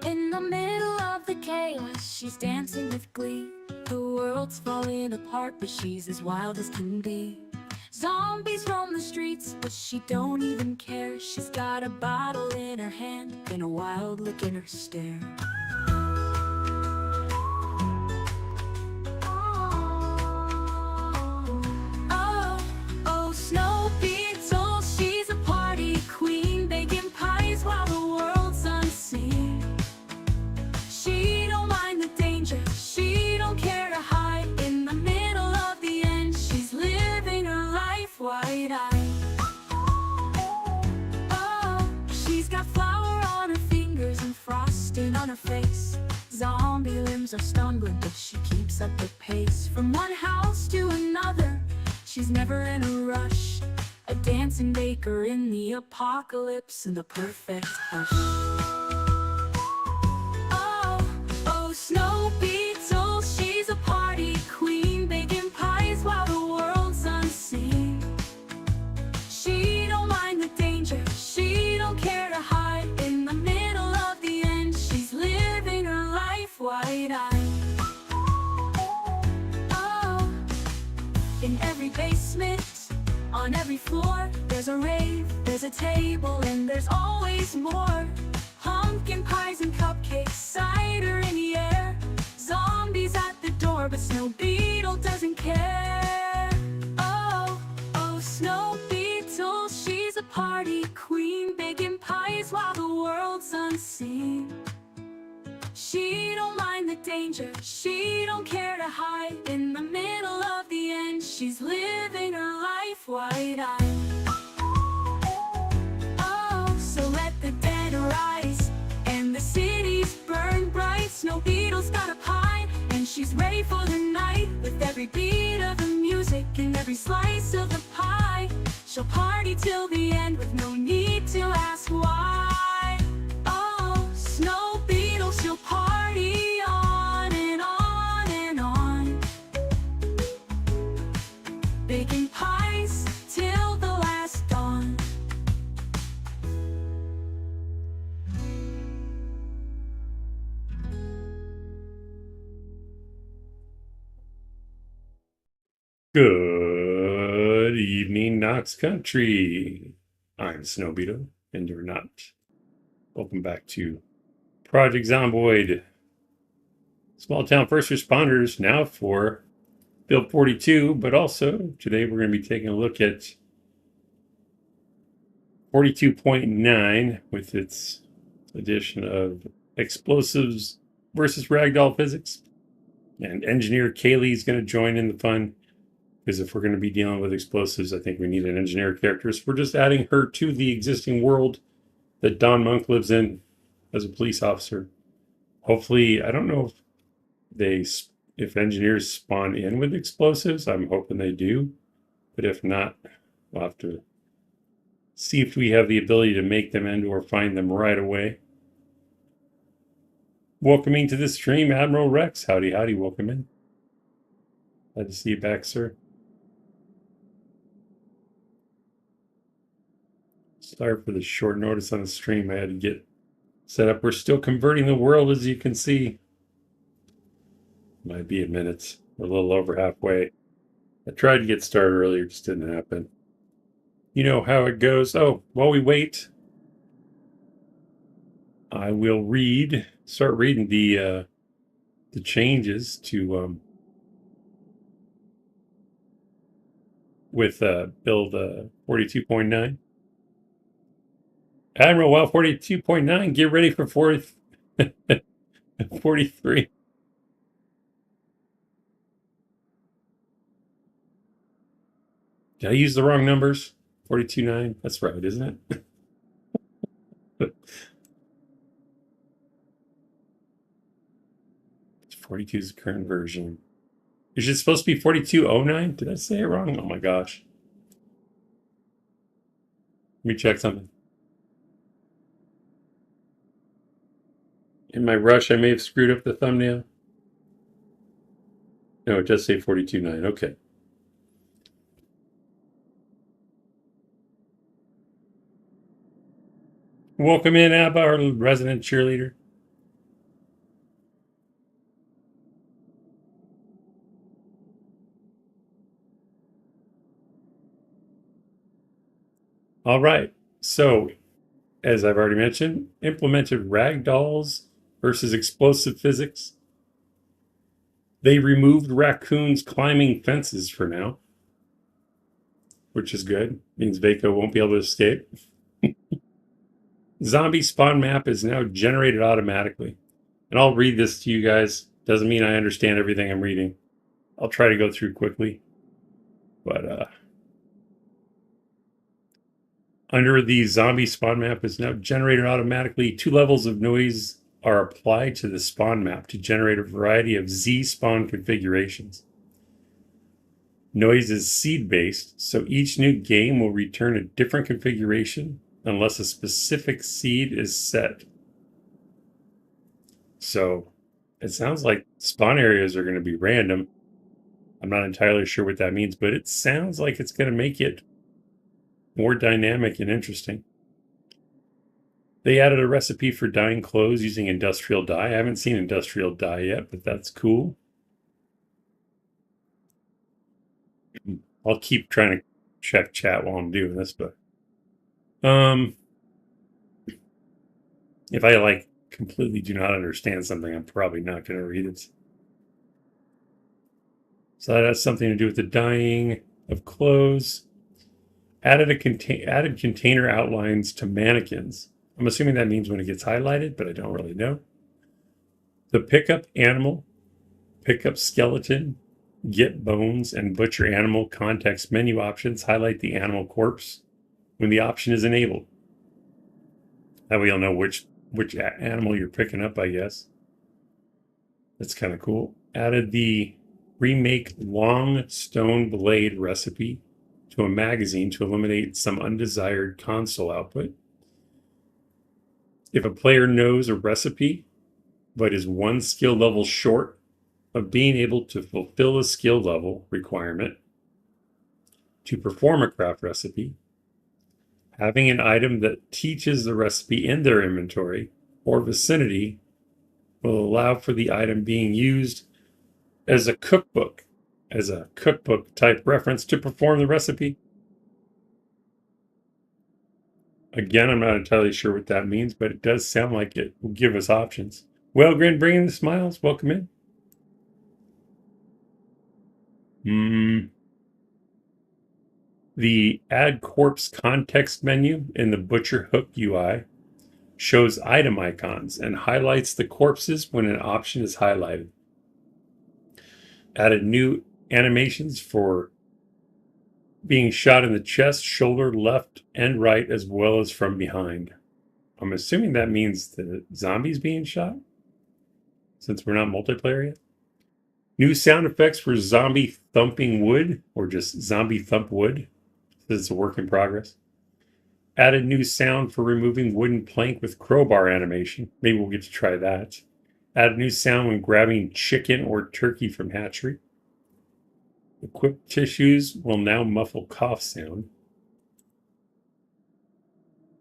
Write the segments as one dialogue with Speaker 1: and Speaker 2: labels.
Speaker 1: In the middle of the chaos, she's dancing with glee. The world's falling apart, but she's as wild as can be. Zombies roam the streets, but she don't even care. She's got a bottle in her hand and a wild look in her stare. Oh, Snow Beetle, she's a party queen, baking pies while the world's unseen. She don't mind the danger, she don't care to hide. In the middle of the end, she's living her life wide-eyed. Oh, she's got flour on her fingers and frosting on her face. Zombie limbs are stumbling, but she keeps up the pace. From one house to another, she's never in a rush. A dancing baker in the apocalypse in the perfect hush. Oh, Snow Beetle, she's a party queen, baking pies while the world's unseen. She don't mind the danger, she don't care to hide. In the middle of the end, she's living her life wide-eyed. Oh, in every basement, on every floor, there's a rave, there's a table, and there's always more. Pumpkin pies and cupcakes, cider in the air. Zombies at the door, but Snow Beetle doesn't care. Oh, Snow Beetle, she's a party queen, baking pies while the world's unseen. She don't mind the danger, she don't care to hide. In the middle of the end, she's living her life wide-eyed. Oh, so let the dead arise and the cities burn bright. Snow Beetle's got a pie and she's ready for the night. With every beat of the music and every slice of the pie, she'll party till the end with no need to ask why. Oh, Snow Beetle, she'll party on and on and on, baking pies till the last dawn.
Speaker 2: Good evening, Knox Country. I'm Snow Beetle, and you're not. Welcome back to Project Zomboid. Small town first responders now for Build 42, but also today we're going to be taking a look at 42.9 with its addition of explosives versus ragdoll physics. And engineer Kaylee is going to join in the fun. Because if we're going to be dealing with explosives, I think we need an engineer character. So we're just adding her to the existing world that Don Monk lives in as a police officer. Hopefully, I don't know if engineers spawn in with explosives. I'm hoping they do. But if not, we'll have to see if we have the ability to make them and or find them right away. Welcoming to the stream, Admiral Rex. Howdy, howdy, welcome in. Glad to see you back, sir. Sorry for the short notice on the stream. I had to get set up. We're still converting the world, as you can see. Might be a minute. We're a little over halfway. I tried to get started earlier, just didn't happen. You know how it goes. Oh, while we wait, I will start reading the changes to with build 42.9. Admiral, well, 42.9, get ready for 43. Did I use the wrong numbers? 42.9? That's right, isn't it? 42 is the current version. Is it supposed to be 4209? Did I say it wrong? Oh my gosh. Let me check something. In my rush, I may have screwed up the thumbnail. No, it does say 42.9. Okay. Welcome in, Abba, our resident cheerleader. All right. So, as I've already mentioned, implemented ragdolls versus explosive physics. They removed raccoons climbing fences for now, which is good. Means Vaco won't be able to escape. Zombie spawn map is now generated automatically. And I'll read this to you guys. Doesn't mean I understand everything I'm reading. I'll try to go through quickly. But under the zombie spawn map is now generated automatically. 2 levels of noise are applied to the spawn map to generate a variety of Z spawn configurations. Noise is seed-based, so each new game will return a different configuration unless a specific seed is set. So it sounds like spawn areas are going to be random. I'm not entirely sure what that means, but it sounds like it's going to make it more dynamic and interesting. They added a recipe for dyeing clothes using industrial dye. I haven't seen industrial dye yet, but that's cool. I'll keep trying to check chat while I'm doing this, but if I completely do not understand something, I'm probably not going to read it. So that has something to do with the dyeing of clothes. Added container outlines to mannequins. I'm assuming that means when it gets highlighted, but I don't really know. The pickup animal, pickup skeleton, get bones, and butcher animal context menu options highlight the animal corpse when the option is enabled. That way you'll know which animal you're picking up, I guess. That's kind of cool. Added the remake long stone blade recipe to a magazine to eliminate some undesired console output. If a player knows a recipe but is 1 skill level short of being able to fulfill a skill level requirement to perform a craft recipe, having an item that teaches the recipe in their inventory or vicinity will allow for the item being used as a cookbook type reference to perform the recipe. Again, I'm not entirely sure what that means, but it does sound like it will give us options. Wellgrin bringing the smiles. Welcome in. The Add Corpse context menu in the Butcher Hook UI shows item icons and highlights the corpses when an option is highlighted. Added new animations for being shot in the chest, shoulder, left, and right, as well as from behind. I'm assuming that means the zombies being shot, since we're not multiplayer yet. New sound effects for zombie thumping wood, or just zombie thump wood. This is a work in progress. Added new sound for removing wooden plank with crowbar animation. Maybe we'll get to try that. Added new sound when grabbing chicken or turkey from hatchery. Equipped tissues will now muffle cough sound.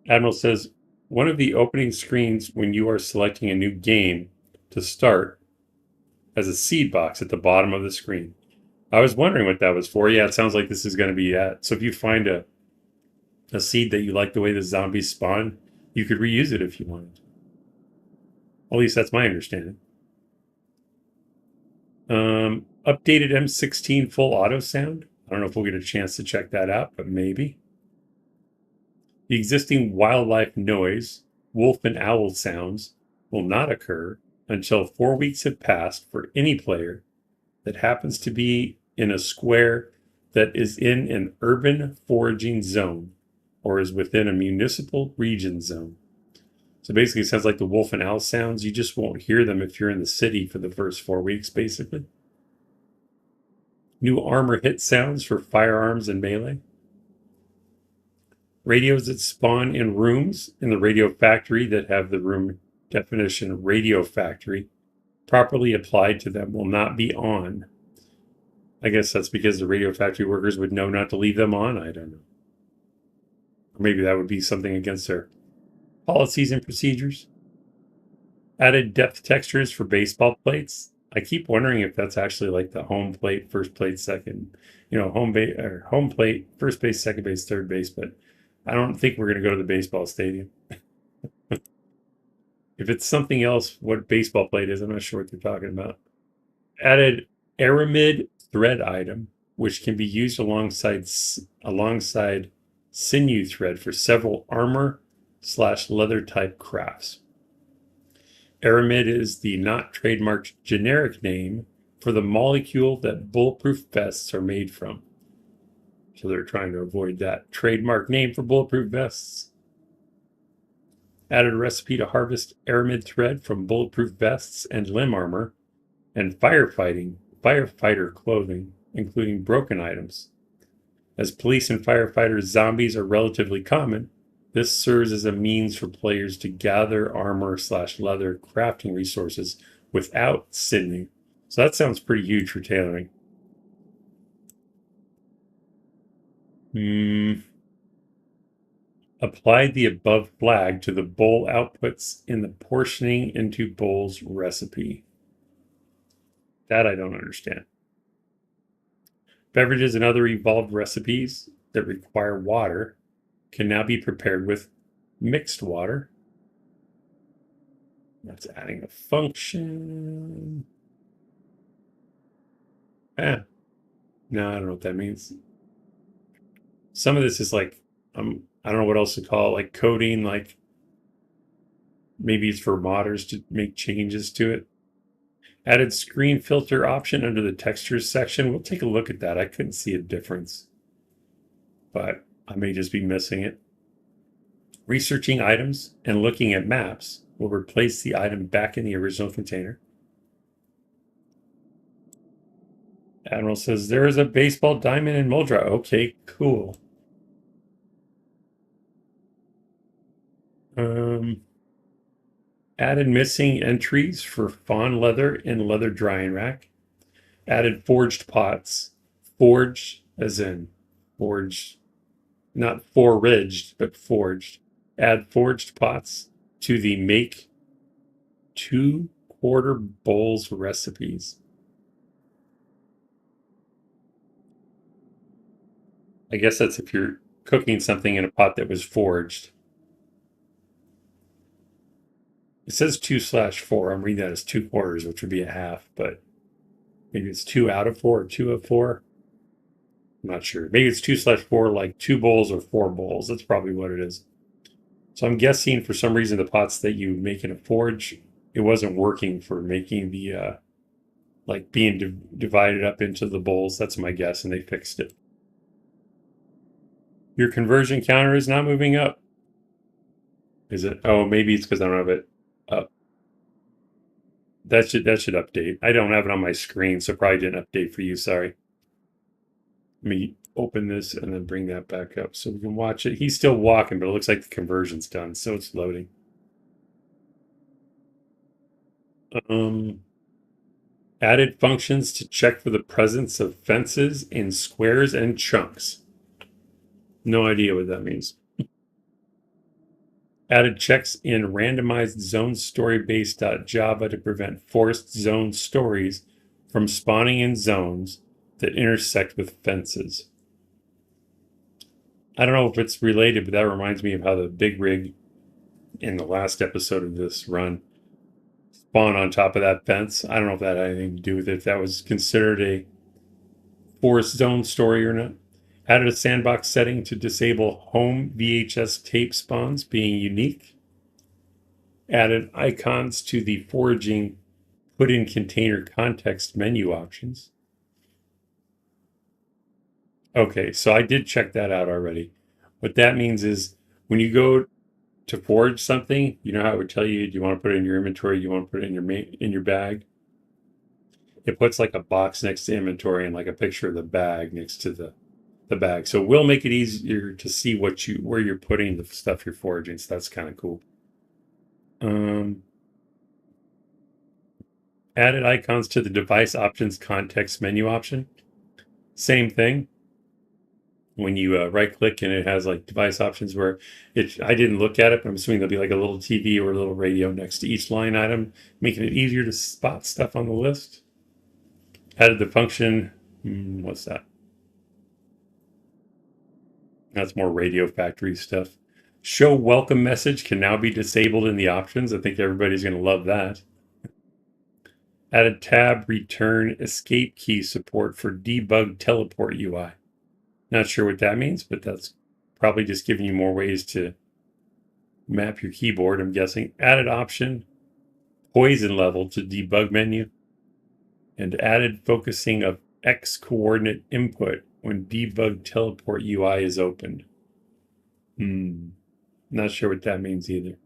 Speaker 2: Admiral says, one of the opening screens when you are selecting a new game to start has a seed box at the bottom of the screen. I was wondering what that was for. Yeah, it sounds like this is going to be that. So if you find a seed that you like the way the zombies spawn, you could reuse it if you wanted. At least that's my understanding. Updated M16 full auto sound. I don't know if we'll get a chance to check that out, but maybe. The existing wildlife noise, wolf and owl sounds, will not occur until 4 weeks have passed for any player that happens to be in a square that is in an urban foraging zone or is within a municipal region zone. So basically it sounds like the wolf and owl sounds. You just won't hear them if you're in the city for the first 4 weeks, basically. New armor hit sounds for firearms and melee. Radios that spawn in rooms in the radio factory that have the room definition radio factory properly applied to them will not be on. I guess that's because the radio factory workers would know not to leave them on. I don't know. Or maybe that would be something against their policies and procedures. Added depth textures for baseball plates. I keep wondering if that's actually like the home plate, first plate, second, home plate, first base, second base, third base, but I don't think we're going to go to the baseball stadium. If it's something else, what baseball plate is, I'm not sure what they're talking about. Added aramid thread item, which can be used alongside sinew thread for several armor/leather type crafts. Aramid is the not trademarked generic name for the molecule that bulletproof vests are made from. So they're trying to avoid that trademark name for bulletproof vests. Added a recipe to harvest aramid thread from bulletproof vests and limb armor and firefighter clothing, including broken items. As police and firefighter zombies are relatively common, this serves as a means for players to gather armor/leather crafting resources without sinew. So that sounds pretty huge for tailoring. Applied the above flag to the bowl outputs in the portioning into bowls recipe. That I don't understand. Beverages and other evolved recipes that require water can now be prepared with mixed water. That's adding a function. No, I don't know what that means. Some of this is like, I don't know what else to call it, like coding, like maybe it's for modders to make changes to it. Added screen filter option under the textures section. We'll take a look at that. I couldn't see a difference, but I may just be missing it. Researching items and looking at maps will replace the item back in the original container. Admiral says, there is a baseball diamond in Muldrow. Okay, cool. Added missing entries for fawn leather in leather drying rack. Added forged pots. Forged as in forged, not foraged, but forged. Add forged pots to the make 2/4 bowls recipes. I guess that's if you're cooking something in a pot that was forged. It says 2/4. I'm reading that as 2/4, which would be a half, but maybe it's 2 out of 4 or 2 of 4. I'm not sure. Maybe it's 2/4, like 2 bowls or 4 bowls. That's probably what it is. So I'm guessing for some reason the pots that you make in a forge, it wasn't working for making the, like being divided up into the bowls. That's my guess, and they fixed it. Your conversion counter is not moving up. Is it? Oh, maybe it's because I don't have it up. That should update. I don't have it on my screen, so probably didn't update for you. Sorry. Let me open this and then bring that back up so we can watch it. He's still walking, but it looks like the conversion's done, so it's loading. Added functions to check for the presence of fences in squares and chunks. No idea what that means. Added checks in randomized zone story base.java to prevent forced zone stories from spawning in zones that intersect with fences. I don't know if it's related, but that reminds me of how the big rig in the last episode of this run spawned on top of that fence. I don't know if that had anything to do with it, if that was considered a forest zone story or not. Added a sandbox setting to disable home VHS tape spawns being unique. Added icons to the foraging put in container context menu options. Okay, so I did check that out already. What that means is when you go to forage something, you know how it would tell you, do you want to put it in your inventory? Do you want to put it in your bag? It puts like a box next to inventory and like a picture of the bag next to the bag. So we'll make it easier to see where you're putting the stuff you're foraging. So that's kind of cool. Added icons to the device options context menu option. Same thing. When you right click and it has like device options where I didn't look at it, but I'm assuming there'll be like a little TV or a little radio next to each line item, making it easier to spot stuff on the list. Added the function, what's that? That's more Radio Factory stuff. Show welcome message can now be disabled in the options. I think everybody's going to love that. Added tab return escape key support for debug teleport UI. Not sure what that means, but that's probably just giving you more ways to map your keyboard, I'm guessing. Added option, poison level to debug menu, and added focusing of X coordinate input when debug teleport UI is opened. Not sure what that means either.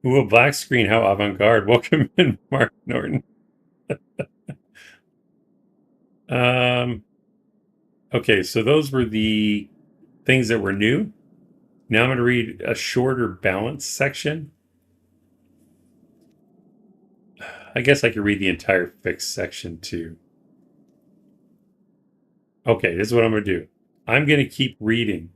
Speaker 2: Ooh, a black screen, how avant-garde. Welcome in, Mark Norton. Okay, so those were the things that were new. Now I'm going to read a shorter balance section. I guess I could read the entire fix section too. Okay, this is what I'm going to do. I'm going to keep reading.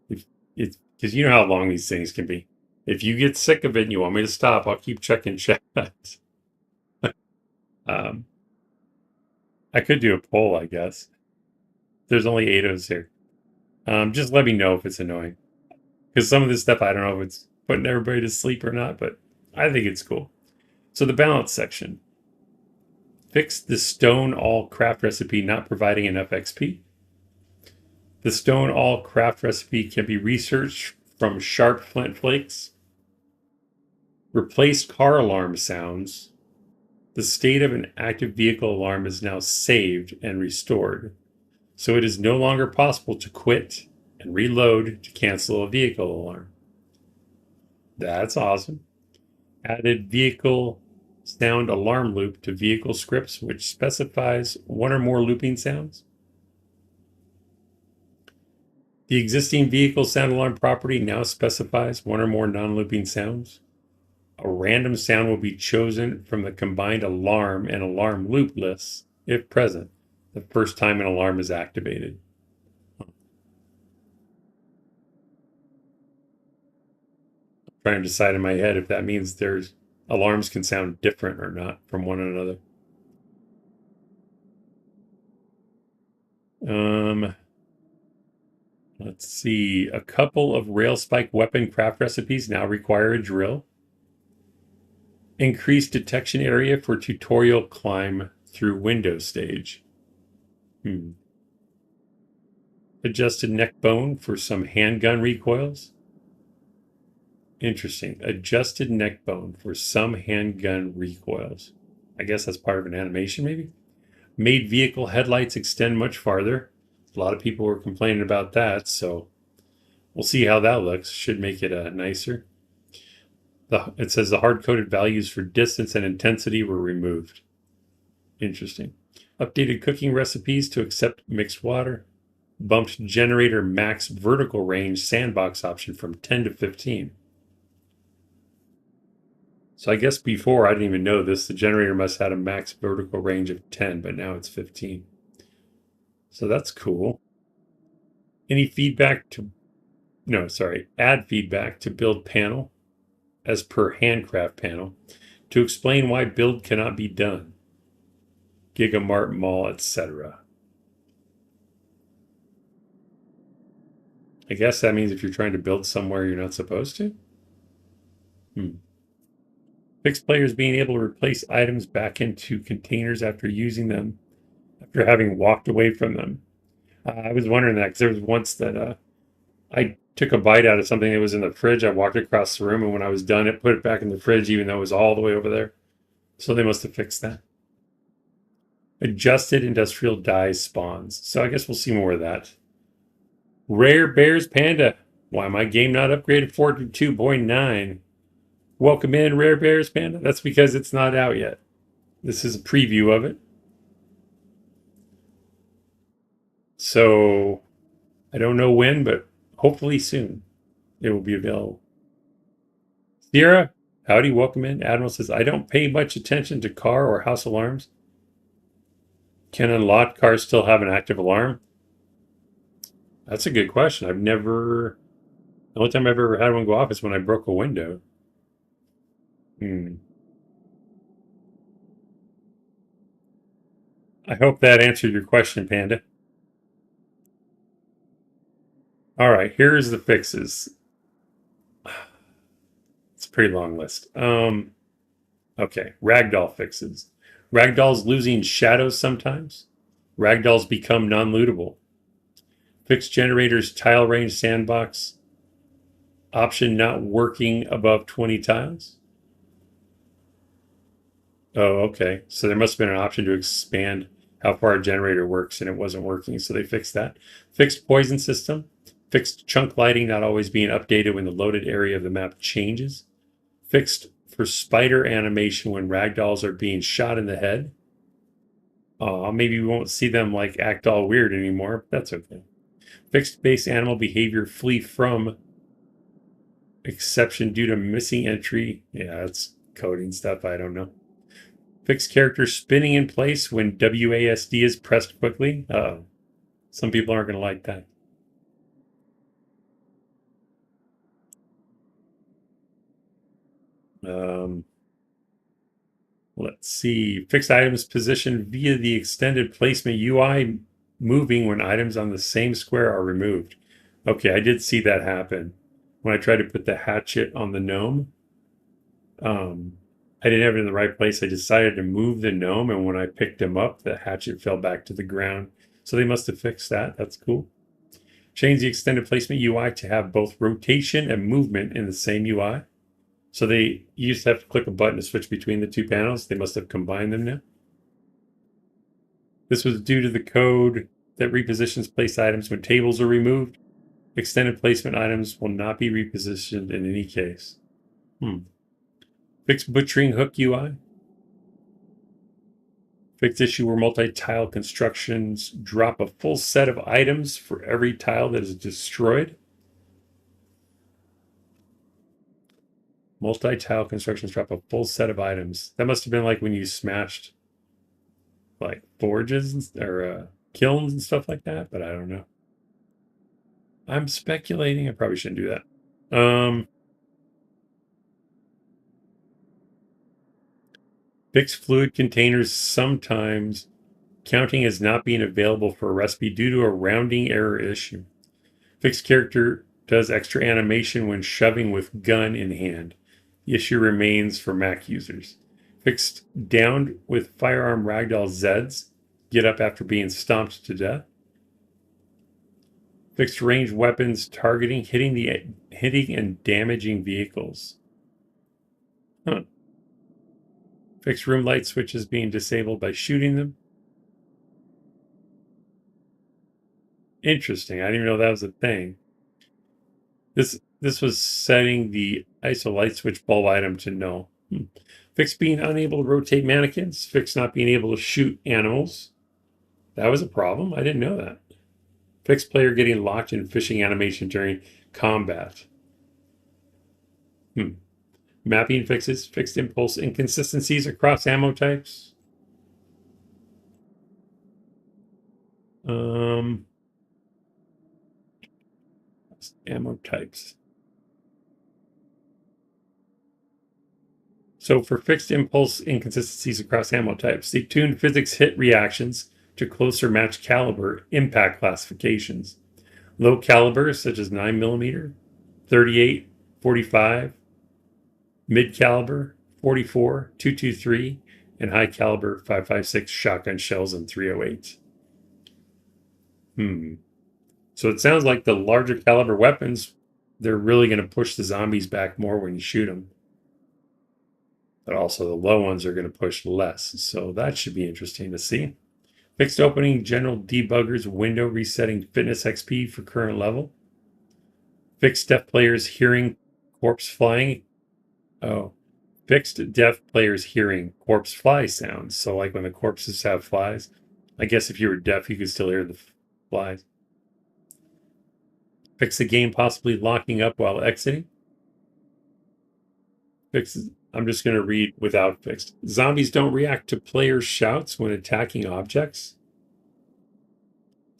Speaker 2: Because you know how long these things can be. If you get sick of it and you want me to stop, I'll keep checking chat. I could do a poll, I guess. There's only 8 of us here. Just let me know if it's annoying. Because some of this stuff, I don't know if it's putting everybody to sleep or not, but I think it's cool. So the balance section. Fix the stone all craft recipe not providing enough XP. The stone all craft recipe can be researched from sharp flint flakes. Replace car alarm sounds. The state of an active vehicle alarm is now saved and restored, so it is no longer possible to quit and reload to cancel a vehicle alarm. That's awesome. Added vehicle sound alarm loop to vehicle scripts, which specifies one or more looping sounds. The existing vehicle sound alarm property now specifies one or more non-looping sounds. A random sound will be chosen from the combined alarm and alarm loop lists, if present, the first time an alarm is activated. I'm trying to decide in my head if that means there's alarms can sound different or not from one another. Let's see. A couple of rail spike weapon craft recipes now require a drill. Increased detection area for tutorial climb through window stage. Adjusted neck bone for some handgun recoils. Interesting. Adjusted neck bone for some handgun recoils. I guess that's part of an animation, maybe? Made vehicle headlights extend much farther. A lot of people were complaining about that, so we'll see how that looks. Should make it nicer. It says the hard-coded values for distance and intensity were removed. Interesting. Updated cooking recipes to accept mixed water. Bumped generator max vertical range sandbox option from 10 to 15. So I guess before I didn't even know this. The generator must have had a max vertical range of 10, but now it's 15. So that's cool. Any feedback to... No, sorry. Add feedback to build panel as per handcraft panel to explain why build cannot be done. Gigamart Mall, etc. I guess that means if you're trying to build somewhere you're not supposed to. Fix players being able to replace items back into containers after using them, after having walked away from them. I was wondering that because there was once that I took a bite out of something that was in the fridge. I walked across the room, and when I was done, it put it back in the fridge, even though it was all the way over there. So they must have fixed that. Adjusted industrial dyes spawns. So I guess we'll see more of that. Rare Bears Panda. Why my game not upgraded 42.9? Welcome in, Rare Bears Panda. That's because it's not out yet. This is a preview of it. So I don't know when, but hopefully soon it will be available. Sierra, howdy, welcome in. Admiral says, I don't pay much attention to car or house alarms. Can unlocked cars still have an active alarm? That's a good question. The only time I've ever had one go off is when I broke a window. I hope that answered your question, Panda. All right, here's the fixes. It's a pretty long list. Okay, ragdoll fixes. Ragdolls losing shadows sometimes. Ragdolls become non-lootable. Fix generators tile range sandbox. Option not working above 20 tiles. Oh, okay. So there must have been an option to expand how far a generator works, and it wasn't working, so they fixed that. Fixed poison system. Fixed chunk lighting not always being updated when the loaded area of the map changes. Fixed for spider animation when ragdolls are being shot in the head. Maybe we won't see them like act all weird anymore, but that's okay. Fixed base animal behavior flee from exception due to missing entry. Yeah, that's coding stuff. I don't know. Fixed character spinning in place when WASD is pressed quickly. Some people aren't going to like that. Let's see. Fixed items positioned via the extended placement UI moving when items on the same square are removed. Okay, I did see that happen. When I tried to put the hatchet on the gnome, I didn't have it in the right place. I decided to move the gnome, and when I picked him up, the hatchet fell back to the ground. So they must have fixed that. That's cool. Change the extended placement UI to have both rotation and movement in the same UI. So they used to have to click a button to switch between the two panels. They must have combined them now. This was due to the code that repositions place items when tables are removed. Extended placement items will not be repositioned in any case. Fixed butchering hook UI. Fixed issue where multi-tile constructions drop a full set of items for every tile that is destroyed. Multi-tile constructions drop a full set of items. That must have been like when you smashed like forges or kilns and stuff like that, but I don't know. I'm speculating. I probably shouldn't do that. Fixed fluid containers sometimes counting as not being available for a recipe due to a rounding error issue. Fixed character does extra animation when shoving with gun in hand. The issue remains for Mac users. Fixed downed with firearm ragdoll Zeds. Get up after being stomped to death. Fixed range weapons targeting, hitting and damaging vehicles. Fixed room light switches being disabled by shooting them. Interesting. I didn't even know that was a thing. This was setting the ISO light switch bulb item to no. Fixed being unable to rotate mannequins. Fixed not being able to shoot animals. That was a problem. I didn't know that. Fixed player getting locked in fishing animation during combat. Mapping fixes. Fixed impulse inconsistencies across ammo types. Ammo types. So for fixed impulse inconsistencies across ammo types, they tuned physics hit reactions to closer match caliber impact classifications. Low caliber, such as 9mm, 38, 45, mid caliber, 44, 223, and high caliber 5.56 shotgun shells and 308. So it sounds like the larger caliber weapons, they're really going to push the zombies back more when you shoot them. But also the low ones are going to push less. So that should be interesting to see. Fixed opening general debuggers window resetting fitness XP for current level. Fixed deaf players hearing corpse flying. Fixed deaf players hearing corpse fly sounds. So like when the corpses have flies. I guess if you were deaf, you could still hear the flies. Fix the game possibly locking up while exiting. I'm just going to read without fixed. Zombies don't react to player shouts when attacking objects.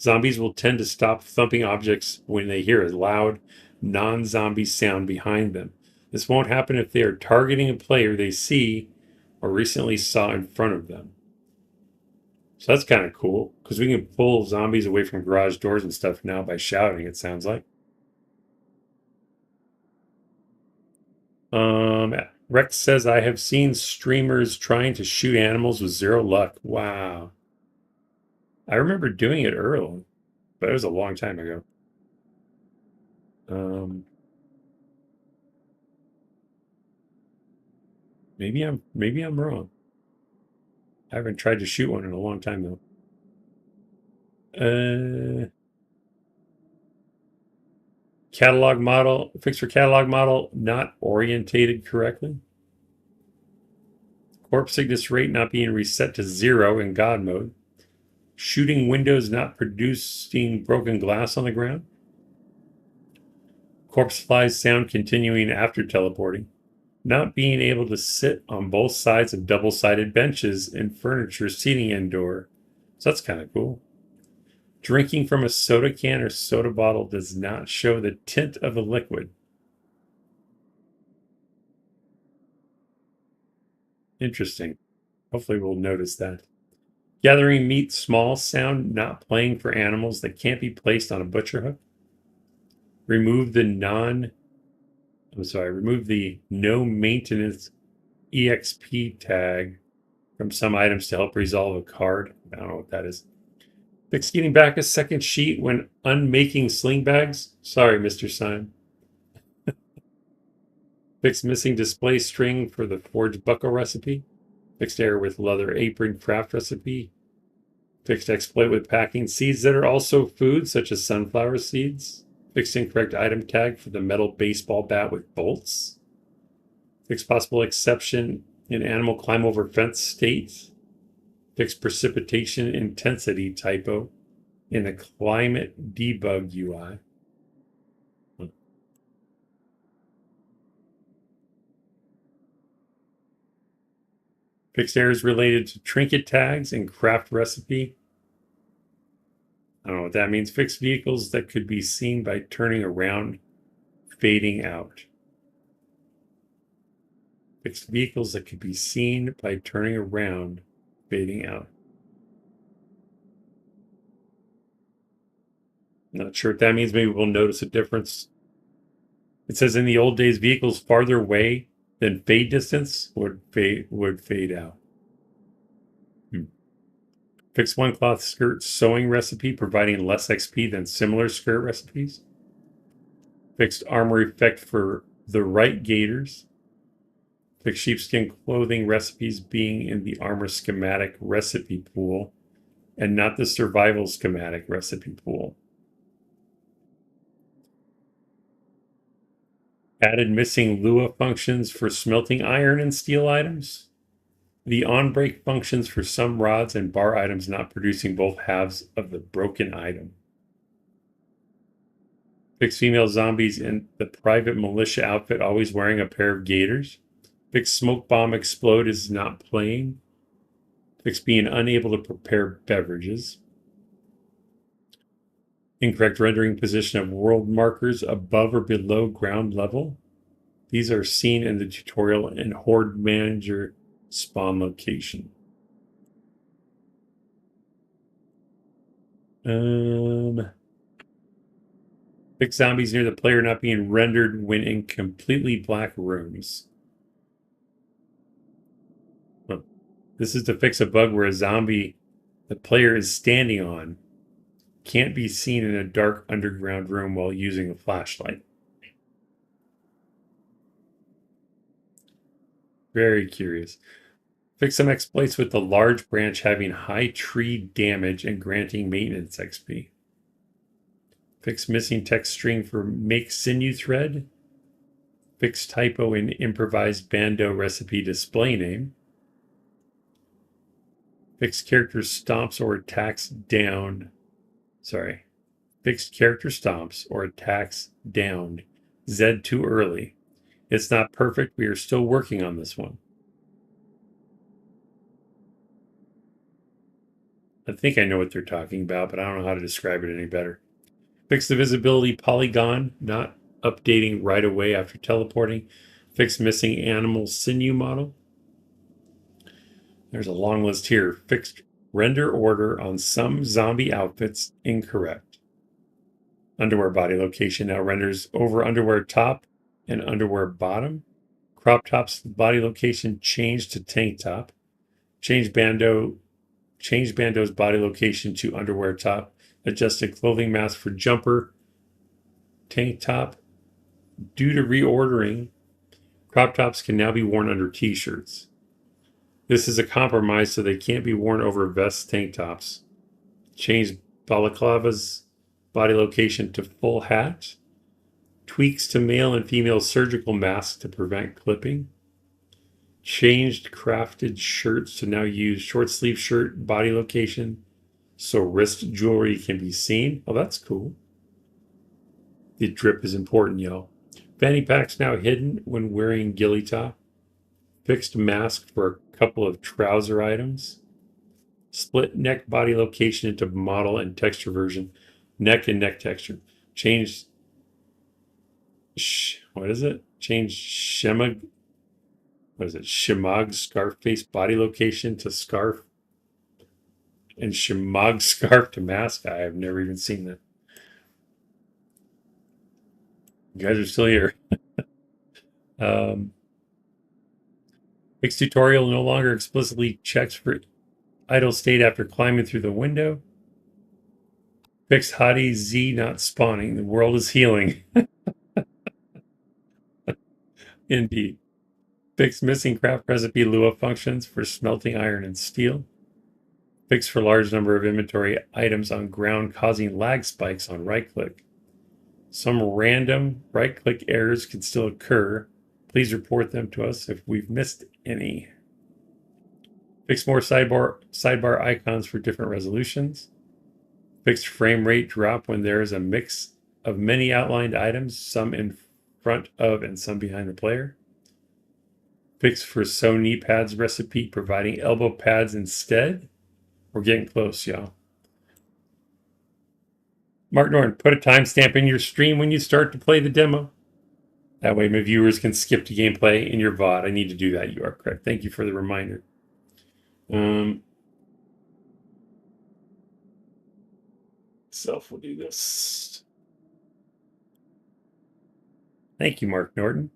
Speaker 2: Zombies will tend to stop thumping objects when they hear a loud, non-zombie sound behind them. This won't happen if they are targeting a player they see or recently saw in front of them. So that's kind of cool because we can pull zombies away from garage doors and stuff now by shouting, it sounds like. Rex says, I have seen streamers trying to shoot animals with zero luck. Wow. I remember doing it early, but it was a long time ago. Maybe I'm wrong. I haven't tried to shoot one in a long time though. Catalog model, fix for catalog model, not orientated correctly. Corpse sickness rate not being reset to 0 in God mode. Shooting windows not producing broken glass on the ground. Corpse flies sound continuing after teleporting. Not being able to sit on both sides of double-sided benches and furniture seating indoor. So that's kind of cool. Drinking from a soda can or soda bottle does not show the tint of the liquid. Interesting. Hopefully we'll notice that. Gathering meat small sound not playing for animals that can't be placed on a butcher hook. Remove the no maintenance EXP tag from some items to help resolve a card. I don't know what that is. Fix getting back a second sheet when unmaking sling bags. Sorry, Mr. Syme. Fix missing display string for the forged buckle recipe. Fixed error with leather apron craft recipe. Fixed exploit with packing seeds that are also food, such as sunflower seeds. Fixed incorrect item tag for the metal baseball bat with bolts. Fixed possible exception in animal climb over fence state. Fixed precipitation intensity typo in the climate debug UI. Fixed errors related to trinket tags and craft recipe. I don't know what that means. Fixed vehicles that could be seen by turning around, fading out. Fixed vehicles that could be seen by turning around, fading out. Not sure what that means. Maybe we'll notice a difference. It says in the old days, vehicles farther away than fade distance would fade out. Fix one cloth skirt sewing recipe, providing less XP than similar skirt recipes. Fixed armor effect for the right gaiters. Fixed sheepskin clothing recipes being in the armor schematic recipe pool and not the survival schematic recipe pool. Added missing Lua functions for smelting iron and steel items. The on-break functions for some rods and bar items not producing both halves of the broken item. Fix female zombies in the private militia outfit always wearing a pair of gaiters. Fix smoke bomb explode is not playing. Fix being unable to prepare beverages. Incorrect rendering position of world markers above or below ground level. These are seen in the tutorial and Horde Manager spawn location. Fix zombies near the player not being rendered when in completely black rooms. This is to fix a bug where a zombie the player is standing on can't be seen in a dark underground room while using a flashlight. Very curious. Fix some exploits with the large branch having high tree damage and granting maintenance XP. Fix missing text string for make sinew thread. Fix typo in improvised bando recipe display name. Fix character stomps or attacks down. Fixed character stomps or attacks downed. Z too early. It's not perfect. We are still working on this one. I think I know what they're talking about, but I don't know how to describe it any better. Fix the visibility polygon, not updating right away after teleporting. Fix missing animal sinew model. There's a long list here. Fixed Render order on some zombie outfits incorrect. Underwear body location now renders over underwear top and underwear bottom. Crop top's body location changed to tank top. Change bando's body location to underwear top. Adjusted clothing mask for jumper, tank top. Due to reordering, crop tops can now be worn under t-shirts. This is a compromise, so they can't be worn over vest tank tops. Change balaclava's body location to full hat. Tweaks to male and female surgical masks to prevent clipping. Changed crafted shirts to now use short sleeve shirt body location so wrist jewelry can be seen. Oh, that's cool. The drip is important, y'all. Fanny packs now hidden when wearing ghillie top. Fixed mask for a couple of trouser items. Split neck body location into model and texture version. Neck and neck texture. Changed. What is it? Changed shemag. What is it? Shemag scarf face body location to scarf. And shemag scarf to mask. I have never even seen that. You guys are still here. Fix tutorial no longer explicitly checks for idle state after climbing through the window. Fix Hottie Z not spawning. The world is healing. Indeed. Fix missing craft recipe Lua functions for smelting iron and steel. Fix for large number of inventory items on ground causing lag spikes on right click. Some random right click errors can still occur. Please report them to us if we've missed any. Fix more sidebar icons for different resolutions. Fixed frame rate drop when there is a mix of many outlined items, some in front of and some behind the player. Fix for sew knee pads recipe providing elbow pads instead. We're getting close, y'all. Mark Norton, put a timestamp in your stream when you start to play the demo. That way my viewers can skip to gameplay in your VOD. I need to do that. You are correct. Thank you for the reminder. Self will do this. Thank you, Mark Norton.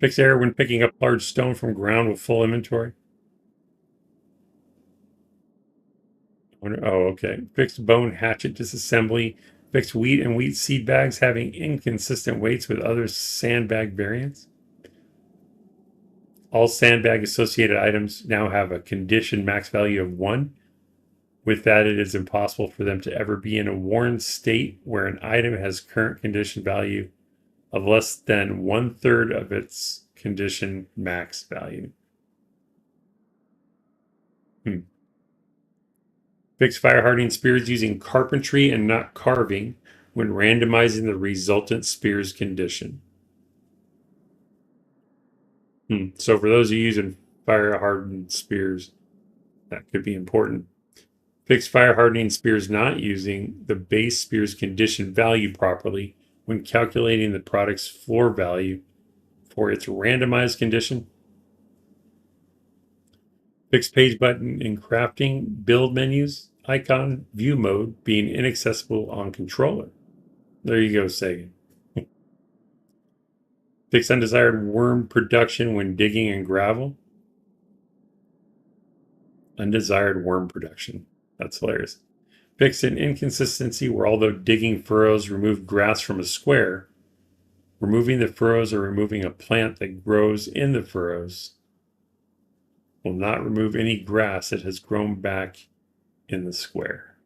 Speaker 2: Fix error when picking up large stone from ground with full inventory. Oh, okay. Fixed bone hatchet disassembly. Fixed wheat and wheat seed bags having inconsistent weights with other sandbag variants. All sandbag associated items now have a condition max value of 1. With that, it is impossible for them to ever be in a worn state where an item has current condition value of less than 1/3 of its condition max value. Fix fire hardening spears using carpentry and not carving when randomizing the resultant spear's condition. So for those of you using fire hardened spears, that could be important. Fix fire hardening spears not using the base spear's condition value properly when calculating the product's floor value for its randomized condition. Fix page button in crafting build menus icon view mode being inaccessible on controller. There you go, Sega. Fix undesired worm production when digging in gravel. Undesired worm production. That's hilarious. Fix an inconsistency where although digging furrows remove grass from a square, removing the furrows or removing a plant that grows in the furrows will not remove any grass that has grown back in the square.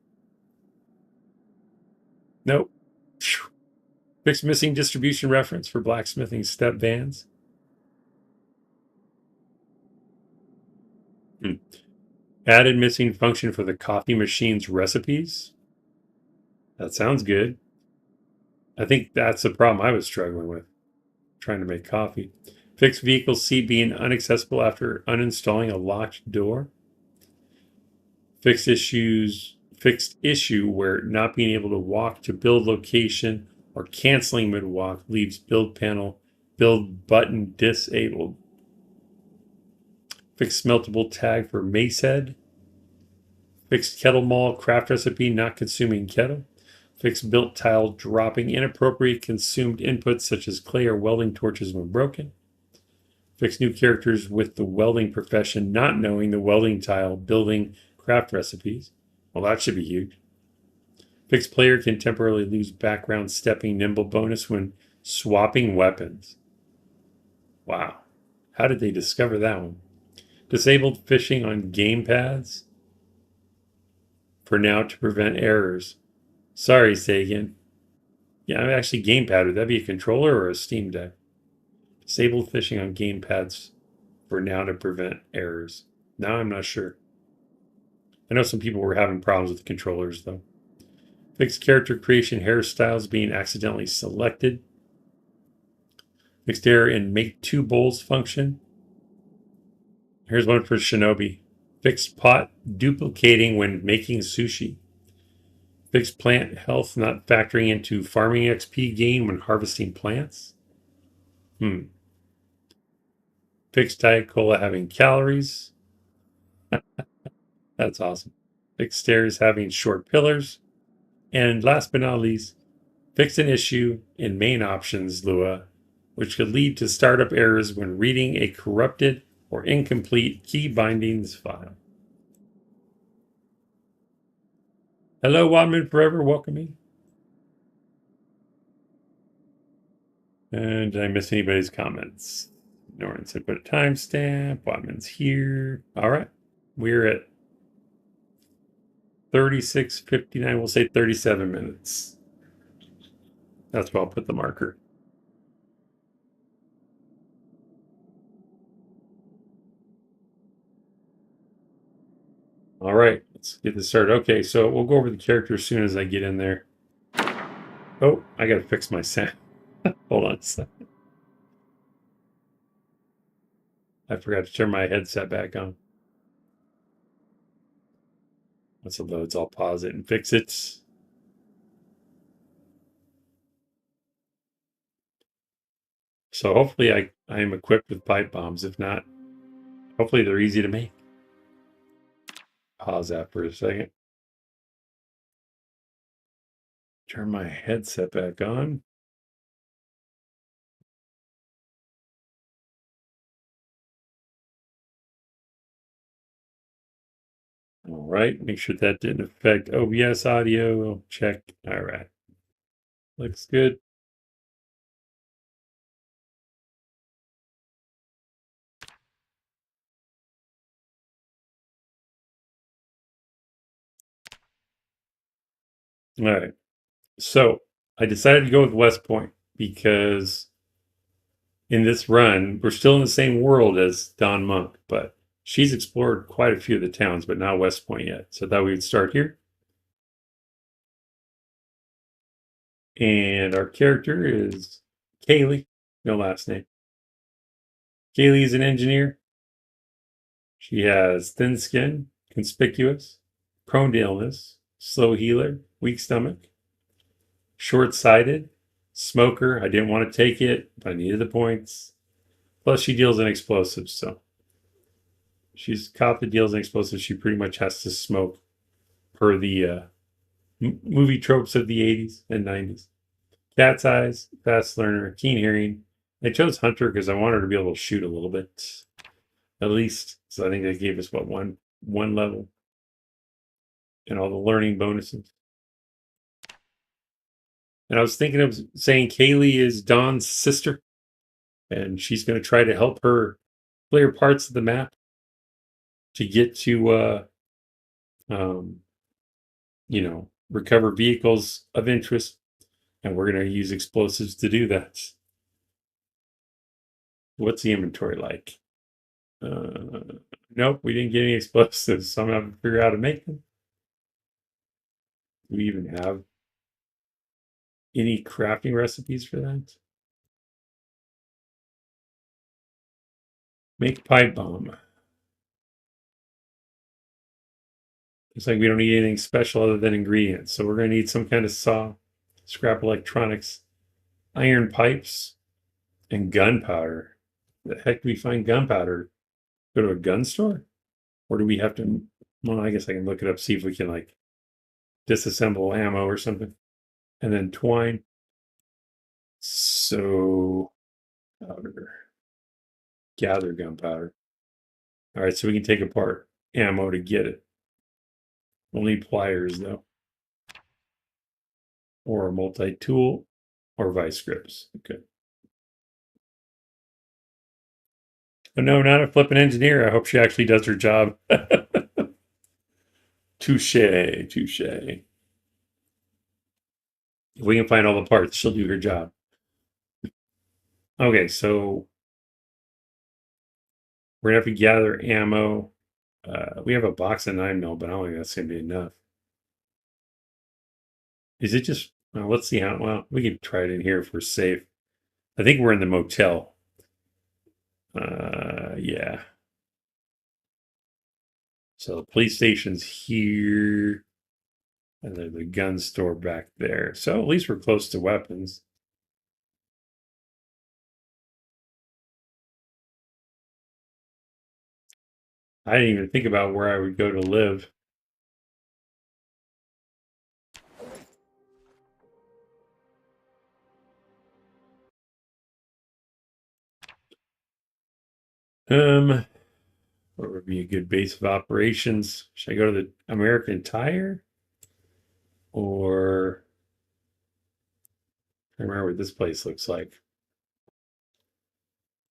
Speaker 2: Nope. Fix missing distribution reference for blacksmithing step vans. Added missing function for the coffee machine's recipes. That sounds good. I think that's the problem I was struggling with, trying to make coffee. Fix vehicle seat being inaccessible after uninstalling a locked door. Fixed issue where not being able to walk to build location or canceling mid-walk leaves build panel build button disabled. Fixed smeltable tag for mace head. Fixed kettle mall craft recipe not consuming kettle. Fixed built tile dropping inappropriate consumed inputs such as clay or welding torches when broken. Fixed new characters with the welding profession not knowing the welding tile building craft recipes. Well, that should be huge. Fixed player can temporarily lose background stepping nimble bonus when swapping weapons. Wow. How did they discover that one? Disabled fishing on gamepads for now to prevent errors. Sorry, Sagan. Yeah, I'm actually gamepad. Would that be a controller or a Steam Deck? Disabled fishing on gamepads for now to prevent errors. Now I'm not sure. I know some people were having problems with the controllers, though. Fixed character creation hairstyles being accidentally selected. Fixed error in make two bowls function. Here's one for Shinobi. Fixed pot duplicating when making sushi. Fixed plant health not factoring into farming XP gain when harvesting plants. Fixed diet cola having calories. That's awesome. Fixed stairs having short pillars. And last but not least, fix an issue in main options Lua, which could lead to startup errors when reading a corrupted or incomplete key bindings file. Hello, Wadman Forever, welcome me. And did I miss anybody's comments? Norton said put a timestamp. Wadman's here. All right, we're at 36:59. We'll say 37 minutes. That's where I'll put the marker. All right, let's get this started. Okay, so we'll go over the character as soon as I get in there. Oh, I got to fix my sound. Hold on a second. I forgot to turn my headset back on. Once it loads, I'll pause it and fix it. So hopefully I am equipped with pipe bombs. If not, hopefully they're easy to make. Pause that for a second. Turn my headset back on. All right, make sure that didn't affect OBS audio. Check. All right. Looks good. All right. So I decided to go with West Point because in this run, we're still in the same world as Don Monk, but she's explored quite a few of the towns, but not West Point yet. So I thought we would start here. And our character is Kaylee, no last name. Kaylee is an engineer. She has thin skin, conspicuous, prone to illness, slow healer, weak stomach, short-sighted, smoker. I didn't want to take it, but I needed the points. Plus, she deals in explosives, so she's a cop that deals in explosives. She pretty much has to smoke per the movie tropes of the 80s and 90s. Cat's eyes, fast learner, keen hearing. I chose Hunter because I wanted her to be able to shoot a little bit, at least. So I think they gave us, what, one level and all the learning bonuses. And I was thinking of saying Kaylee is Dawn's sister, and she's going to try to help her clear parts of the map to get to, recover vehicles of interest. And we're going to use explosives to do that. What's the inventory like? Nope, we didn't get any explosives, so I'm going to have to figure out how to make them. Do we even have any crafting recipes for that? Make pipe bomb. Looks like we don't need anything special other than ingredients. So we're going to need some kind of saw, scrap electronics, iron pipes, and gunpowder. Where the heck do we find gunpowder? Go to a gun store? Or do we have to... Well, I guess I can look it up, see if we can, like, disassemble ammo or something. And then twine. So... powder. Gather gunpowder. All right, so we can take apart ammo to get it. We'll need pliers, though. Or a multi-tool. Or vice grips. Okay. But no, not a flippin' engineer. I hope she actually does her job. Touche, touche. If we can find all the parts, she'll do her job. Okay, so we're gonna have to gather ammo. We have a box of 9mm, but I don't think that's gonna be enough. Is it just... Well, let's see how... Well, we can try it in here if we're safe. I think we're in the motel. Yeah. So the police station's here. And then the gun store back there. So at least we're close to weapons. I didn't even think about where I would go to live. What would be a good base of operations? Should I go to the American Tire? Or I remember what this place looks like.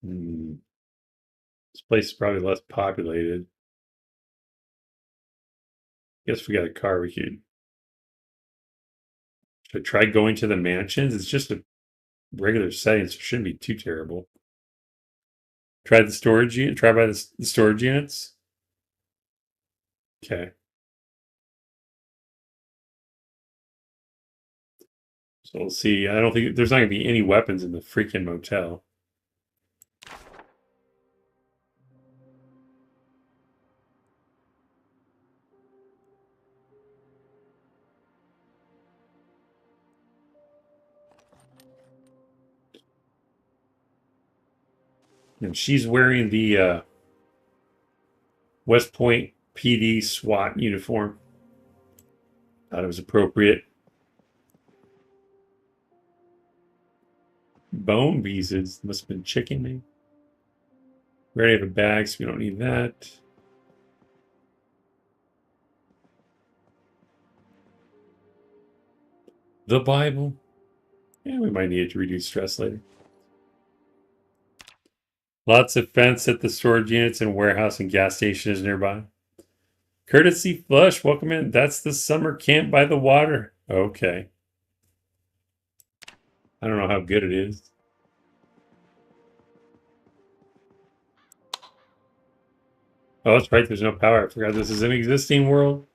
Speaker 2: This place is probably less populated. Guess if we got a car, we could. Should I try going to the mansions? It's just a regular setting, so it shouldn't be too terrible. Try the storage unit. Try by the storage units. Okay. So we'll see. I don't think there's not going to be any weapons in the freaking motel. And she's wearing the West Point PD SWAT uniform. Thought it was appropriate. Bone visas. Must have been chicken, maybe. We already have a bag, so we don't need that. The Bible. Yeah, we might need it to reduce stress later. Lots of fence at the storage units and warehouse and gas stations nearby. Courtesy Flush, welcome in. That's the summer camp by the water. Okay. I don't know how good it is. Oh, that's right. There's no power. I forgot this is an existing world.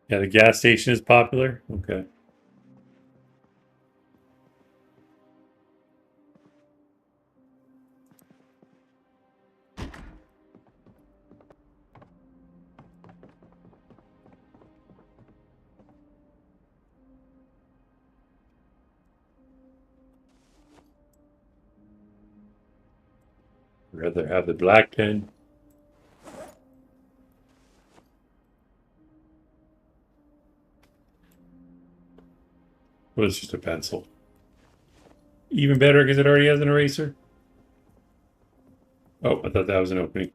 Speaker 2: Yeah, the gas station is popular. Okay. I'd rather have the black pen. Well, it's just a pencil. Even better because it already has an eraser. Oh, I thought that was an opening.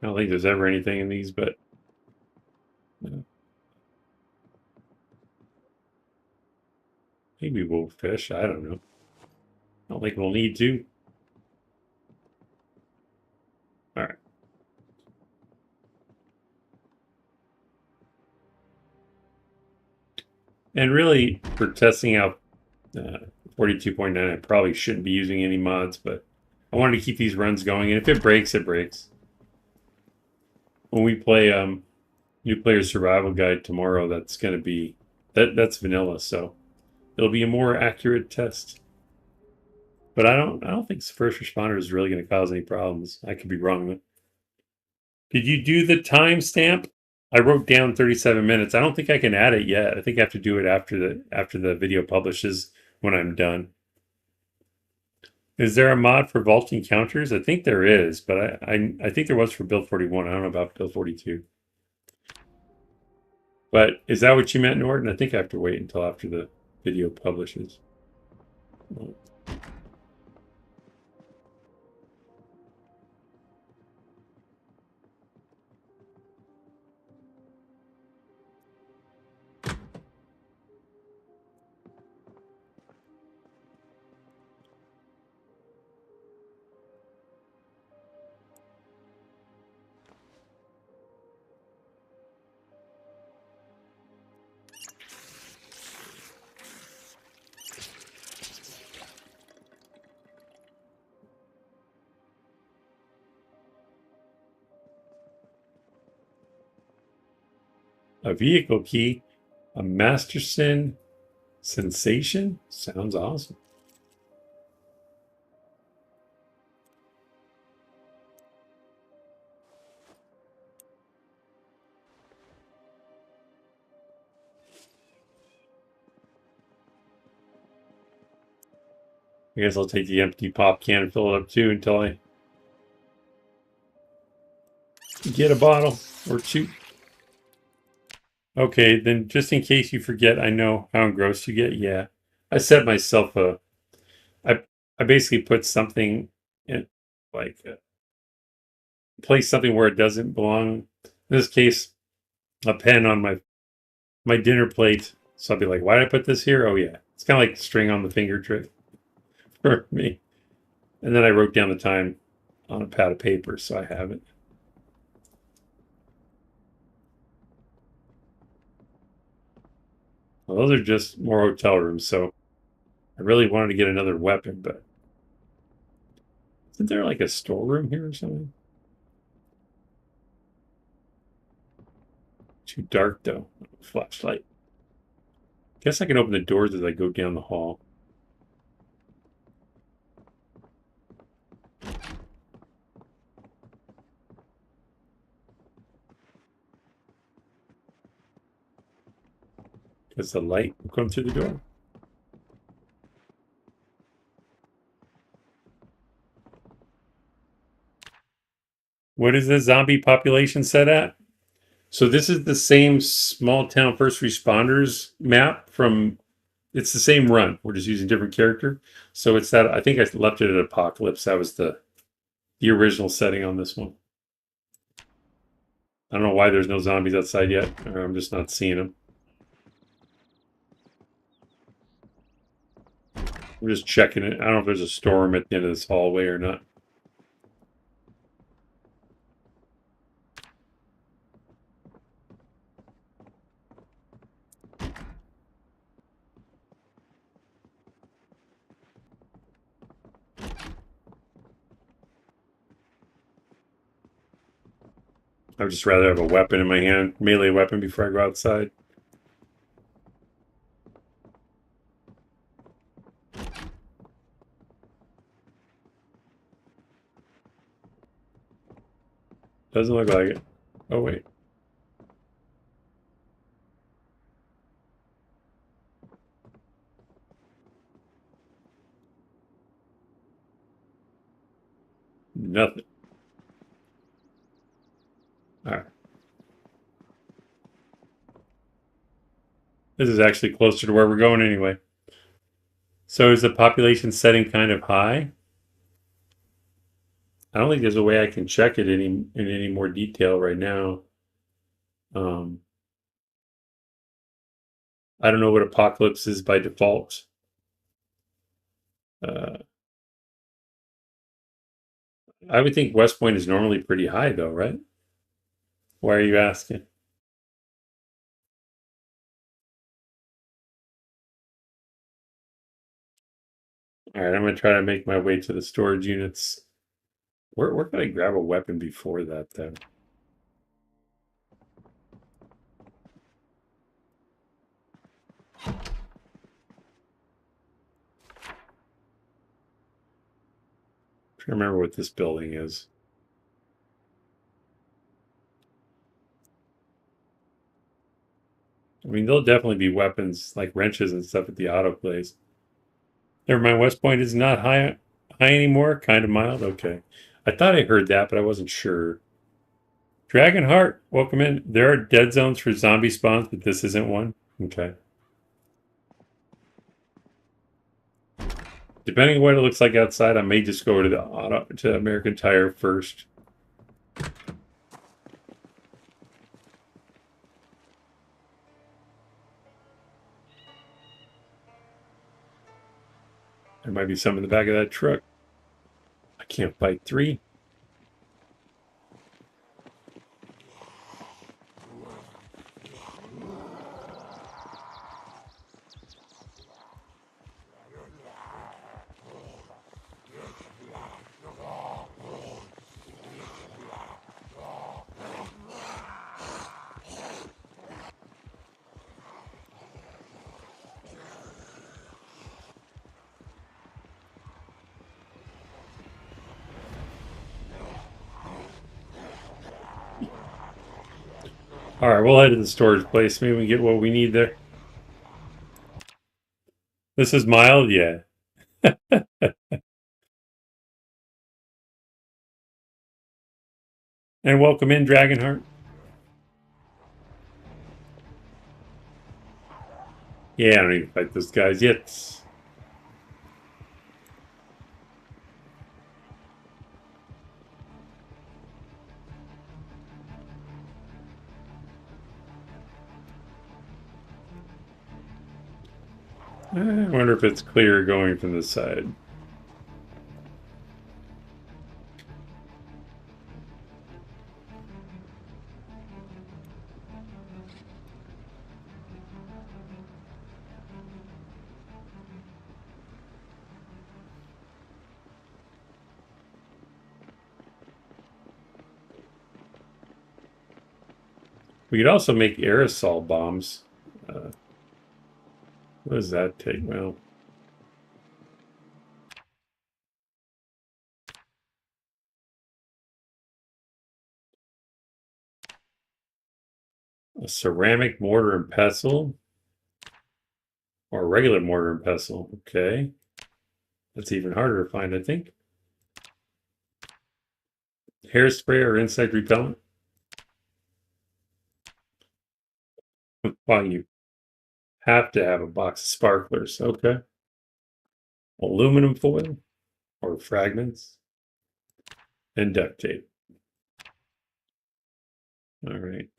Speaker 2: I don't think there's ever anything in these, but maybe we'll fish. I don't know. I don't think we'll need to. All right. And really, for testing out 42.9, I probably shouldn't be using any mods, but I wanted to keep these runs going. And if it breaks, it breaks. When we play New Player Survival Guide tomorrow, that's going to be That's vanilla, so it'll be a more accurate test. But I don't think first responder is really going to cause any problems. I could be wrong though. Did you do the timestamp? I wrote down 37 minutes. I don't think I can add it yet. I think I have to do it after the video publishes when I'm done. Is there a mod for vaulting counters? I think there is, but I think there was for build 41. I don't know about build 42. But is that what you meant, Norton? I think I have to wait until after the video publishes. A vehicle key, a Masterson sensation? Sounds awesome. I guess I'll take the empty pop can and fill it up too until I get a bottle or two. Okay, then just in case you forget, I know how engrossed you get. Yeah, I set myself I basically put something in, like, place something where it doesn't belong. In this case, a pen on my dinner plate. So I'll be like, why did I put this here? Oh yeah, it's kind of like string on the finger trick for me. And then I wrote down the time on a pad of paper, so I have it. Well, those are just more hotel rooms, so I really wanted to get another weapon, but isn't there like a storeroom here or something? Too dark though. Flashlight. Guess I can open the doors as I go down the hall. Does the light come through the door? What is the zombie population set at? So this is the same small town first responders map from, it's the same run. We're just using different character. So it's that, I think I left it at Apocalypse. That was the original setting on this one. I don't know why there's no zombies outside yet, or I'm just not seeing them. We're just checking it. I don't know if there's a storm at the end of this hallway or not. I would just rather have a weapon in my hand, melee weapon, before I go outside. Doesn't look like it. Oh, wait. Nothing. All right. This is actually closer to where we're going anyway. So is the population setting kind of high? I don't think there's a way I can check it in any more detail right now. I don't know what Apocalypse is by default. I would think West Point is normally pretty high though, right? Why are you asking? All right, I'm going to try to make my way to the storage units. Where can I grab a weapon before that, though? I remember what this building is. I mean, there'll definitely be weapons like wrenches and stuff at the auto place. Never mind, West Point is not high anymore. Kind of mild. Okay, I thought I heard that, but I wasn't sure. Dragonheart, welcome in. There are dead zones for zombie spawns, but this isn't one. Okay. Depending on what it looks like outside, I may just go to American Tire first. There might be some in the back of that truck. I can't fight 3. All right, we'll head to the storage place. Maybe we can get what we need there. This is mild, yeah. And welcome in, Dragonheart. Yeah, I don't need to fight those guys yet. I wonder if it's clear going from this side. We could also make aerosol bombs. What does that take? Well, a ceramic mortar and pestle. Or a regular mortar and pestle. Okay. That's even harder to find, I think. Hairspray or insect repellent. Wow, you have to have a box of sparklers. Okay. Aluminum foil or fragments. And duct tape. All right.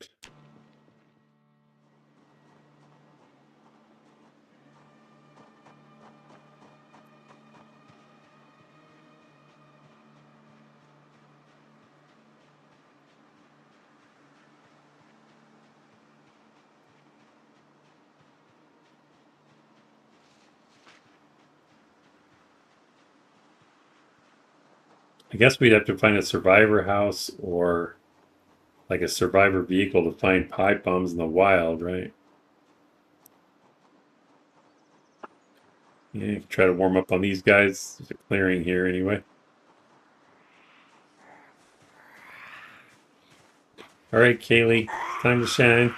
Speaker 2: I guess we'd have to find a survivor house or like a survivor vehicle to find pipe bombs in the wild, right? Yeah, try to warm up on these guys. There's a clearing here anyway. All right, Kaylee, time to shine.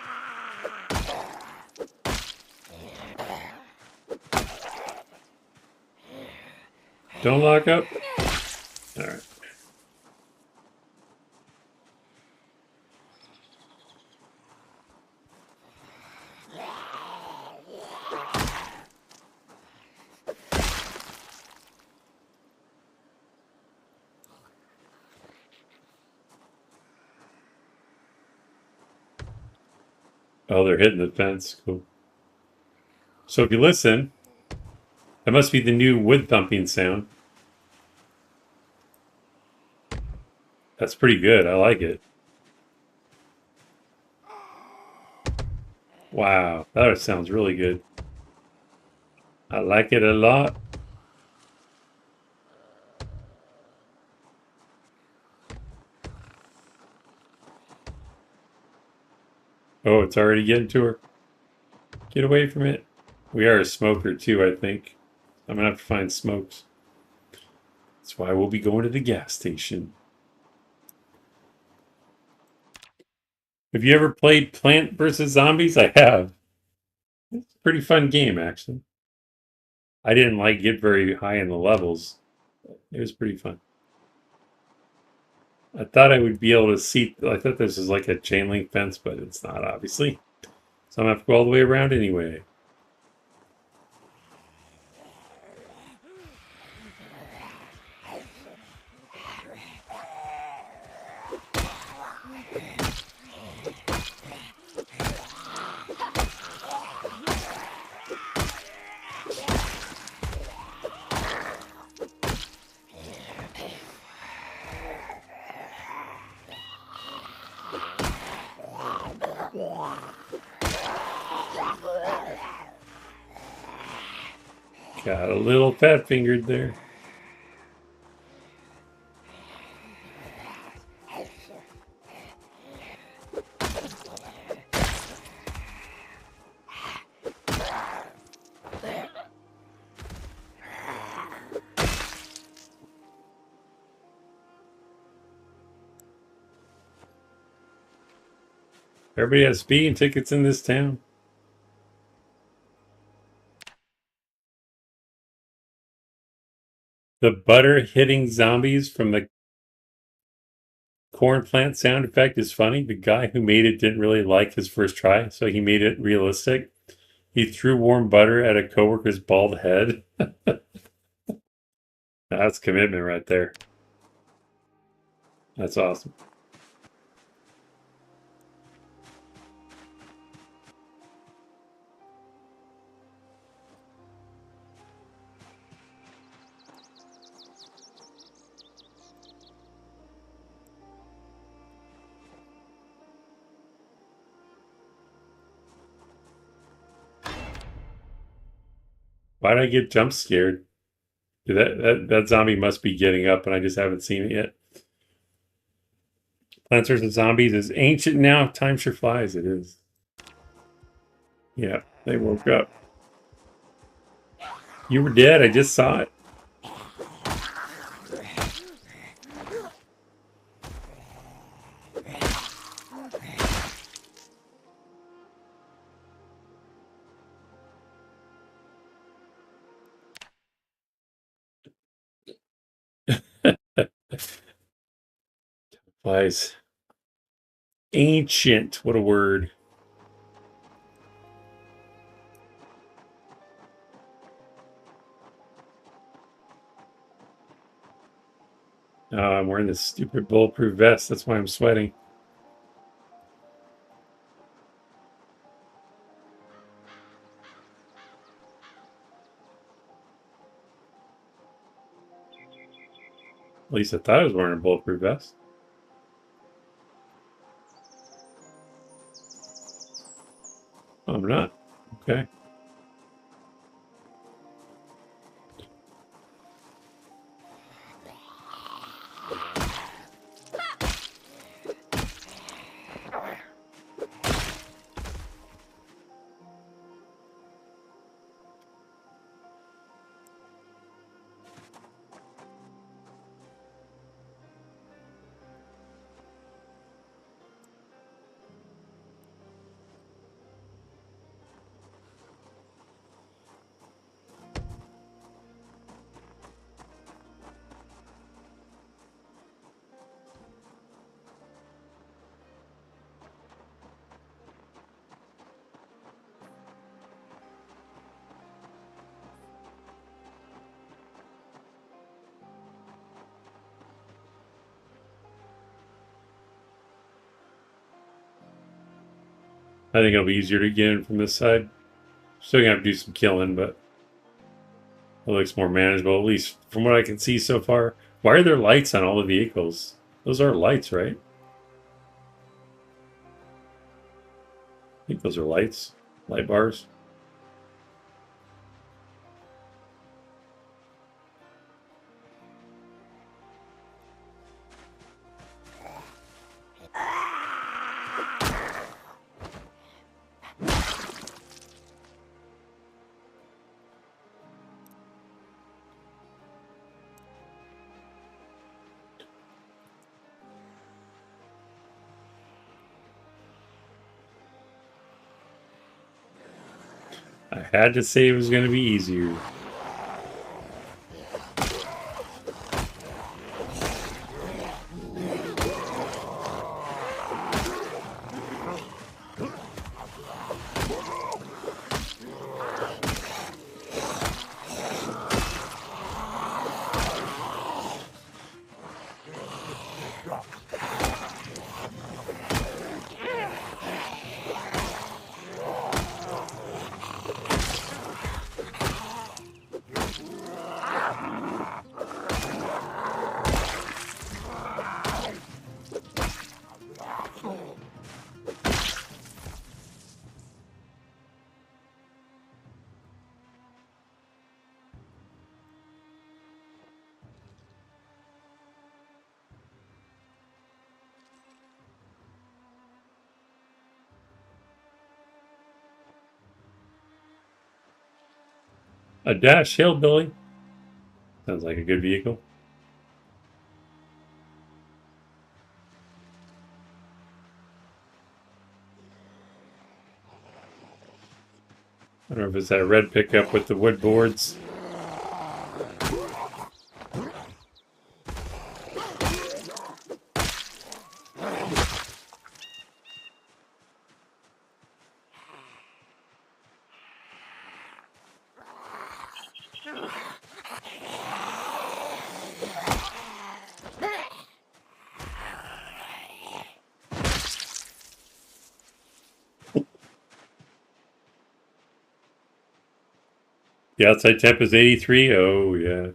Speaker 2: Don't lock up. All right. Oh, they're hitting the fence. Cool. So if you listen, that must be the new wood thumping sound. That's pretty good. I like it. Wow, that sounds really good. I like it a lot. Oh, it's already getting to her. Get away from it. We are a smoker too, I think. I'm gonna have to find smokes. That's why we'll be going to the gas station. Have you ever played Plant vs. Zombies? I have. It's a pretty fun game, actually. I didn't get very high in the levels. It was pretty fun. I thought I would be able to see. I thought this was like a chain link fence, but it's not, obviously. So I'm going to have to go all the way around anyway. Got a little fat fingered there. Everybody has speeding tickets in this town. The butter hitting zombies from the corn plant sound effect is funny. The guy who made it didn't really like his first try, so he made it realistic. He threw warm butter at a coworker's bald head. That's commitment right there. That's awesome. Why'd I get jump scared? That zombie must be getting up and I just haven't seen it yet. Plants vs. Zombies is ancient now. Time sure flies. It is. Yeah, they woke up. You were dead. I just saw it. Flies. Ancient. What a word. I'm wearing this stupid bulletproof vest. That's why I'm sweating. At least I thought I was wearing a bulletproof vest. Oh, I'm not. Okay. I think it'll be easier to get in from this side. Still gonna have to do some killing, but it looks more manageable, at least from what I can see so far. Why are there lights on all the vehicles? Those are lights, right? I think those are lights. Light bars. I had to say it was going to be easier. A Dash Hillbilly. Sounds like a good vehicle. I don't know if it's that red pickup with the wood boards. The outside temp is 83. Oh, yeah.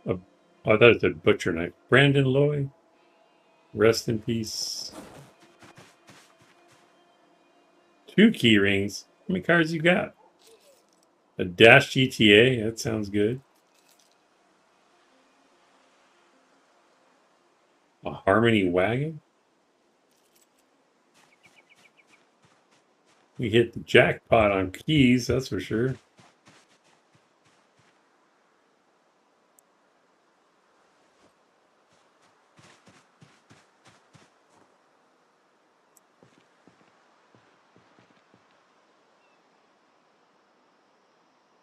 Speaker 2: Oh, I thought it said butcher knife. Brandon Loy. Rest in peace. 2 key rings. How many cards you got? A Dash GTA. That sounds good. A Harmony Wagon. We hit the jackpot on keys, that's for sure.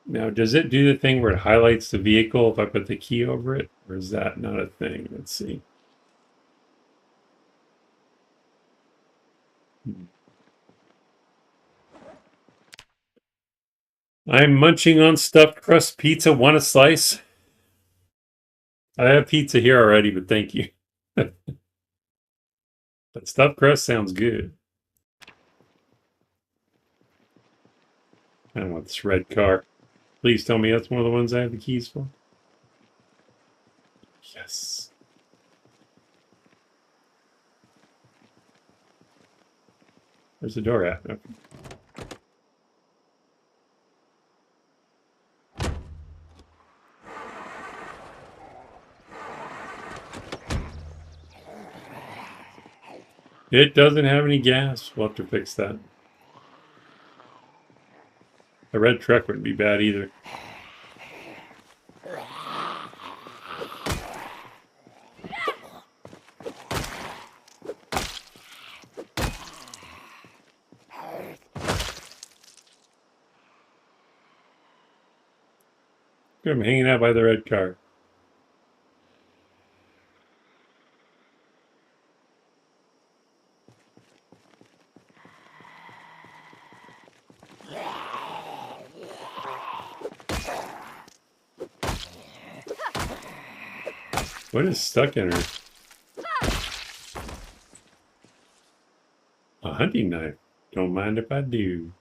Speaker 2: Now, does it do the thing where it highlights the vehicle if I put the key over it? Or is that not a thing? Let's see. I'm munching on stuffed crust pizza. Want a slice? I have pizza here already, but thank you. But stuffed crust sounds good. I don't want this red car. Please tell me that's one of the ones I have the keys for. Yes. Where's the door at? Okay. It doesn't have any gas. We'll have to fix that. A red truck wouldn't be bad either. I'm hanging out by the red car. What is stuck in her? A hunting knife. Don't mind if I do.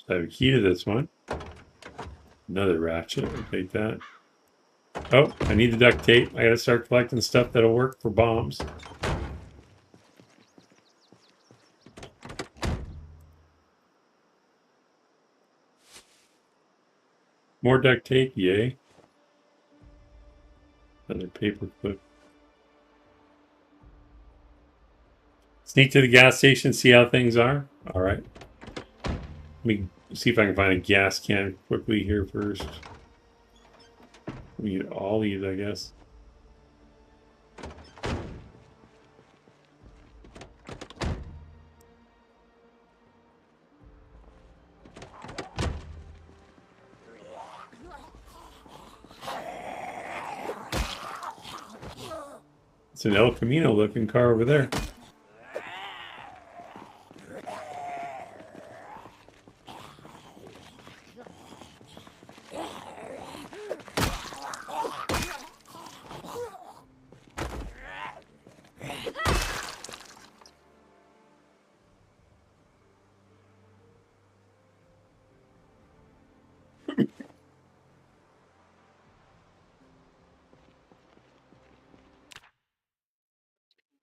Speaker 2: So I have a key to this one. Another ratchet. I'll take that. Oh, I need the duct tape. I gotta start collecting stuff that'll work for bombs. More duct tape, yay. Another paper clip. Sneak to the gas station, see how things are. All right. Let me see if I can find a gas can quickly here first. We need all these, I guess. It's an El Camino looking car over there.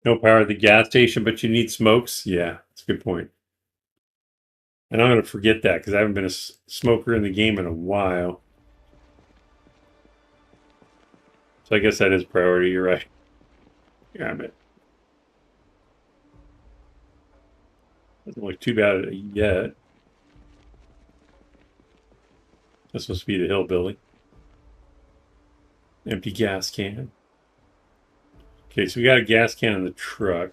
Speaker 2: No power at the gas station, but you need smokes? Yeah, that's a good point. And I'm going to forget that because I haven't been a smoker in the game in a while. So I guess that is priority. You're right. Damn it. Doesn't look too bad yet. That's supposed to be the hillbilly. Empty gas can. Okay, so we got a gas can in the truck.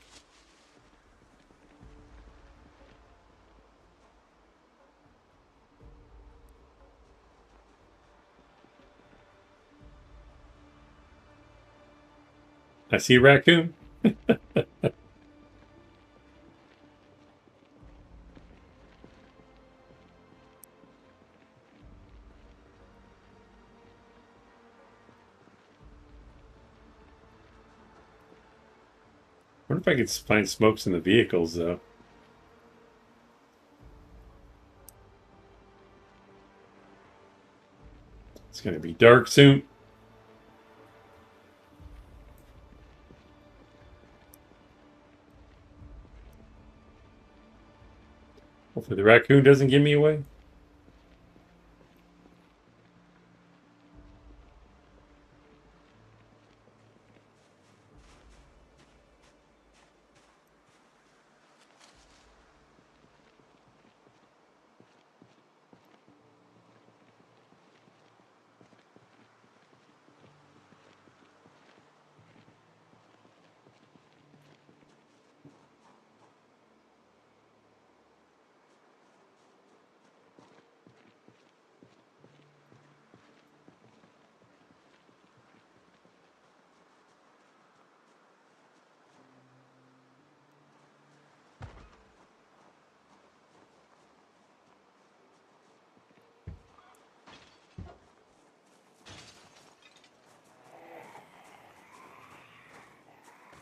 Speaker 2: I see a raccoon. I wonder if I could find smokes in the vehicles, though. It's going to be dark soon. Hopefully the raccoon doesn't give me away.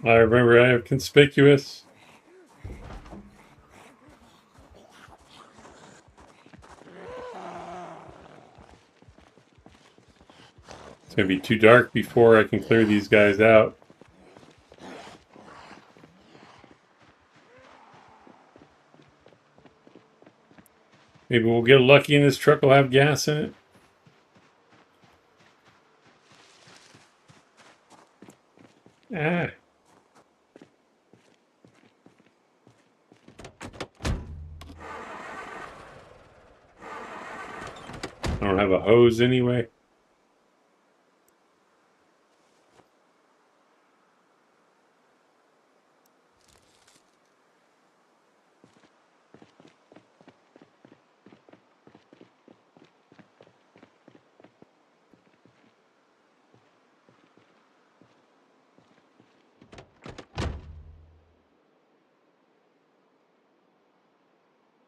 Speaker 2: I remember I have conspicuous. It's going to be too dark before I can clear these guys out. Maybe we'll get lucky and this truck will have gas in it. Ah. I don't have a hose anyway.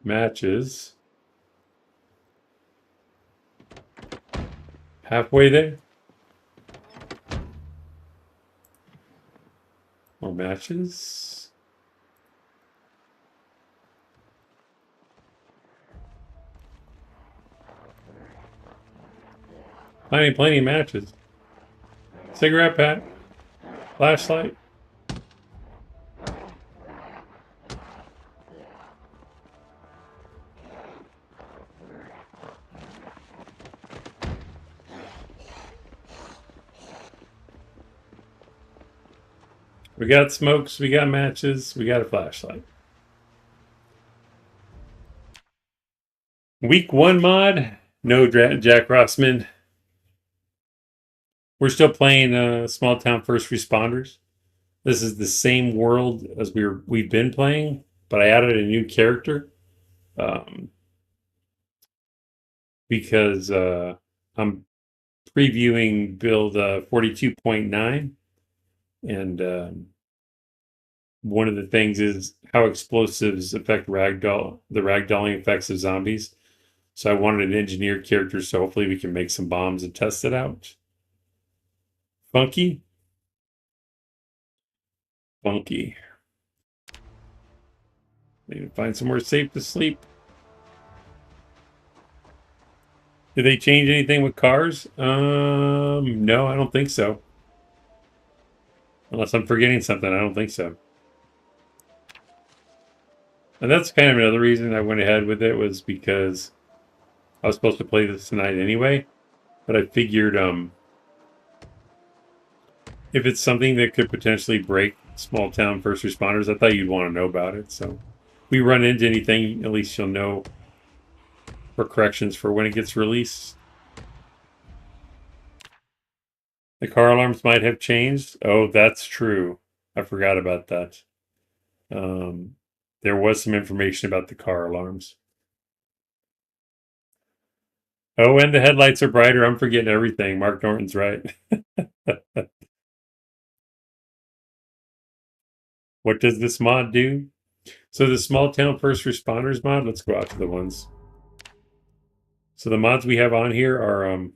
Speaker 2: Matches. Halfway there. More matches. Plenty of matches. Cigarette pack. Flashlight. We got smokes, we got matches, we got a flashlight. Week 1 mod. No Jack Rossman. We're still playing Small Town First Responders. This is the same world as we've been playing, but I added a new character because I'm previewing build 42.9, and one of the things is how explosives affect the ragdolling effects of zombies. So I wanted an engineer character, so hopefully we can make some bombs and test it out. Funky. Funky. Need to find somewhere safe to sleep. Did they change anything with cars? No, I don't think so. Unless I'm forgetting something, I don't think so. And that's kind of another reason I went ahead with it, was because I was supposed to play this tonight anyway. But I figured if it's something that could potentially break small town first responders, I thought you'd want to know about it. So if we run into anything, at least you'll know for corrections for when it gets released. The car alarms might have changed. Oh, that's true. I forgot about that. There was some information about the car alarms. Oh, and the headlights are brighter. I'm forgetting everything. Mark Norton's right. What does this mod do? So the small town first responders mod, let's go out to the ones. So the mods we have on here are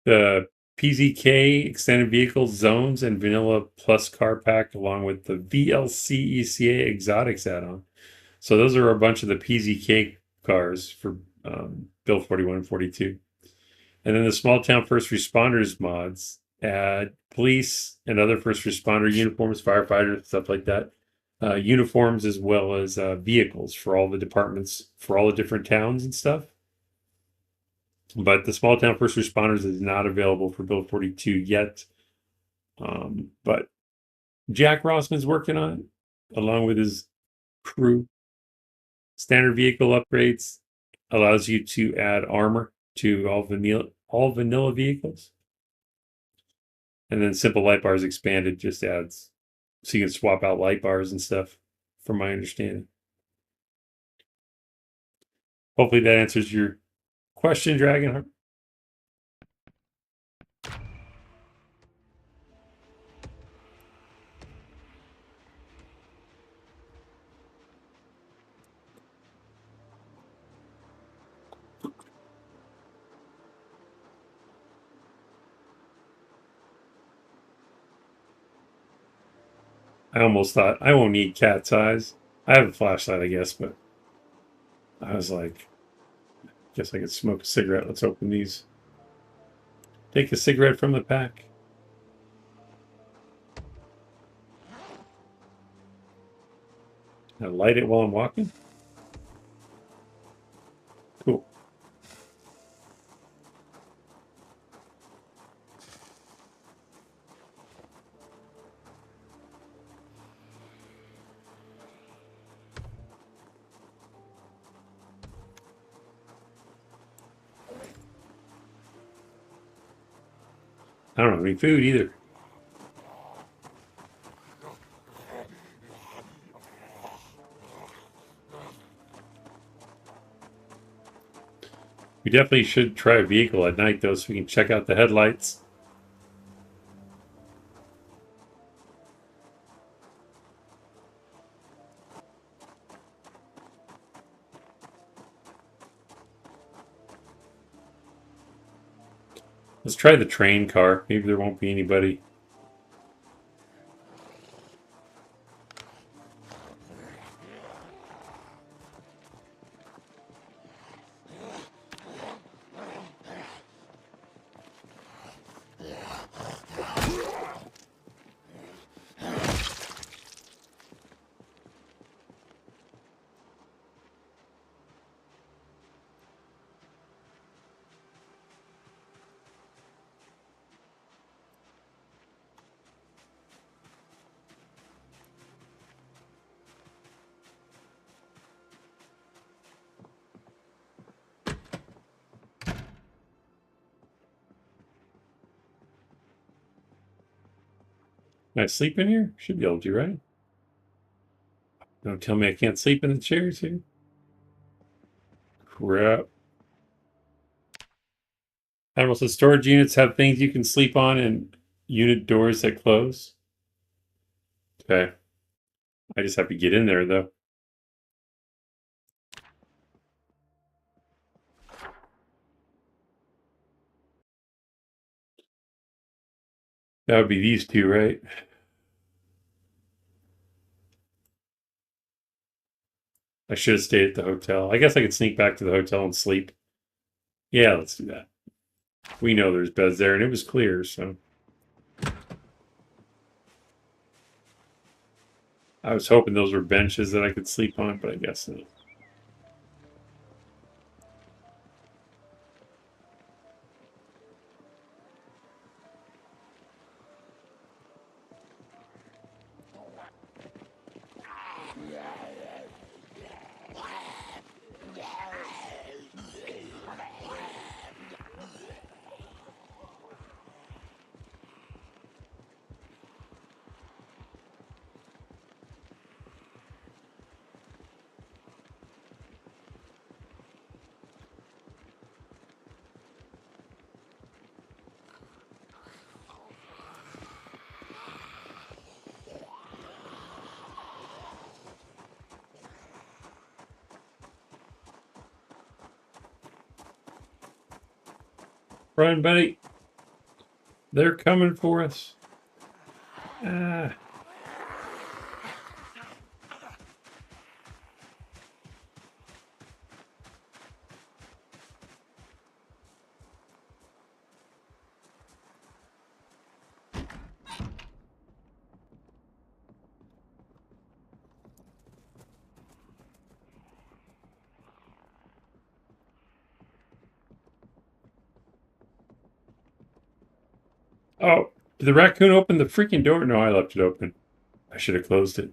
Speaker 2: the PZK extended vehicle zones and vanilla plus car pack, along with the VLC ECA exotics add-on. So those are a bunch of the PZK cars for build 41 and 42. And then the small town first responders mods add police and other first responder uniforms, firefighters, stuff like that. Uniforms as well as vehicles for all the departments, for all the different towns and stuff. But the small town first responders is not available for build 42 yet. But Jack Rossman's working on it, along with his crew. Standard vehicle upgrades allows you to add armor to all vanilla vehicles. And then simple light bars expanded just adds, so you can swap out light bars and stuff, from my understanding. Hopefully that answers your question, Dragonheart. I almost thought I won't need cat's eyes. I have a flashlight, I guess, but I was like, guess I could smoke a cigarette. Let's open these. Take a cigarette from the pack. I light it while I'm walking. Cool. I don't have any food either. We definitely should try a vehicle at night, though, so we can check out the headlights. Let's try the train car. Maybe there won't be anybody. Can I sleep in here? Should be able to, right? Don't tell me I can't sleep in the chairs here. Crap. Admiral says storage units have things you can sleep on and unit doors that close. Okay. I just have to get in there, though. That would be these two, right? I should have stayed at the hotel. I guess I could sneak back to the hotel and sleep. Yeah, let's do that. We know there's beds there, and it was clear, so. I was hoping those were benches that I could sleep on, but I guess not. Run, buddy. They're coming for us. Ah. Oh, did the raccoon open the freaking door? No, I left it open. I should have closed it.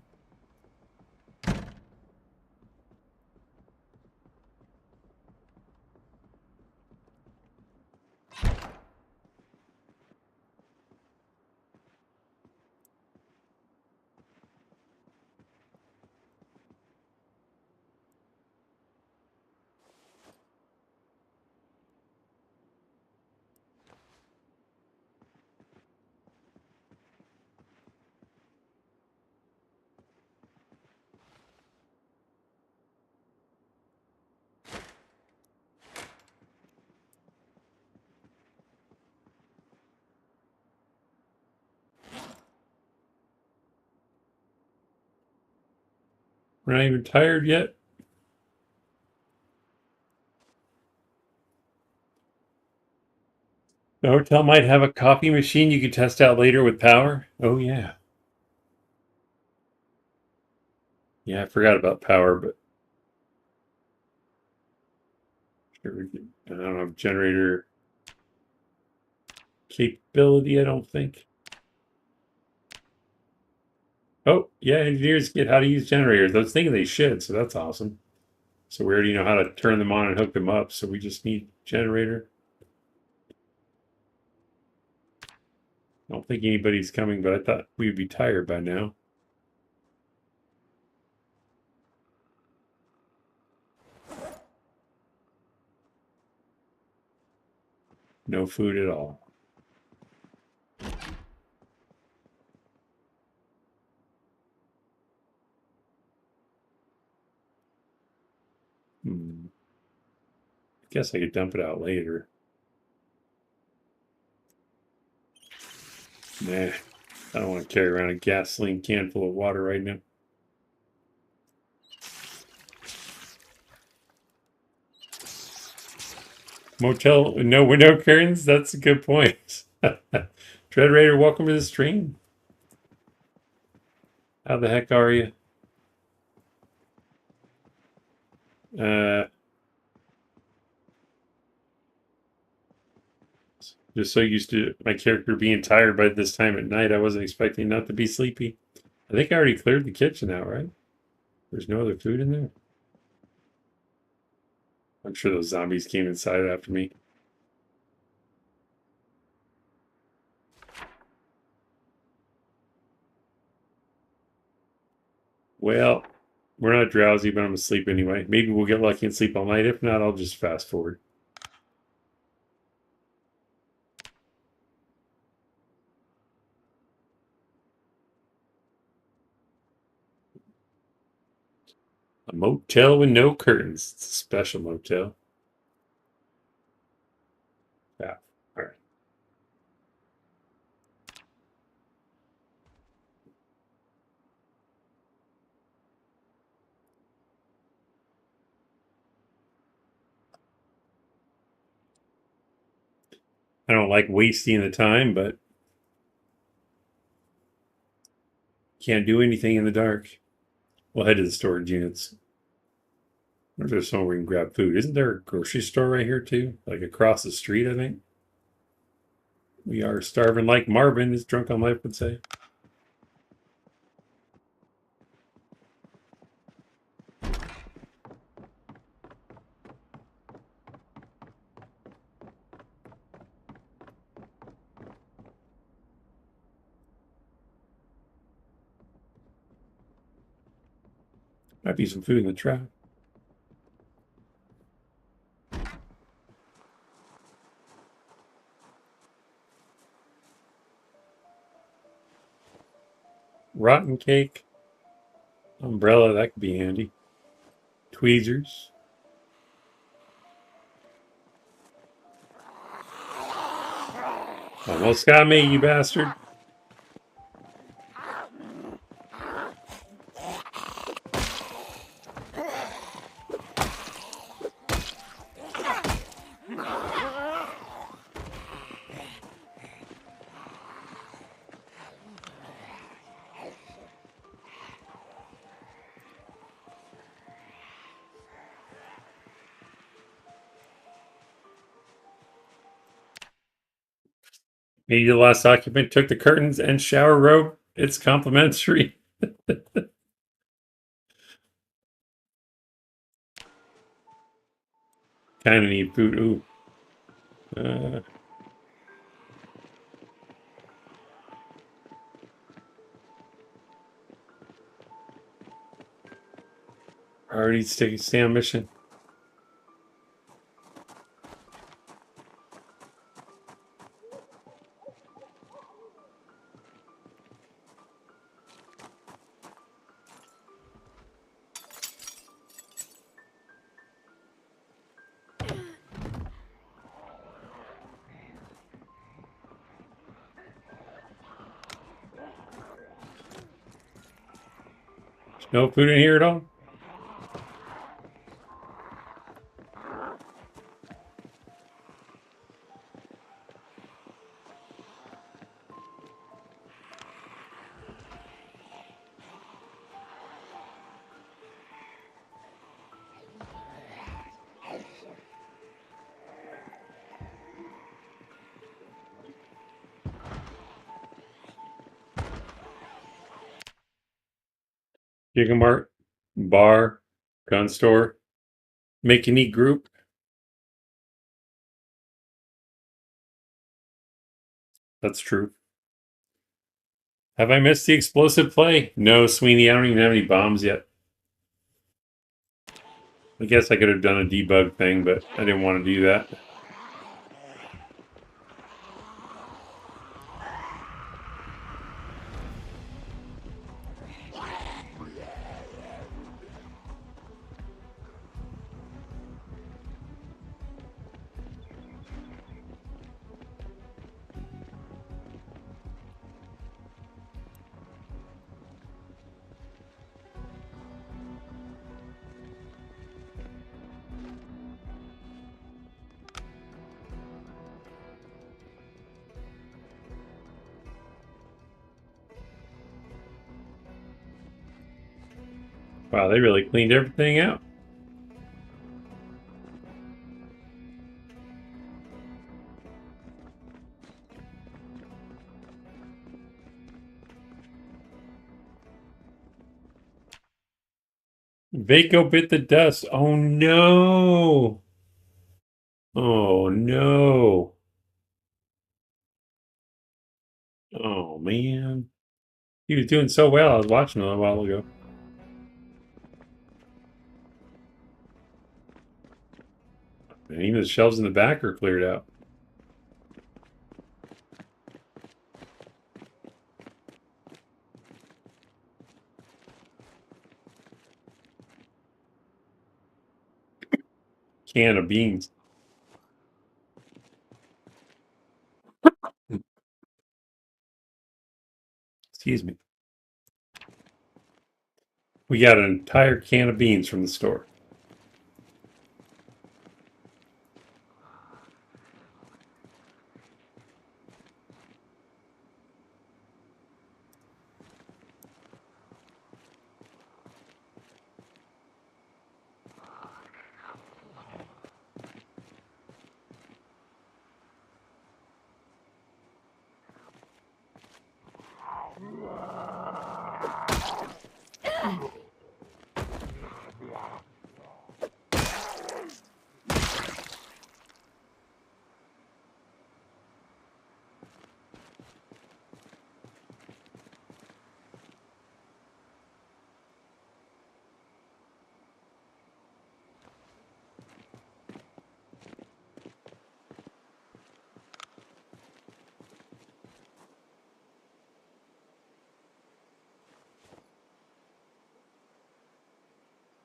Speaker 2: We're not even tired yet. The hotel might have a coffee machine you can test out later with power. Oh, yeah. Yeah, I forgot about power, but sure we can. I don't have generator capability, I don't think. Oh, yeah, engineers get how to use generators. I was thinking they should, so that's awesome. So we already know how to turn them on and hook them up, so we just need generator. I don't think anybody's coming, but I thought we'd be tired by now. No food at all. I guess I could dump it out later. Nah, I don't want to carry around a gasoline can full of water right now. Motel, no window curtains? That's a good point. Dread Raider, welcome to the stream. How the heck are you? Just so used to my character being tired by this time at night, I wasn't expecting not to be sleepy. I think I already cleared the kitchen out, right? There's no other food in there. I'm sure those zombies came inside after me. Well, we're not drowsy, but I'm asleep anyway. Maybe we'll get lucky and sleep all night. If not, I'll just fast forward. A motel with no curtains. It's a special motel. Yeah. All right. I don't like wasting the time, but can't do anything in the dark. We'll head to the storage units. Or there's somewhere we can grab food. Isn't there a grocery store right here too? Like across the street, I think. We are starving like Marvin, as Drunk on Life would say. Might be some food in the trap. Rotten cake. Umbrella, that could be handy. Tweezers. Almost got me, you bastard. Maybe the last occupant took the curtains and shower robe. It's complimentary. Kind of need food. Ooh. Already stay on mission. No food in here at all? Chicken mart, bar, gun store, make and eat group. That's true. Have I missed the explosive play? No, Sweeney, I don't even have any bombs yet. I guess I could have done a debug thing, but I didn't want to do that. Wow, they really cleaned everything out. Vaco bit the dust. Oh no! Oh no! Oh man. He was doing so well. I was watching him a while ago. And even the shelves in the back are cleared out. Can of beans. Excuse me. We got an entire can of beans from the store.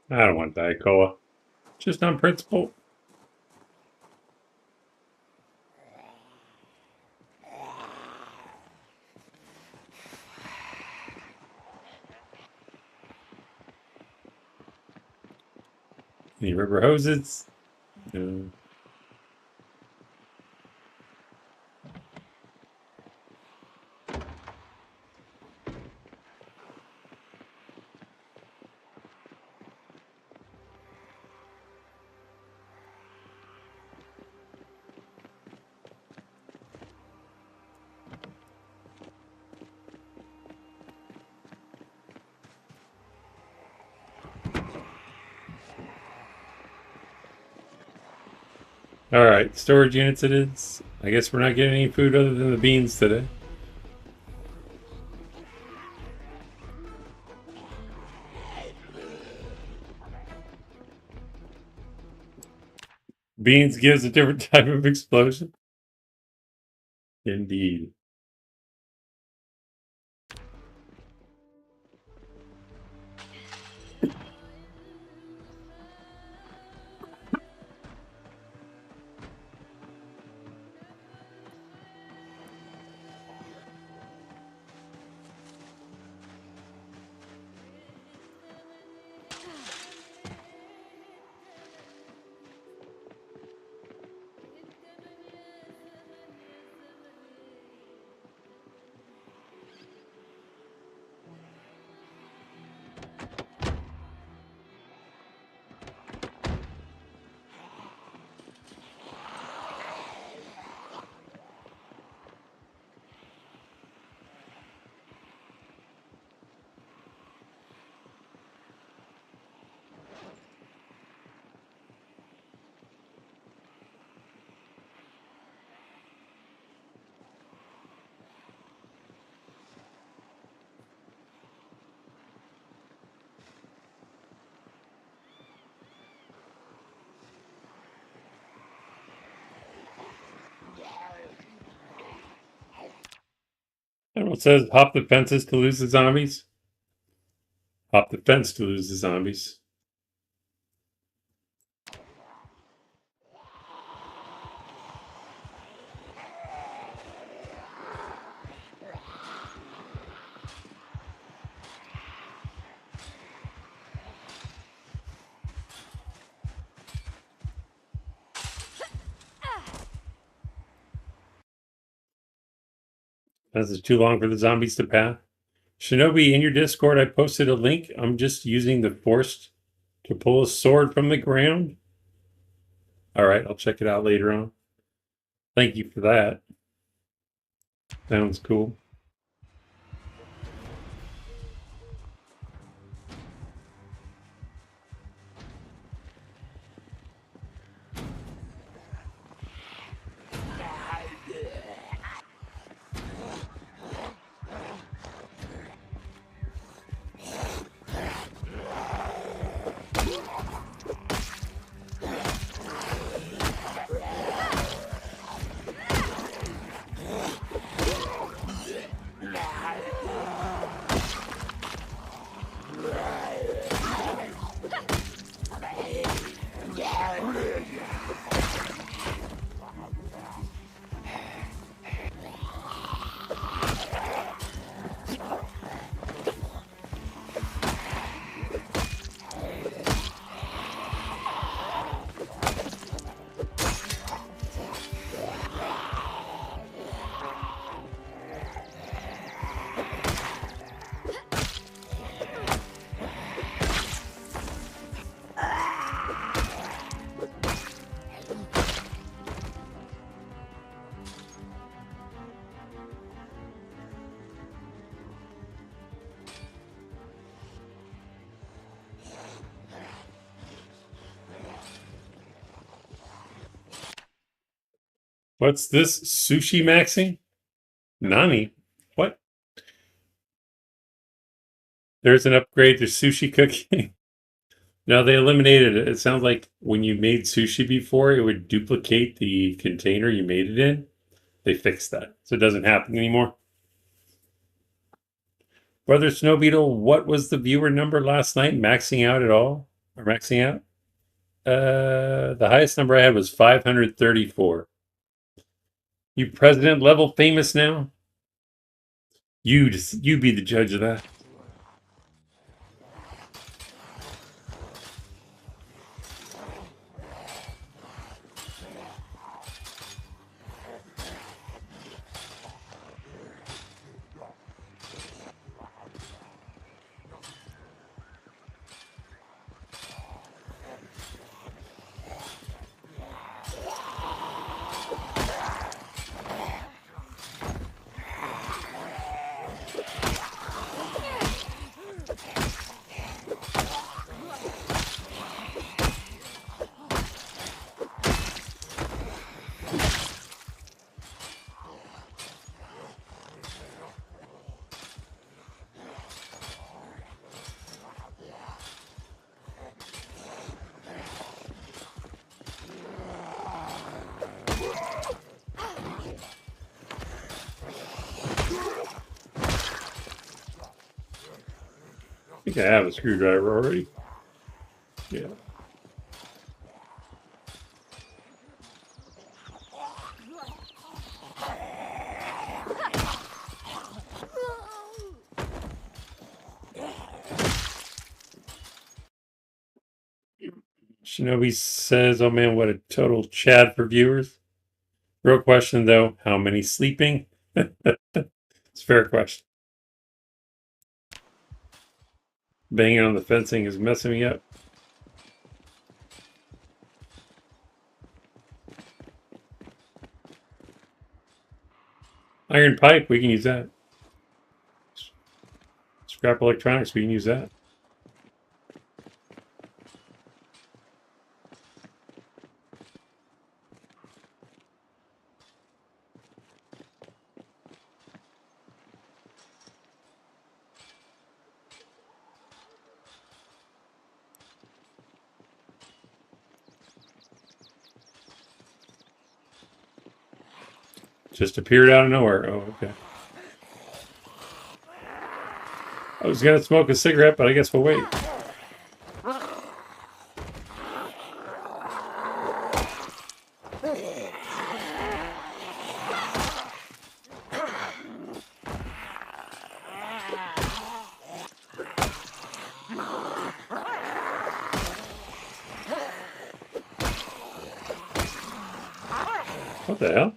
Speaker 2: I don't want Diet Cola. Just on principle. Any rubber hoses? No. Alright, storage units it is. I guess we're not getting any food other than the beans today. Beans gives a different type of explosion. Indeed. Everyone says hop the fences to lose the zombies. Hop the fence to lose the zombies. Fence is too long for the zombies to pass. Shinobi, in your Discord, I posted a link. I'm just using the force to pull a sword from the ground. All right, I'll check it out later on. Thank you for that. Sounds cool. What's this? Sushi maxing? Nani? What? There's an upgrade to sushi cooking. No, they eliminated it. It sounds like when you made sushi before, it would duplicate the container you made it in. They fixed that. So it doesn't happen anymore. Brother Snow Beetle, what was the viewer number last night? Maxing out at all? Or maxing out? The highest number I had was 534. You president level famous now? You be the judge of that. I think I have a screwdriver already. Yeah. Shinobi says, oh man, what a total Chad for viewers. Real question though, how many sleeping? It's a fair question. Banging on the fencing is messing me up. Iron pipe, we can use that. Scrap electronics, we can use that. Just appeared out of nowhere. Oh, okay. I was gonna smoke a cigarette, but I guess we'll wait. What the hell?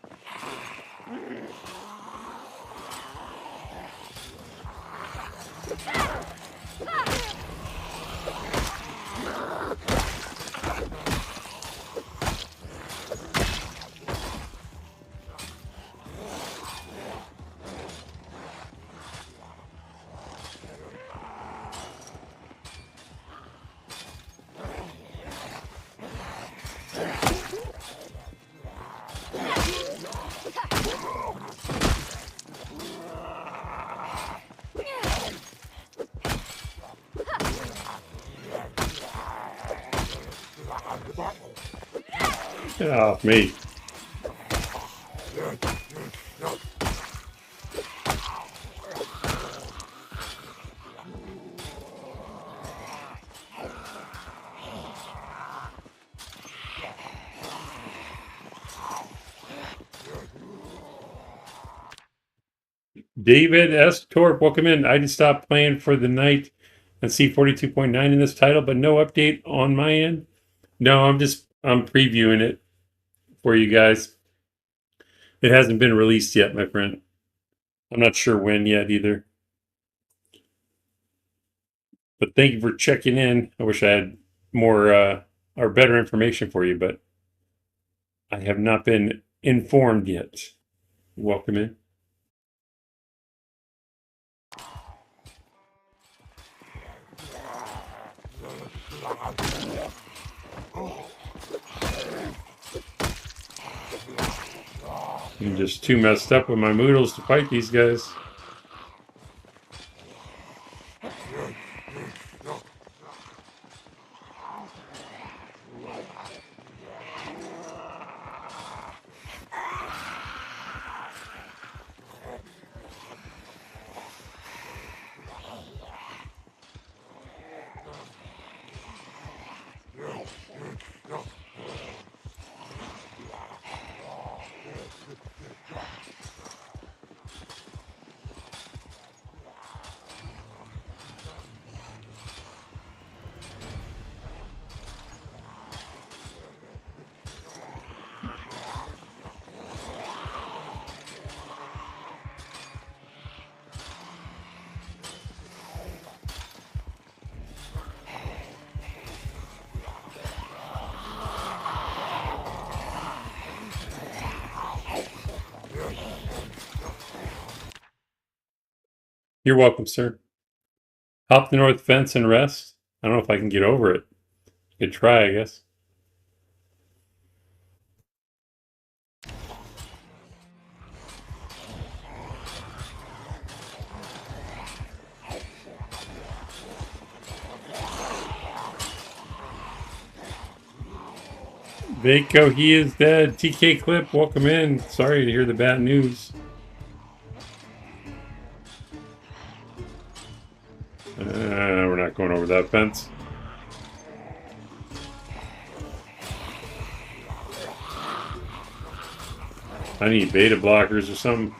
Speaker 2: Get off me. David S. Torp, welcome in. I just stopped playing for the night and see 42.9 in this title, but no update on my end. No, I'm previewing it for you guys. It hasn't been released yet, my friend. I'm not sure when yet either. But thank you for checking in. I wish I had more or better information for you, but I have not been informed yet. Welcome in. I'm just too messed up with my moodles to fight these guys. You're welcome, sir. Hop the north fence and rest. I don't know if I can get over it. Could try, I guess. Vaco, he is dead. TK Clip, welcome in. Sorry to hear the bad news. We're not going over that fence. I need beta blockers or something.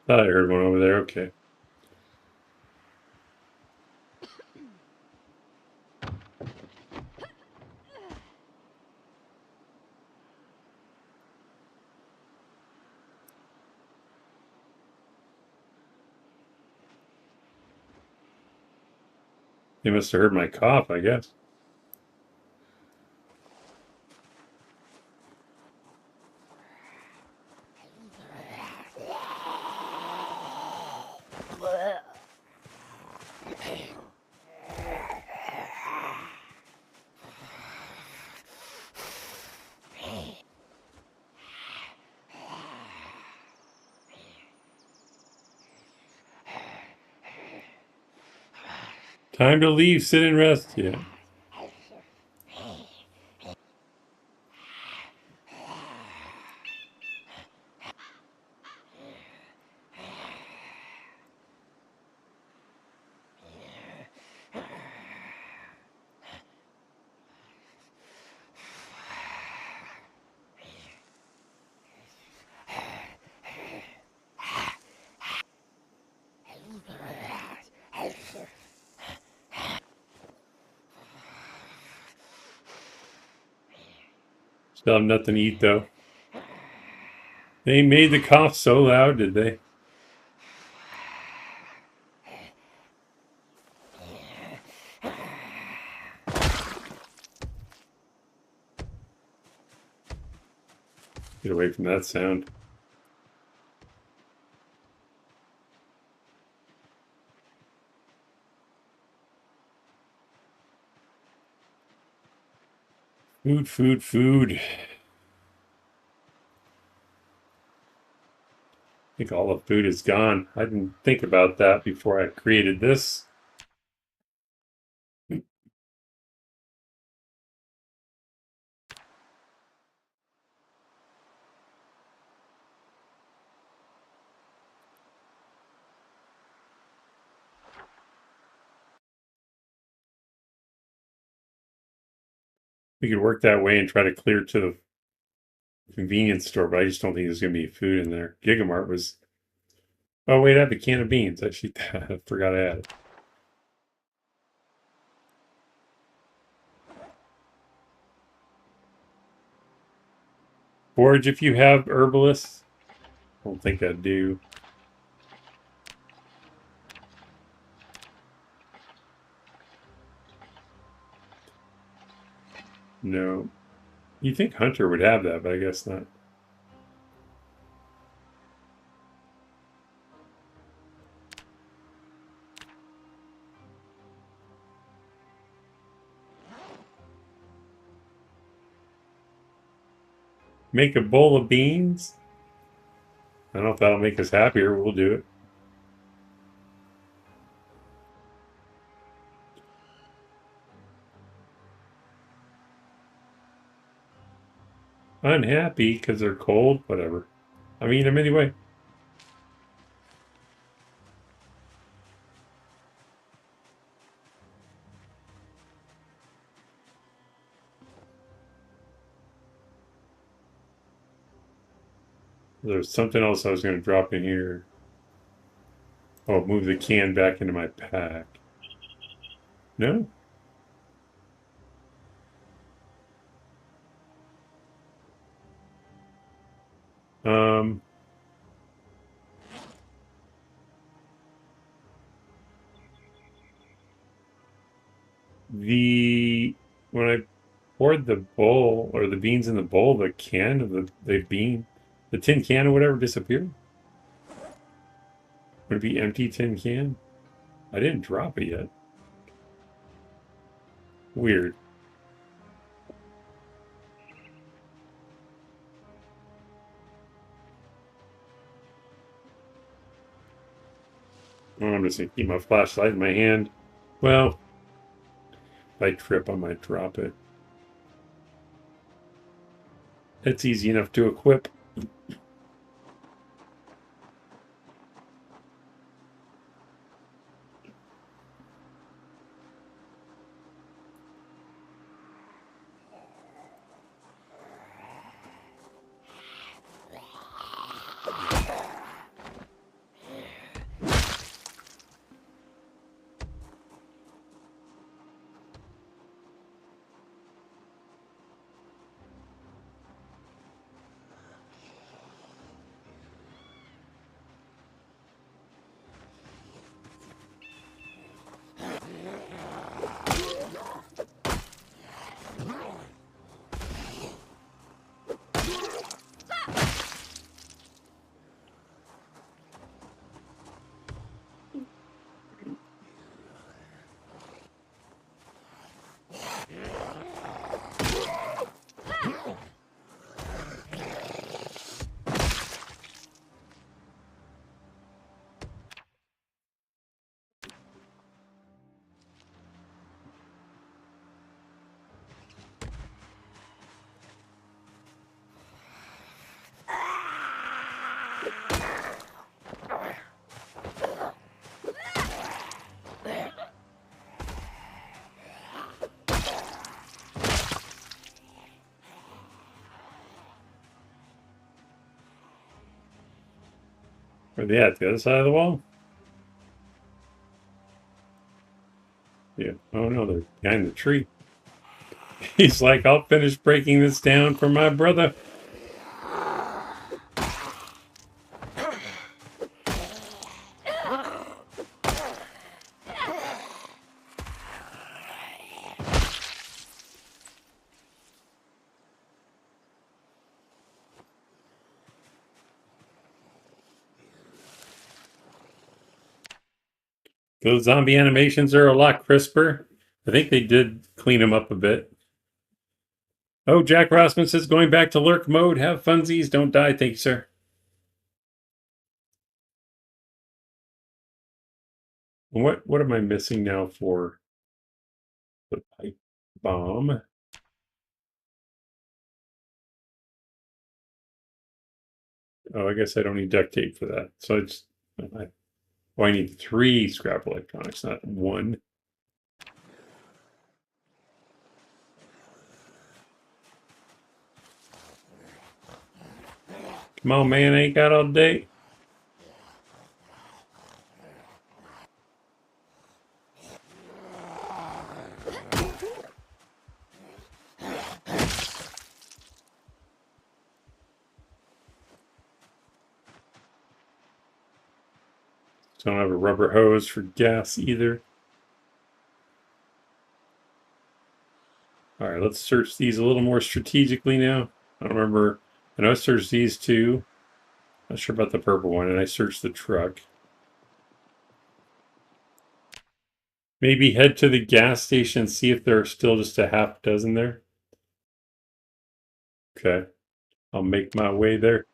Speaker 2: Thought I heard one over there. Okay. They must have heard my cough, I guess. Time to leave, sit and rest. Yeah. Still have nothing to eat though. They made the cough so loud, did they? Get away from that sound. Food, food, food. I think all the food is gone. I didn't think about that before I created this. We could work that way and try to clear to the convenience store, but I just don't think there's going to be food in there. Gigamart was... Oh, wait, I have a can of beans. Actually, I forgot I had it. Forage if you have herbalists. I don't think I do. No. You think Hunter would have that, but I guess not. Make a bowl of beans? I don't know if that'll make us happier. We'll do it. Unhappy because they're cold? Whatever. I mean them anyway. There's something else I was going to drop in here. Oh, move the can back into my pack. No? Um, when I poured the bowl or the beans in the bowl, the can of the tin can or whatever disappeared. Would it be empty tin can? I didn't drop it yet. Weird. Oh, I'm just gonna keep my flashlight in my hand. Well, if I trip, I might drop it. It's easy enough to equip. Where are they at? The other side of the wall? Yeah. Oh no, they're behind the tree. He's like, I'll finish breaking this down for my brother. Those zombie animations are a lot crisper. I think they did clean them up a bit. Oh, Jack Rossman says going back to lurk mode. Have funsies. Don't die. Thank you, sir. What am I missing now for the pipe bomb? Oh, I guess I don't need duct tape for that. So it's I need 3 scrap electronics, not 1. Come on, man, I ain't got all day. Don't have a rubber hose for gas either. All right, let's search these a little more strategically now. I don't remember. I know I searched these 2. Not sure about the purple one, and I searched the truck. Maybe head to the gas station and see if there are still just a half dozen there. Okay, I'll make my way there.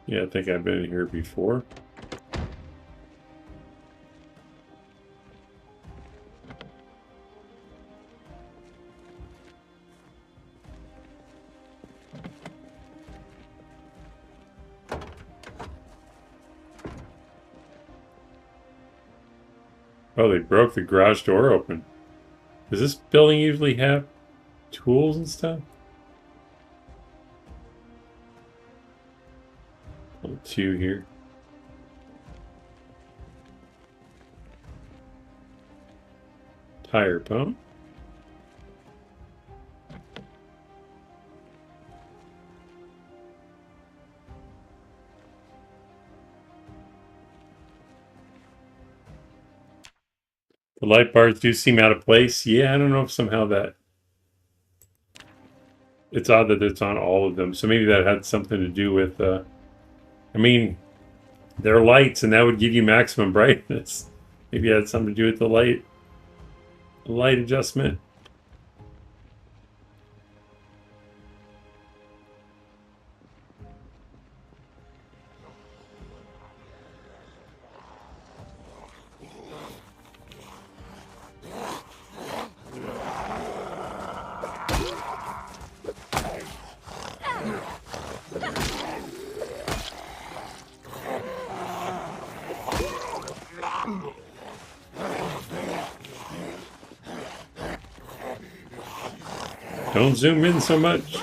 Speaker 2: Yeah, I think I've been here before. Oh, they broke the garage door open. Does this building usually have tools and stuff? Oh, 2 here. Tire pump. The light bars do seem out of place. Yeah, I don't know if somehow that... It's odd that it's on all of them. So maybe that had something to do with... I mean, they're lights, and that would give you maximum brightness. Maybe it had something to do with the light adjustment. Don't zoom in so much.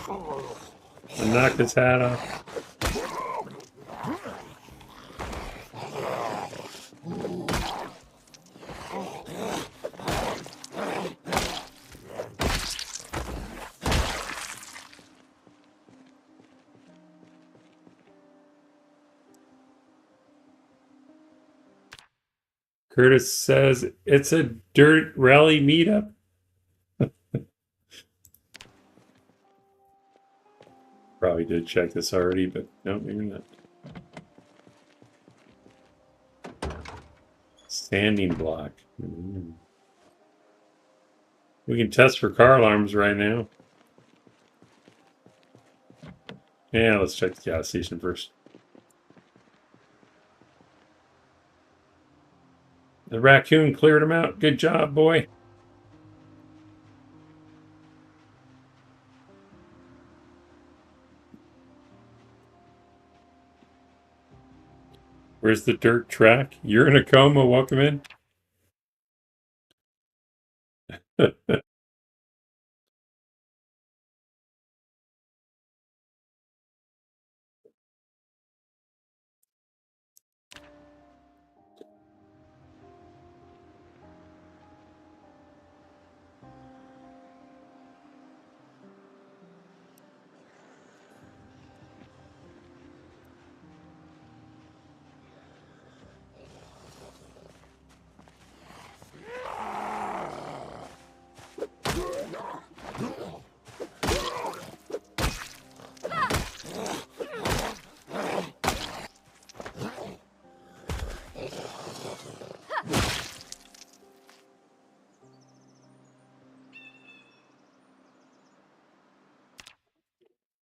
Speaker 2: I knocked his hat off. Curtis says it's a dirt rally meetup. Probably did check this already, but no, maybe not. Standing block. We can test for car alarms right now. Yeah, let's check the gas station first. The raccoon cleared him out. Good job, boy. Where's the dirt track? You're in a coma. Welcome in.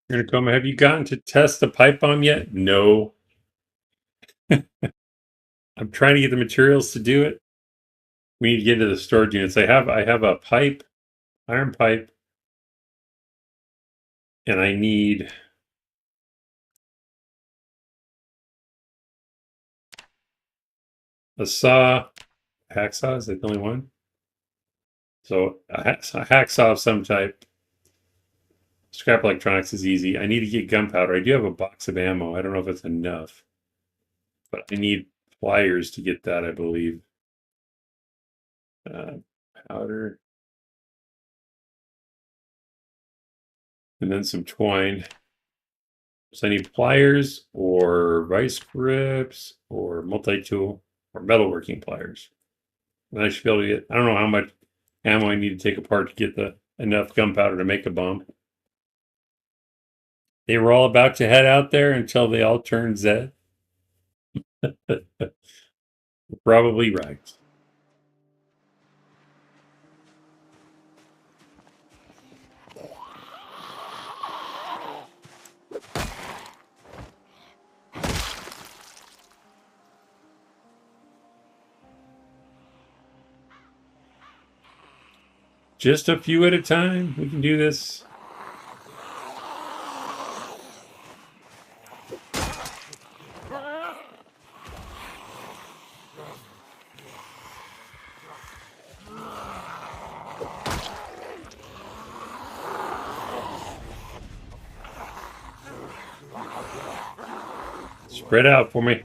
Speaker 2: You're in a coma. Have you gotten to test the pipe bomb yet? No. I'm trying to get the materials to do it. We need to get into the storage units. I have a pipe, iron pipe, and I need a saw. A hacksaw, is that the only one? So a hacksaw of some type. Scrap electronics is easy. I need to get gunpowder. I do have a box of ammo. I don't know if it's enough, but I need pliers to get that, I believe. Powder. And then some twine. So I need pliers or vice grips or multi-tool or metalworking pliers. And I should be able to get, I don't know how much ammo I need to take apart to get enough gunpowder to make a bomb. They were all about to head out there until they all turned Zed. Probably right. Just a few at a time. We can do this. Spread out for me.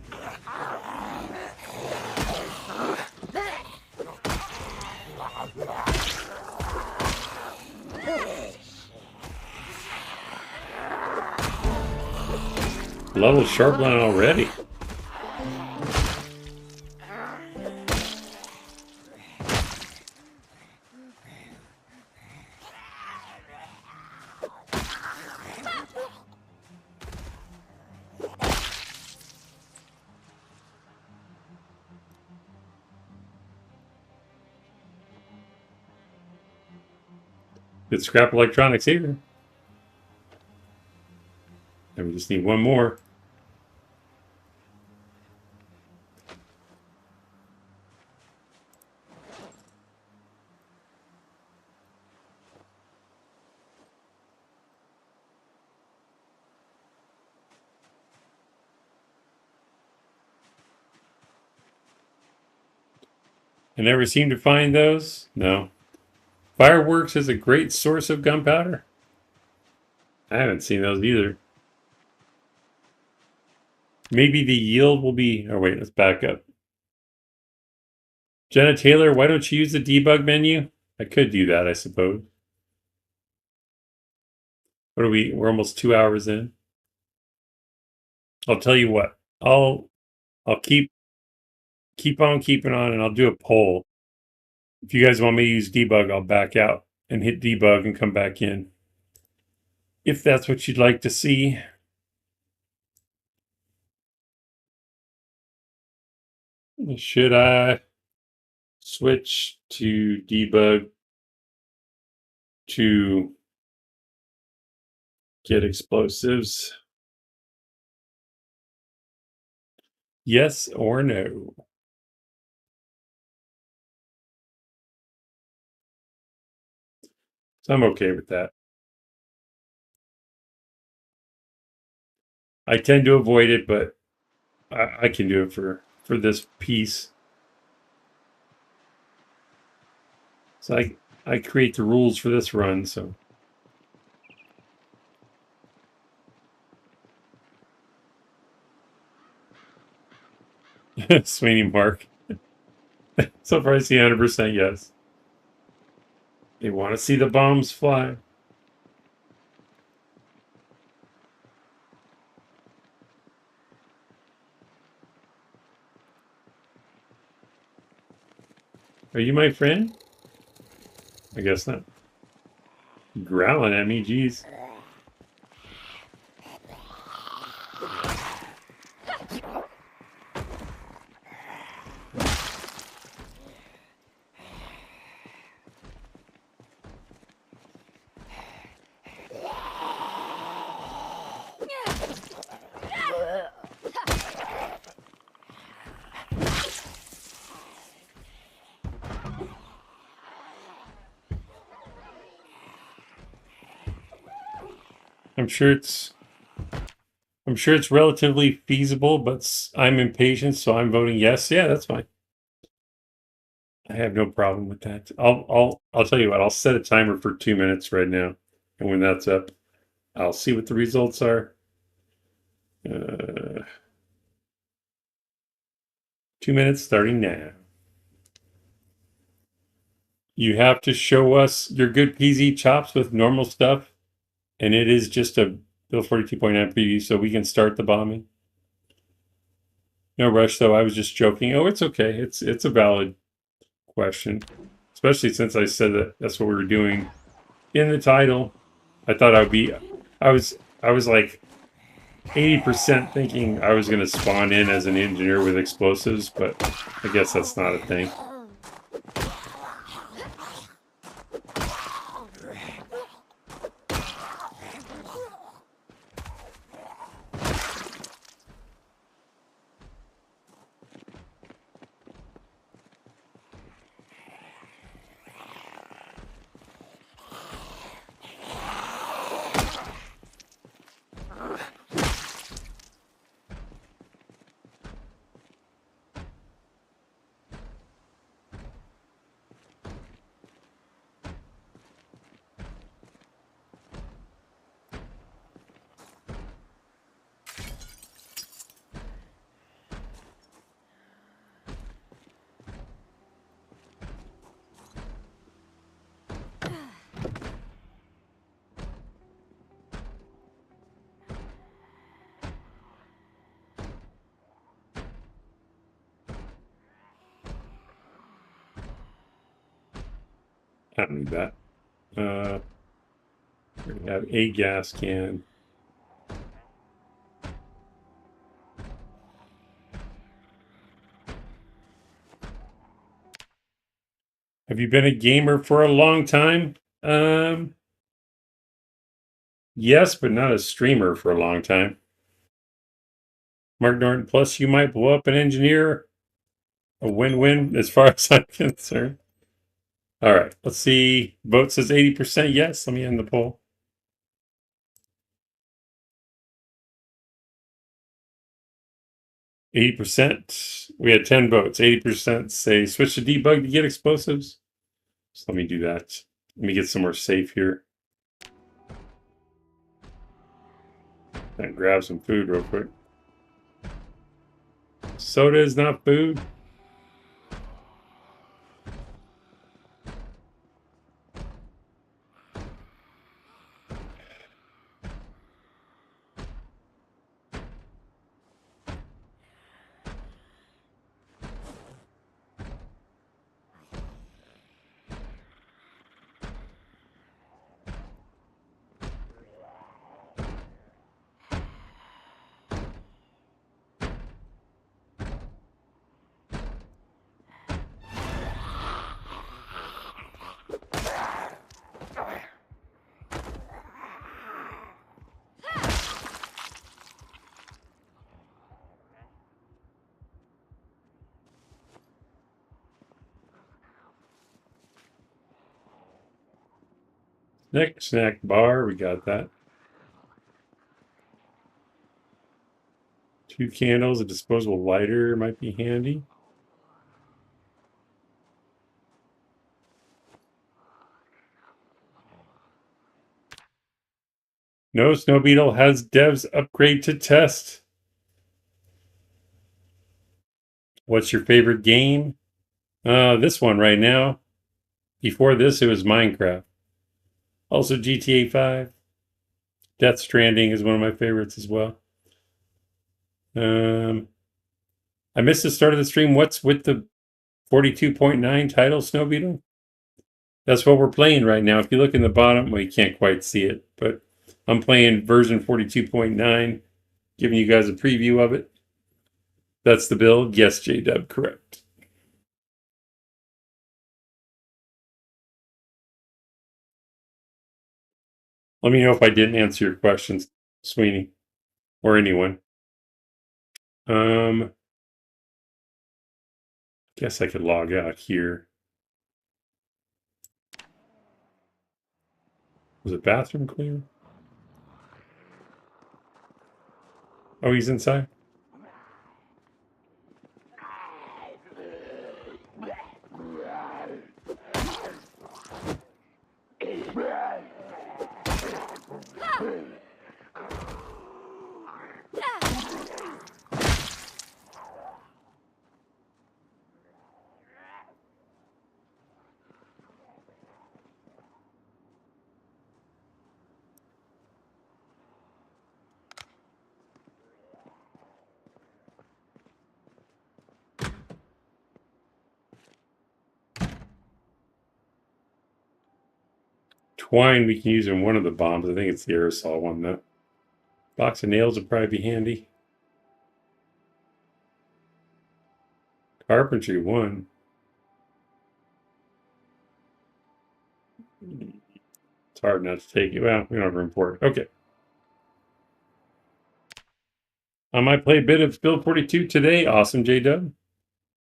Speaker 2: Level sharpline already. Good scrap electronics here. And we just need one more. I never seem to find those. No. Fireworks is a great source of gunpowder. I haven't seen those either. Maybe the yield will be... Oh, wait, let's back up. Jenna Taylor, why don't you use the debug menu? I could do that, I suppose. What are we? We're almost 2 hours in. I'll tell you what. I'll keep on keeping on, and I'll do a poll. If you guys want me to use debug, I'll back out and hit debug and come back in. If that's what you'd like to see. Should I switch to debug to get explosives? Yes or no? So I'm okay with that. I tend to avoid it, but I can do it for this piece. So I create the rules for this run, so. Sweeney Mark. So far I see 100% yes. They want to see the bombs fly. Are you my friend? I guess not. Growling at me, jeez. I'm sure it's relatively feasible, but I'm impatient, so I'm voting yes. Yeah, that's fine. I have no problem with that. I'll tell you what. I'll set a timer for 2 minutes right now, and when that's up, I'll see what the results are. 2 minutes starting now. You have to show us your good peasy chops with normal stuff, and it is just a Bill 42.9 preview, so we can start the bombing. No rush, though. I was just joking. Oh, it's okay. It's a valid question, especially since I said that that's what we were doing in the title. I thought I was like 80% thinking I was going to spawn in as an engineer with explosives, but I guess that's not a thing. I don't need that. We have a gas can. Have you been a gamer for a long time? Yes, but not a streamer for a long time. Mark Norton, plus you might blow up an engineer. A win-win as far as I'm concerned. All right, let's see. Vote says 80% yes. Let me end the poll. 80%. We had 10 votes. 80% say switch to debug to get explosives. So let me do that. Let me get somewhere safe here. And grab some food real quick. Soda is not food. Snack bar, we got that. 2 candles, a disposable lighter might be handy. No, Snow Beetle has devs upgrade to test. What's your favorite game? This one right now. Before this, it was Minecraft. Also GTA 5. Death Stranding is one of my favorites as well. I missed the start of the stream. What's with the 42.9 title, Snow Beetle? That's what we're playing right now. If you look in the bottom, well, you can't quite see it, but I'm playing version 42.9, giving you guys a preview of it. That's the build. Yes, J-Dub, correct. Let me know if I didn't answer your questions, Sweeney, or anyone. Guess I could log out here. Was the bathroom clear? Oh, he's inside? Twine we can use in one of the bombs. I think it's the aerosol one, though. Box of nails would probably be handy. Carpentry 1. It's hard not to take it. Well, we don't have room for it. Okay. I might play a bit of Build 42 today. Awesome, J-Dub.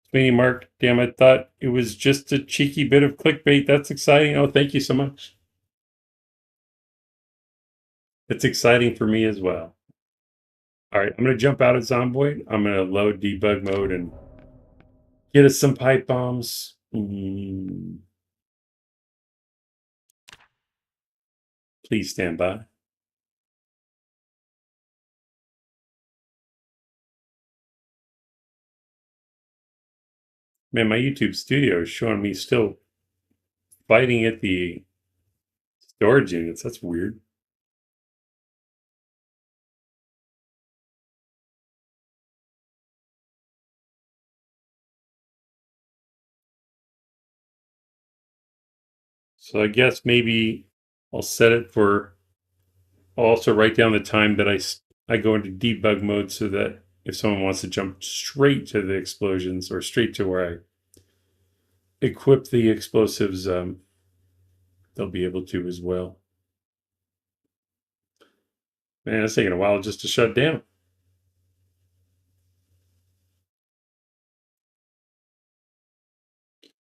Speaker 2: Sweeney Mark, damn, I thought it was just a cheeky bit of clickbait. That's exciting. Oh, thank you so much. It's exciting for me as well. All right, I'm going to jump out of Zomboid. I'm going to load debug mode and get us some pipe bombs. Please stand by. Man, my YouTube studio is showing me still fighting at the storage units. That's weird. So I guess maybe I'll set it for, I'll also write down the time that I go into debug mode so that if someone wants to jump straight to the explosions or straight to where I equip the explosives, they'll be able to as well. Man, it's taking a while just to shut down.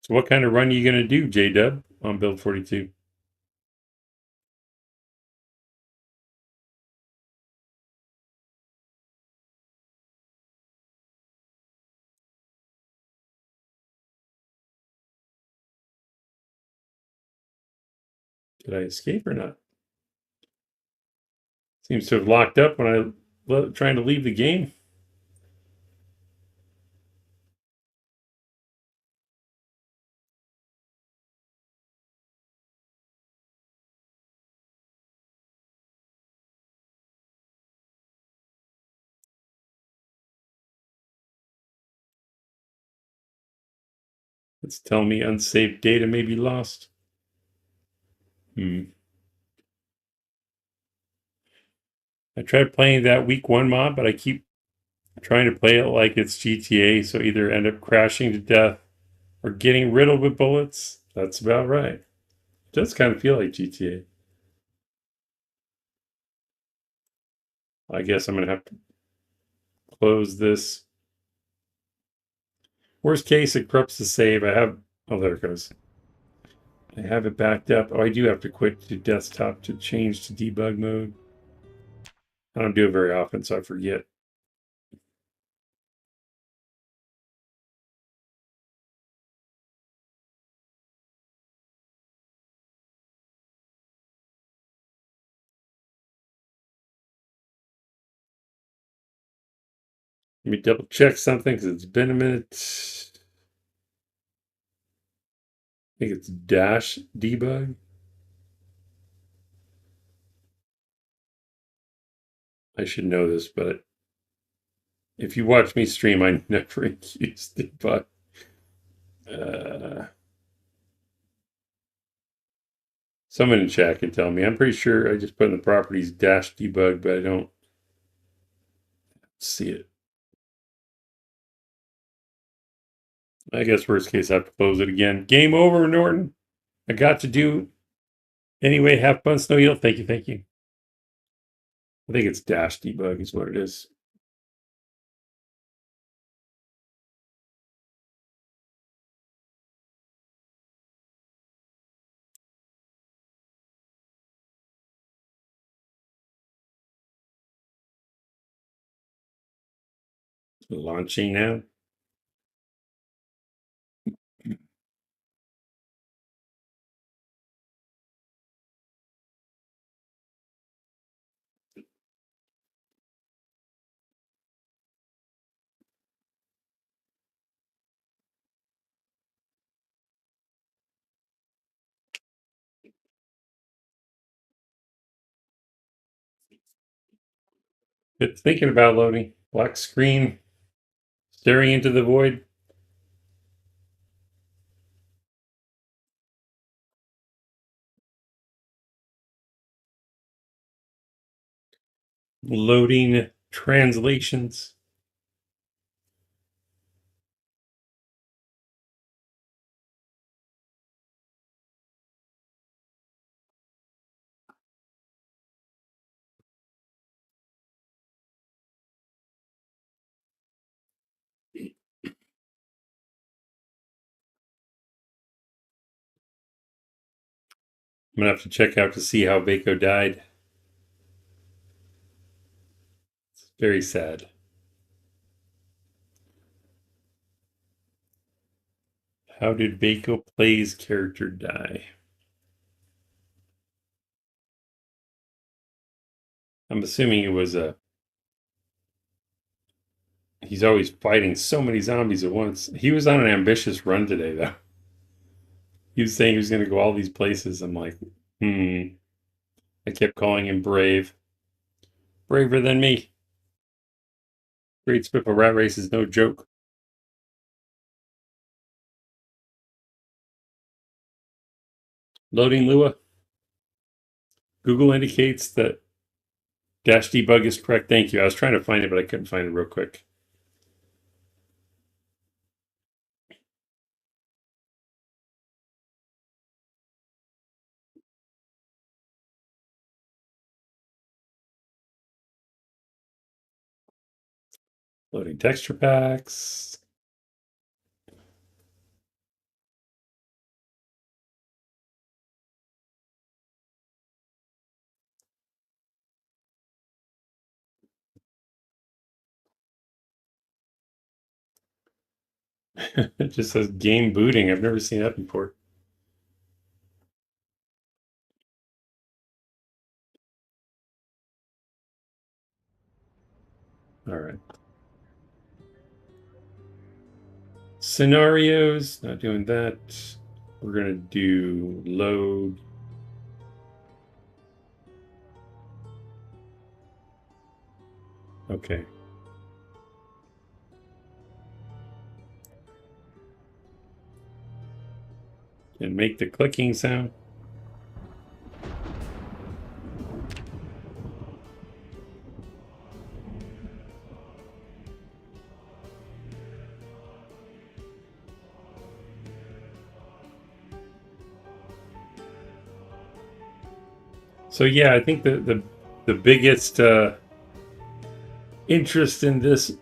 Speaker 2: So what kind of run are you going to do, J-Dub, on Build 42? Did I escape or not? Seems to have locked up when I trying to leave the game. It's telling me unsaved data may be lost. I tried playing that week 1 mod, but I keep trying to play it like it's GTA, so either end up crashing to death or getting riddled with bullets. That's about right. It does kind of feel like GTA. I guess I'm going to have to close this. Worst case, it corrupts the save. Oh, there it goes. I have it backed up. Oh, I do have to quit to desktop to change to debug mode. I don't do it very often, so I forget. Let me double check something because it's been a minute. I think it's dash debug. I should know this, but if you watch me stream, I never use debug. Someone in chat can tell me. I'm pretty sure I just put in the properties dash debug, but I don't see it. I guess worst case, I have to close it again. Game over, Norton. I got to do anyway. Have fun, Snow Yield. Thank you, thank you. I think it's dash debug is what it is. Launching now. It's thinking about loading. Black screen. Staring into the void. Loading translations. I'm gonna have to check out to see how Vaco died. It's very sad. How did Vaco Play's character die? I'm assuming it was a. He's always fighting so many zombies at once. He was on an ambitious run today, though. He was saying he was going to go all these places. I'm like, I kept calling him brave. Braver than me. Great Spiffle Rat Race is no joke. Loading Lua. Google indicates that dash debug is correct. Thank you. I was trying to find it, but I couldn't find it real quick. Loading texture packs. It just says game booting. I've never seen that before. All right. Scenarios, not doing that. We're going to do load. Okay. And make the clicking sound. So yeah, I think the biggest interest in this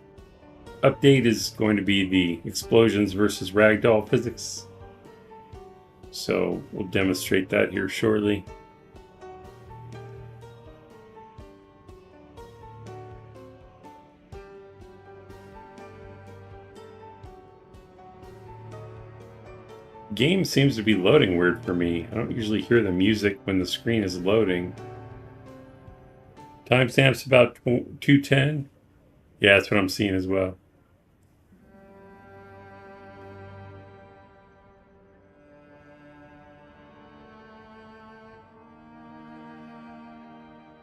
Speaker 2: update is going to be the explosions versus ragdoll physics. So we'll demonstrate that here shortly. Game seems to be loading weird for me. I don't usually hear the music when the screen is loading. Timestamp's about 2:10. Yeah, that's what I'm seeing as well.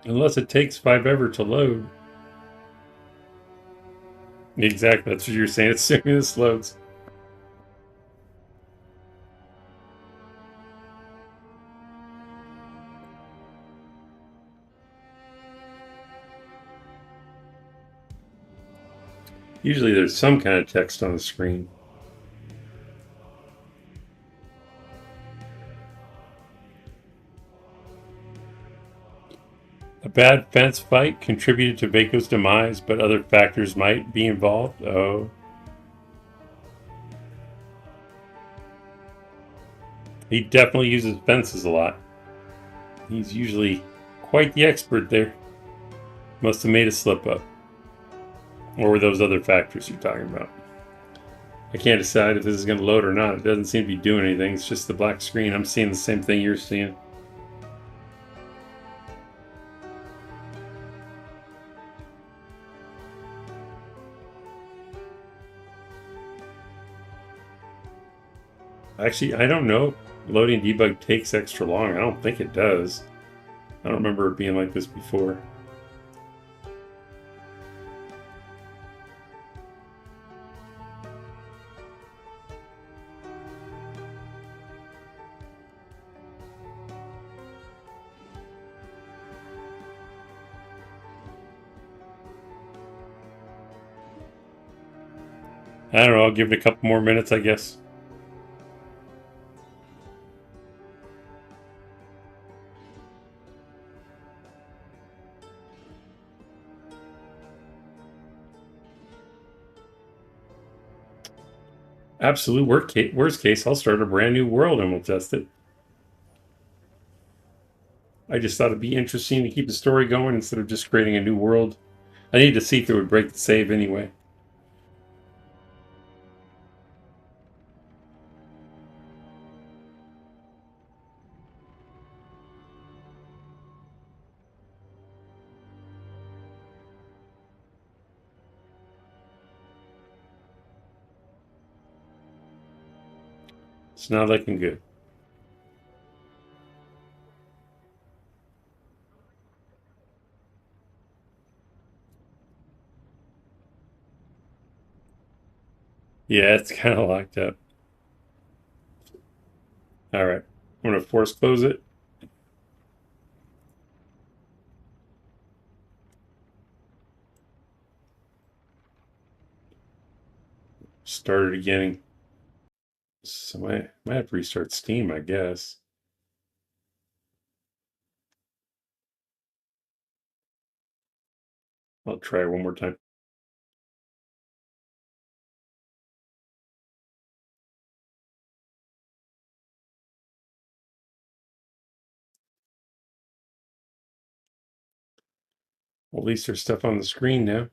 Speaker 2: Unless it takes forever to load. Exactly, that's what you're saying. Assuming this loads. Usually there's some kind of text on the screen. A bad fence fight contributed to Vaco's demise, but other factors might be involved. Oh. He definitely uses fences a lot. He's usually quite the expert there. Must have made a slip up. Or were those other factors you're talking about? I can't decide if this is going to load or not. It doesn't seem to be doing anything. It's just the black screen. I'm seeing the same thing you're seeing. Actually, I don't know. Loading debug takes extra long. I don't think it does. I don't remember it being like this before. I don't know. I'll give it a couple more minutes, I guess. Absolute worst case, I'll start a brand new world and we'll test it. I just thought it'd be interesting to keep the story going instead of just creating a new world. I needed to see if it would break the save anyway. It's not looking good. Yeah, it's kind of locked up. All right, I'm going to force close it. Start it again. So I might have to restart Steam, I guess. I'll try one more time. Well, at least there's stuff on the screen now.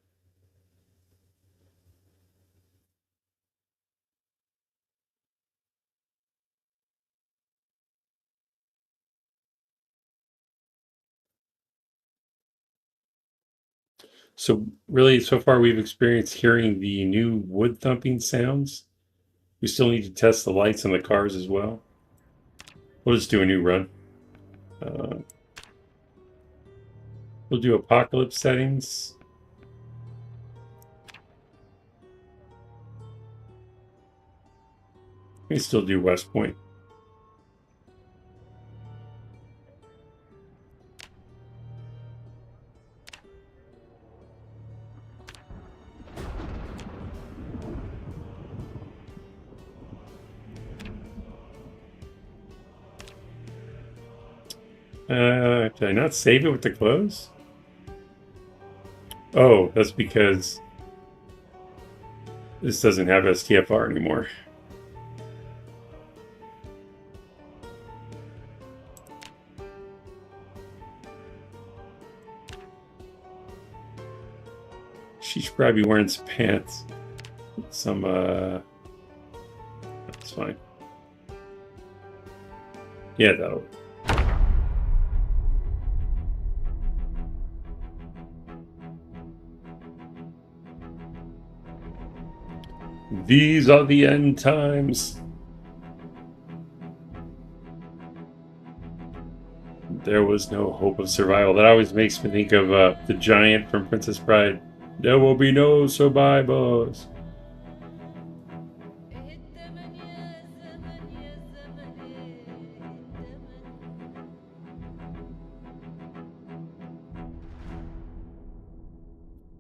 Speaker 2: So really, so far we've experienced hearing the new wood thumping sounds. We still need to test the lights on the cars as well. We'll just do a new run. We'll do apocalypse settings. We still do West Point. Did I not save it with the close? Oh, that's because this doesn't have STFR anymore. She should probably be wearing some pants. Some, that's fine. Yeah, that'll work. These are the end times. There was no hope of survival. That always makes me think of the giant from Princess Bride. There will be no survivors.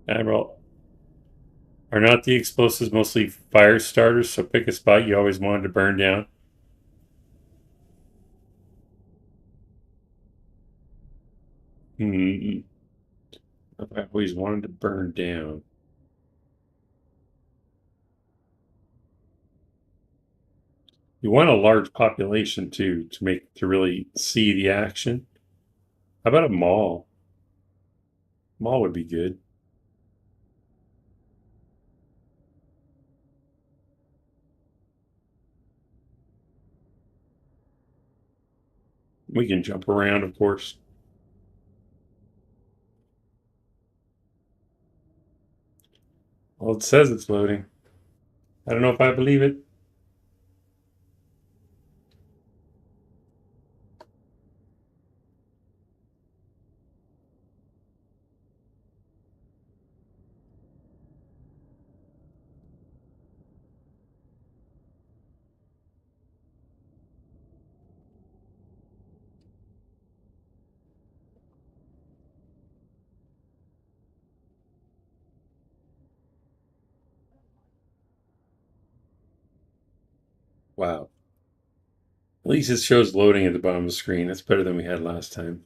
Speaker 2: Admiral, are not the explosives mostly fire starters? So pick a spot you always wanted to burn down. I always wanted to burn down. You want a large population too to really see the action. How about a mall? Mall would be good. We can jump around, of course. Well, it says it's loading. I don't know if I believe it. Wow. At least it shows loading at the bottom of the screen. That's better than we had last time.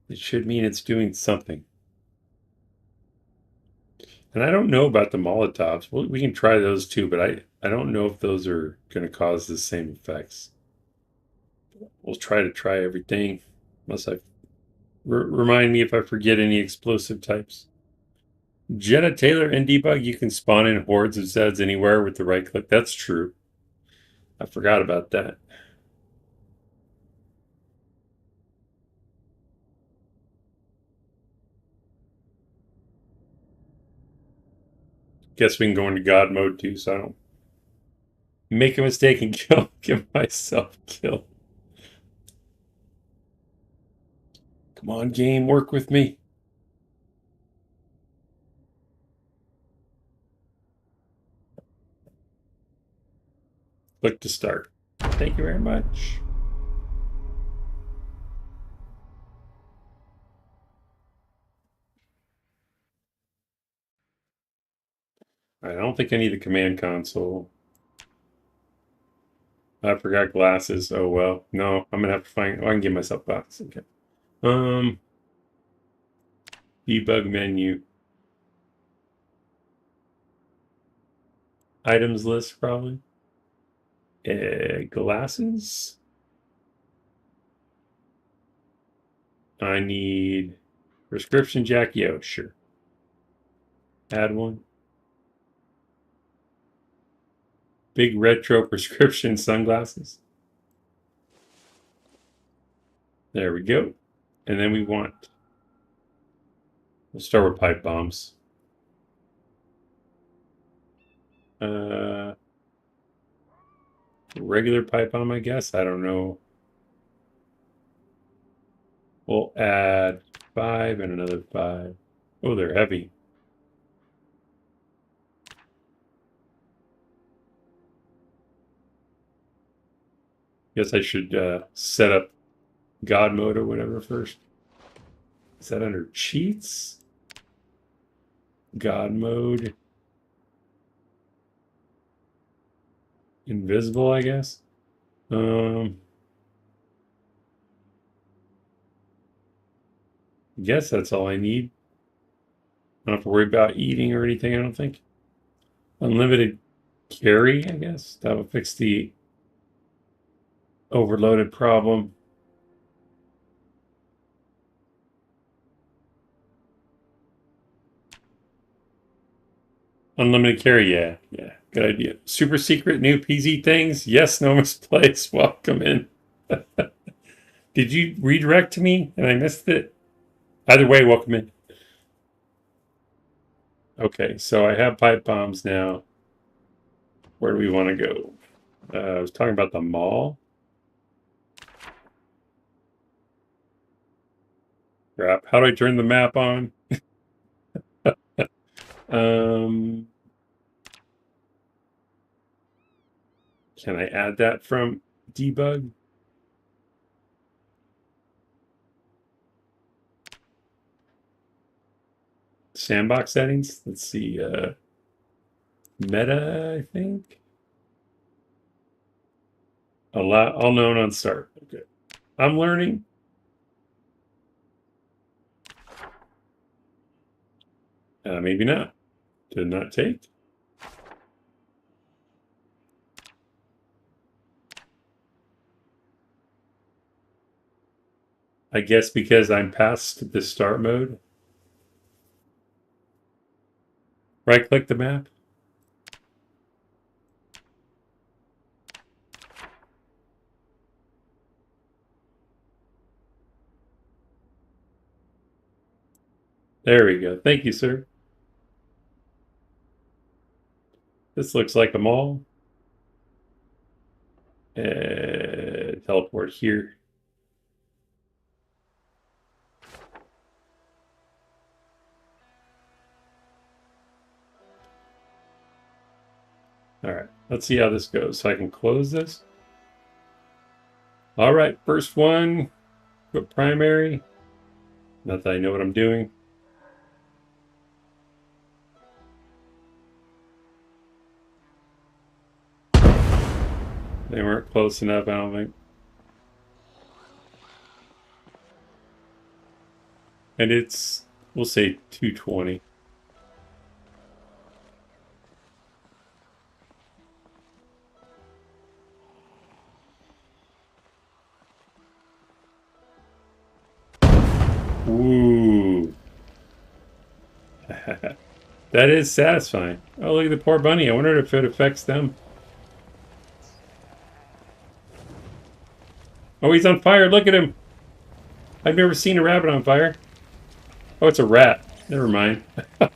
Speaker 2: It should mean it's doing something. And I don't know about the Molotovs. We can try those too, but I don't know if those are going to cause the same effects. We'll try everything. Unless I remind me if I forget any explosive types. Jenna Taylor in Debug, you can spawn in hordes of Zeds anywhere with the right click. That's true. I forgot about that. Guess we can go into God mode too, so I don't make a mistake and give myself killed. Come on, game, work with me. Click to start. Thank you very much. I don't think I need the command console. I forgot glasses. Oh well. No, I'm gonna have to find. Oh, I can give myself glasses. Okay. Debug menu. Items list probably. Glasses. I need prescription jack. Yo, sure. Add one. Big retro prescription sunglasses. There we go. And then we'll start with pipe bombs. Regular pipe bomb, I guess. I don't know. We'll add 5 and another 5. Oh, they're heavy. Guess I should set up God mode or whatever first. Is that under cheats? God mode. Invisible, I guess. Guess that's all I need. I don't have to worry about eating or anything, I don't think. Unlimited carry, I guess. That would fix the overloaded problem. Unlimited carry, yeah. Yeah, good idea. Super secret new PZ things? Yes, Noma's Place. Welcome in. Did you redirect to me and I missed it? Either way, welcome in. Okay, so I have pipe bombs now. Where do we want to go? I was talking about the mall. Crap. How do I turn the map on? Can I add that from Debug? Sandbox settings? Let's see. Meta, I think. All known on start. Okay. I'm learning. Maybe not. Did not take. I guess because I'm past the start mode. Right click the map. There we go. Thank you, sir. This looks like a mall. Teleport here. All right, let's see how this goes. So I can close this. All right, first one, put primary. Not that I know what I'm doing. They weren't close enough, I don't think. And it's, we'll say 220. Ooh. That is satisfying. Oh, look at the poor bunny. I wonder if it affects them. Oh, he's on fire. Look at him. I've never seen a rabbit on fire. Oh, it's a rat. Never mind. I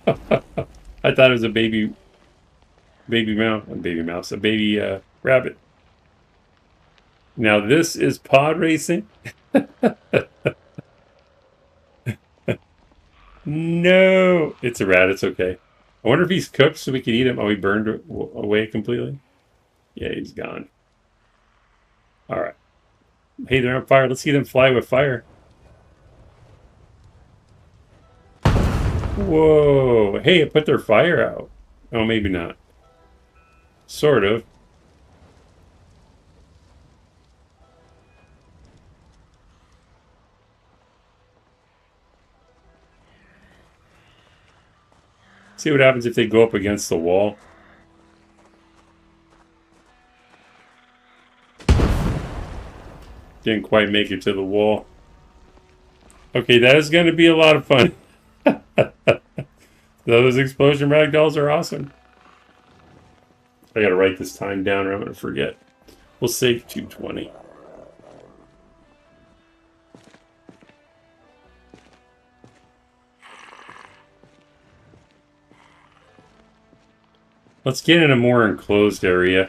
Speaker 2: thought it was a baby mouse. A baby rabbit. Now this is pod racing. No, it's a rat. It's okay. I wonder if he's cooked so we can eat him. Oh, he burned away completely. Yeah, he's gone. All right. Hey, they're on fire. Let's see them fly with fire. Whoa. Hey, it put their fire out. Oh, maybe not. Sort of. See what happens if they go up against the wall. Didn't quite make it to the wall. Okay, that is going to be a lot of fun. Those explosion ragdolls are awesome. I got to write this time down or I'm going to forget. We'll save 220. Let's get in a more enclosed area.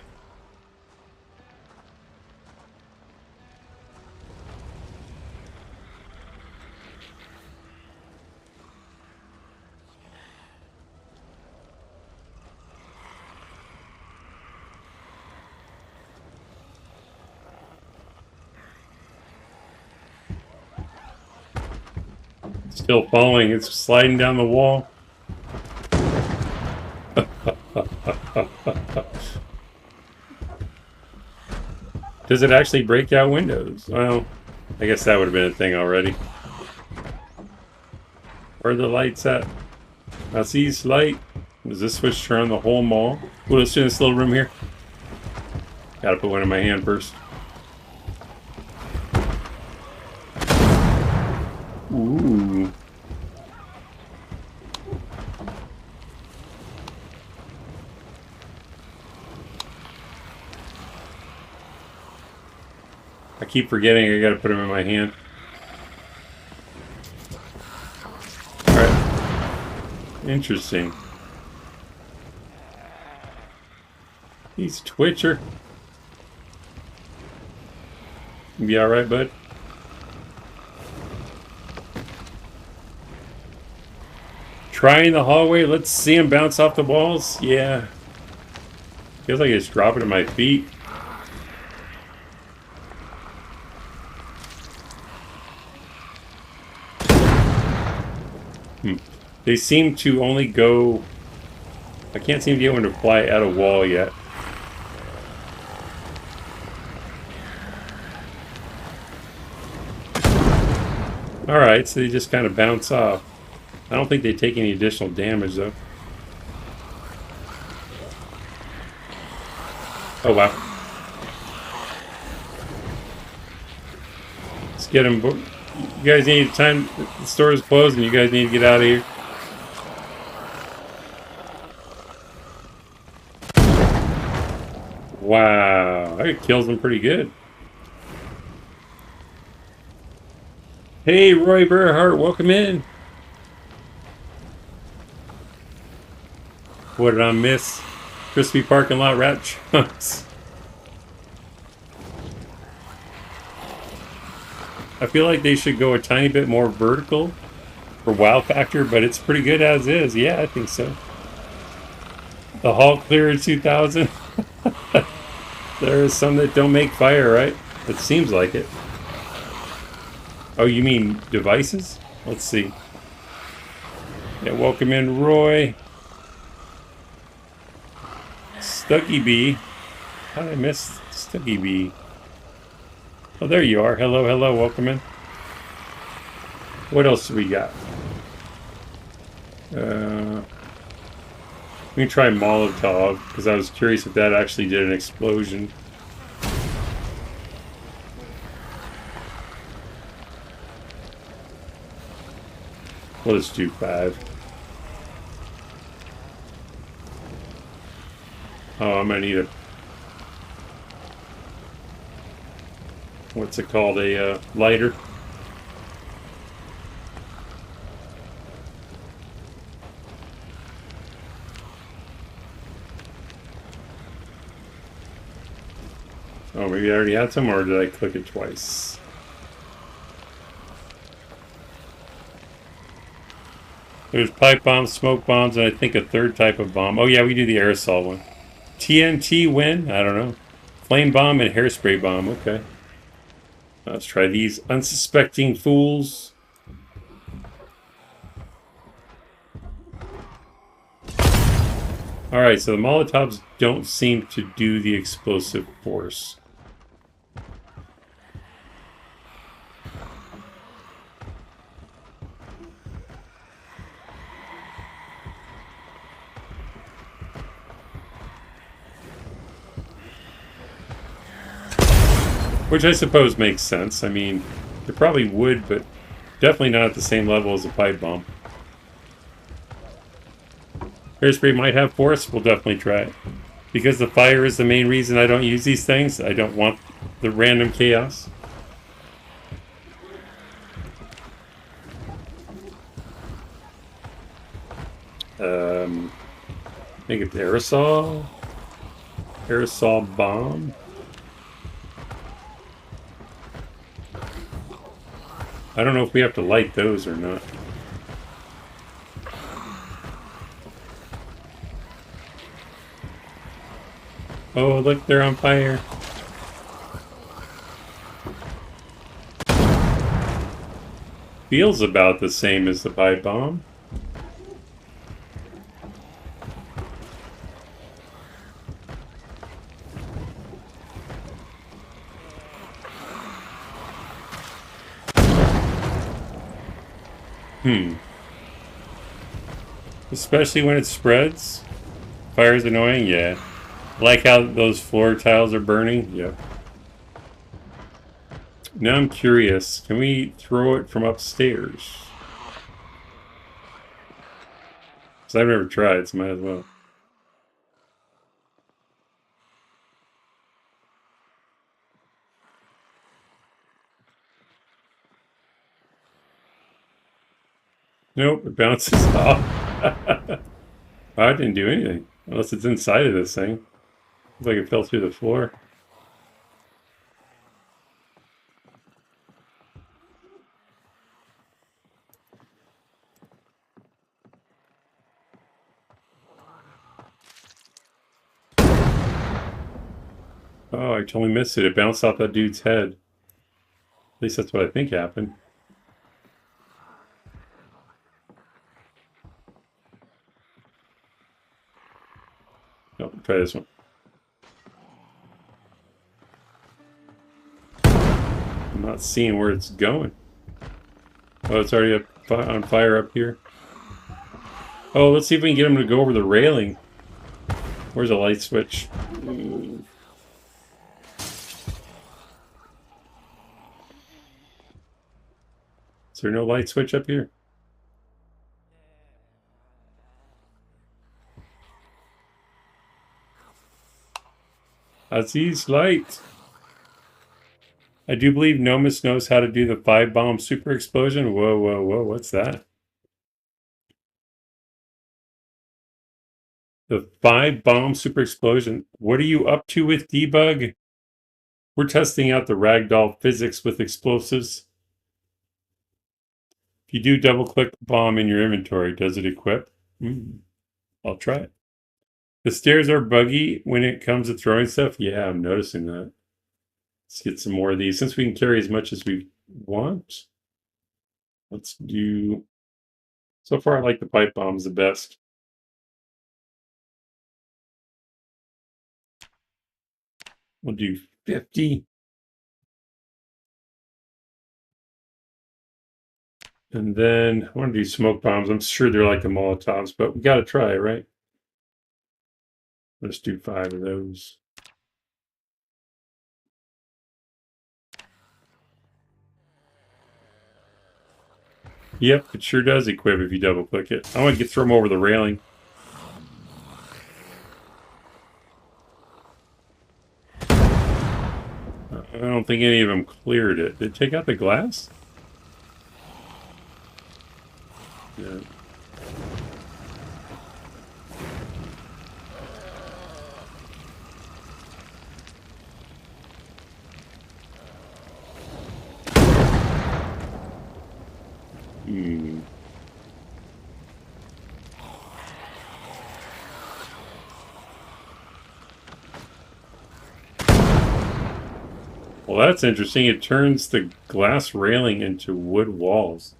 Speaker 2: Still falling. It's sliding down the wall. Does it actually break out windows? Well, I guess that would have been a thing already. Where are the lights at? I see this light. Does this switch turn on the whole mall? Well, let's do this little room here. Gotta put one in my hand first. Ooh. I keep forgetting I gotta put them in my hand. Alright. Interesting. He's Twitcher. You be alright, bud? Trying the hallway. Let's see him bounce off the walls. Yeah. Feels like it's dropping at my feet. They seem to only go... I can't seem to get one to fly at a wall yet. Alright, so they just kind of bounce off. I don't think they take any additional damage, though. Oh, wow. Let's get them. You guys need time. The store is closed and you guys need to get out of here. Wow. That kills them pretty good. Hey, Roy Burhart, welcome in. What did I miss? Crispy parking lot rat chunks. I feel like they should go a tiny bit more vertical for wow factor, but it's pretty good as is. Yeah, I think so. The Hulk clear in 2000. There is some that don't make fire, right? It seems like it. Oh, you mean devices? Let's see. Yeah, welcome in, Roy. Stucky Bee. How did I miss Stucky Bee? Oh, there you are. Hello, hello. Welcome in. What else do we got? We can try Molotov, because I was curious if that actually did an explosion. We'll just do 5. Oh, I'm gonna need a... What's it called? A lighter. Oh, maybe I already had some, or did I click it twice? There's pipe bombs, smoke bombs, and I think a third type of bomb. Oh yeah, we do the aerosol one. TNT win? I don't know. Flame bomb and hairspray bomb. Okay. Let's try these unsuspecting fools. Alright, so the Molotovs don't seem to do the explosive force. Which I suppose makes sense. I mean, it probably would, but definitely not at the same level as a pipe bomb. Hairspray might have force. We'll definitely try it. Because the fire is the main reason I don't use these things. I don't want the random chaos. I think it's aerosol. Aerosol bomb. I don't know if we have to light those or not. Oh, look, they're on fire. Feels about the same as the pipe bomb. Especially when it spreads. Fire's annoying, yeah. Like how those floor tiles are burning, yep. Now I'm curious, can we throw it from upstairs? Because I've never tried, so might as well. Nope, it bounces off. I didn't do anything. Unless it's inside of this thing. Looks like it fell through the floor. Oh, I totally missed it. It bounced off that dude's head. At least that's what I think happened. Oh, try this one. I'm not seeing where it's going. Oh, it's already up, on fire up here. Oh, let's see if we can get him to go over the railing. Where's the light switch? Is there no light switch up here? Aziz, light! I do believe Nomus knows how to do the 5-bomb super explosion. Whoa, whoa, whoa, what's that? The 5-bomb super explosion. What are you up to with Debug? We're testing out the ragdoll physics with explosives. If you do double-click the bomb in your inventory, does it equip? I'll try it. The stairs are buggy when it comes to throwing stuff. Yeah, I'm noticing that. Let's get some more of these. Since we can carry as much as we want, let's do... So far, I like the pipe bombs the best. We'll do 50. And then I want to do smoke bombs. I'm sure they're like the Molotovs, but we got to try, right? Let's do 5 of those. Yep, it sure does equip if you double click it. I want to throw them over the railing. I don't think any of them cleared it. Did it take out the glass? Yeah. Well, that's interesting. It turns the glass railing into wood walls.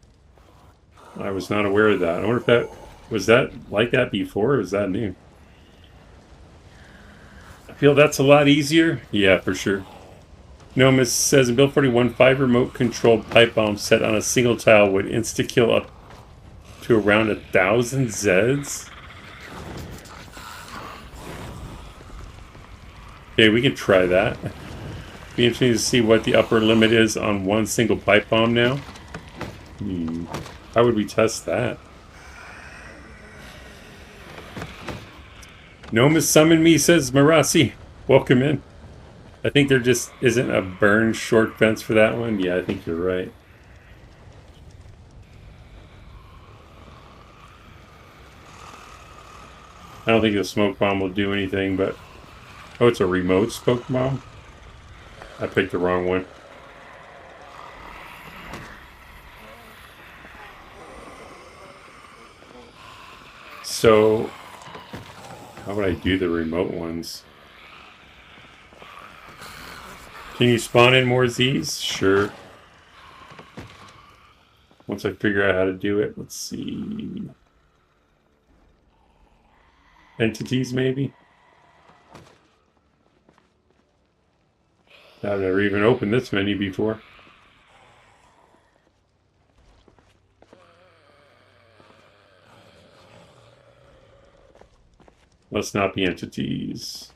Speaker 2: I was not aware of that. I wonder if that was that like that before, or is that new? I feel that's a lot easier. Yeah, for sure. Nomus says in Build 41, 5 remote-controlled pipe bombs set on a single tile would insta-kill up to around 1,000 Zeds. Okay, we can try that. Be interesting to see what the upper limit is on one single pipe bomb now. How would we test that? Nomus summoned me, says Marasi. Welcome in. I think there just isn't a burn short fence for that one. Yeah, I think you're right. I don't think the smoke bomb will do anything, but... Oh, it's a remote smoke bomb? I picked the wrong one. So... How would I do the remote ones? Can you spawn in more Z's? Sure. Once I figure out how to do it, let's see. Entities, maybe? I've never even opened this menu before. Let's not be entities.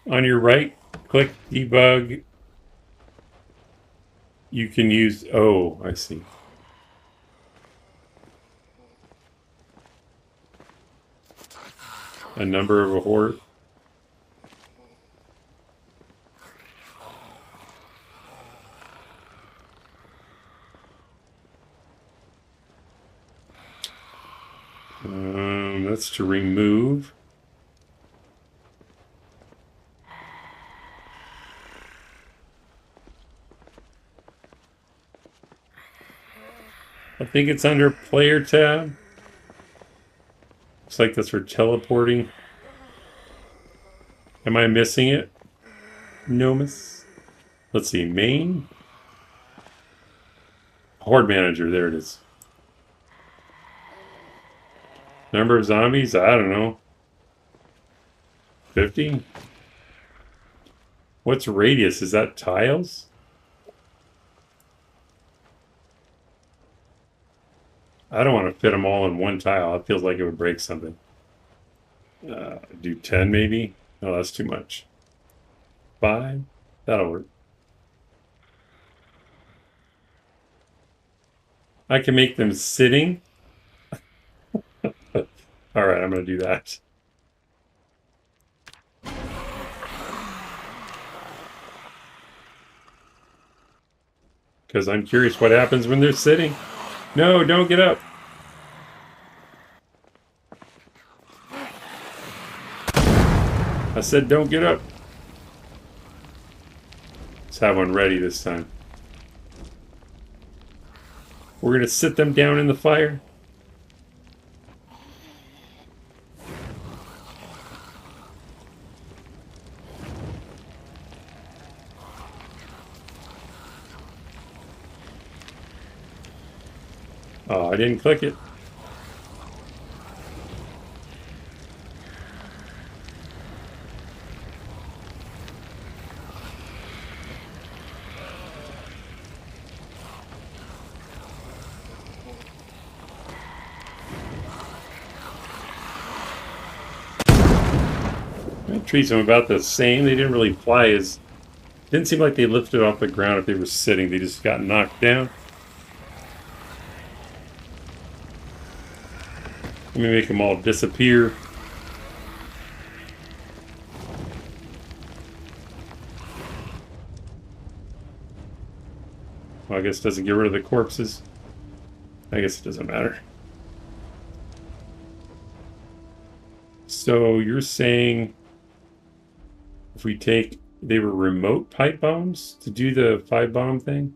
Speaker 2: On your right, click debug. You can use... Oh, I see. A number of a horde. That's to remove. I think it's under player tab. Looks like that's for teleporting. Am I missing it? Nomus. Let's see, main. Horde manager, there it is. Number of zombies, I don't know. 50? What's radius? Is that tiles? I don't want to fit them all in one tile. It feels like it would break something. Do 10 maybe? No, that's too much. 5? That'll work. I can make them sitting. All right, I'm going to do that. Because I'm curious what happens when they're sitting. No, don't get up. I said don't get up. Let's have one ready this time. We're going to sit them down in the fire. Oh, I didn't click it. I treat them about the same. They didn't really fly as... Didn't seem like they lifted off the ground if they were sitting. They just got knocked down. Let me make them all disappear. Well, I guess it doesn't get rid of the corpses. I guess it doesn't matter. So you're saying if we take... They were remote pipe bombs to do the 5-bomb thing?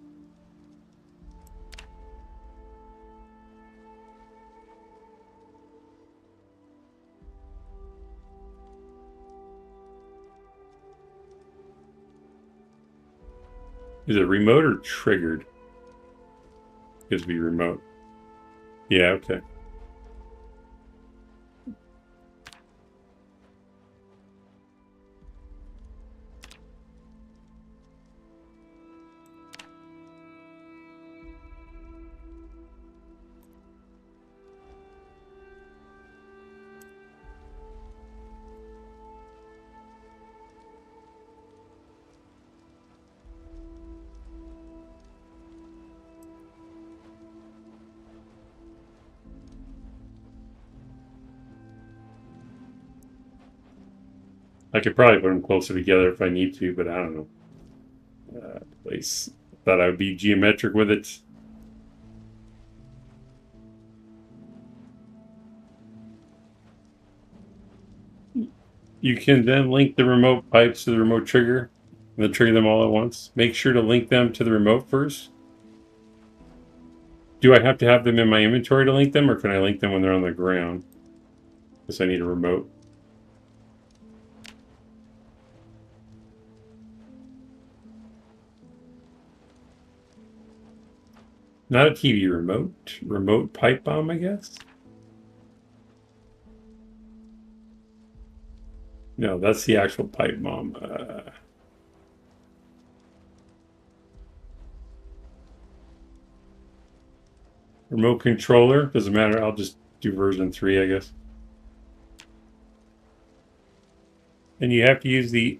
Speaker 2: Is it remote or triggered? It could be remote. Yeah, okay. I could probably put them closer together if I need to, but I don't know. Place. Thought I would be geometric with it. You can then link the remote pipes to the remote trigger and then trigger them all at once. Make sure to link them to the remote first. Do I have to have them in my inventory to link them, or can I link them when they're on the ground? Because I need a remote. Not a TV remote. Remote pipe bomb, I guess? No, that's the actual pipe bomb. Remote controller. Doesn't matter. I'll just do version 3, I guess. And you have to use the...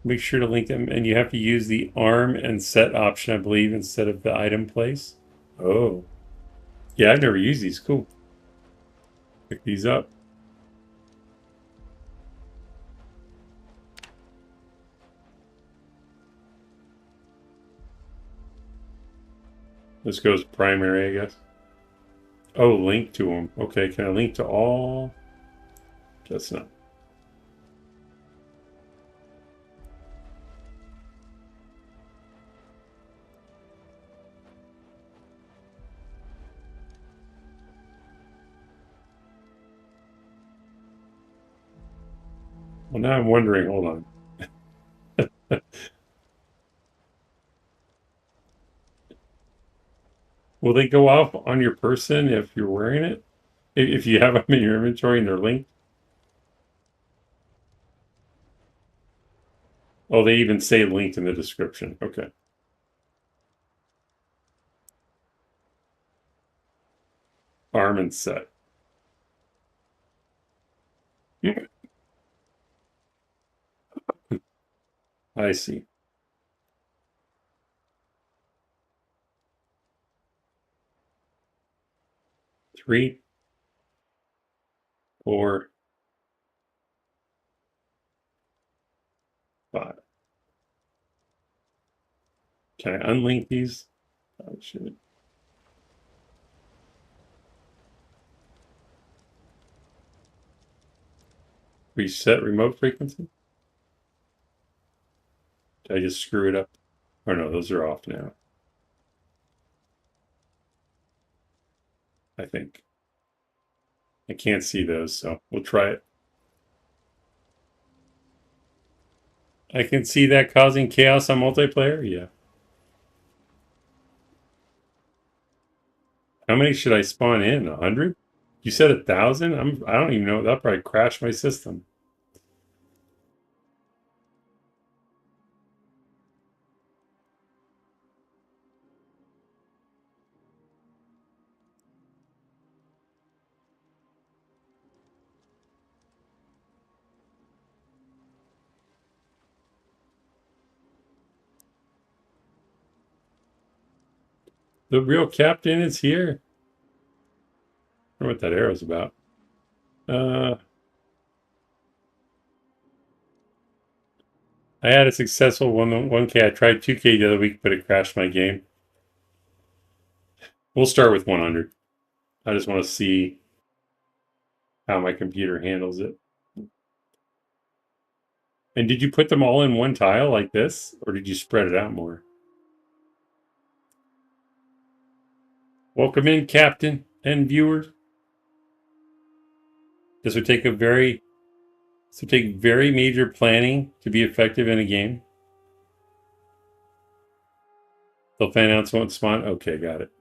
Speaker 2: Make sure to link them. And you have to use the arm and set option, I believe, instead of the item place. Oh. Yeah, I've never used these. Cool. Pick these up. This goes primary, I guess. Oh, link to them. Okay, can I link to all? That's not. Well, now I'm wondering, hold on. Will they go off on your person if you're wearing it? If you have them in your inventory and they're linked? Oh, they even say linked in the description. Okay. Arm and set. I see. 3, 4, 5. Can I unlink these? Oh, shit. Reset remote frequency? Did I just screw it up? Oh no, those are off now. I think. I can't see those, so we'll try it. I can see that causing chaos on multiplayer? Yeah. How many should I spawn in? 100? You said 1,000? I don't even know. That'll probably crash my system. The real captain is here. I don't know what that arrow's about. I had a successful 1K. I tried 2K the other week, but it crashed my game. We'll start with 100. I just want to see how my computer handles it. And did you put them all in one tile like this, or did you spread it out more? Welcome in, Captain and viewers. This would take very major planning to be effective in a game. They'll fan out won't spawn. Okay, got it.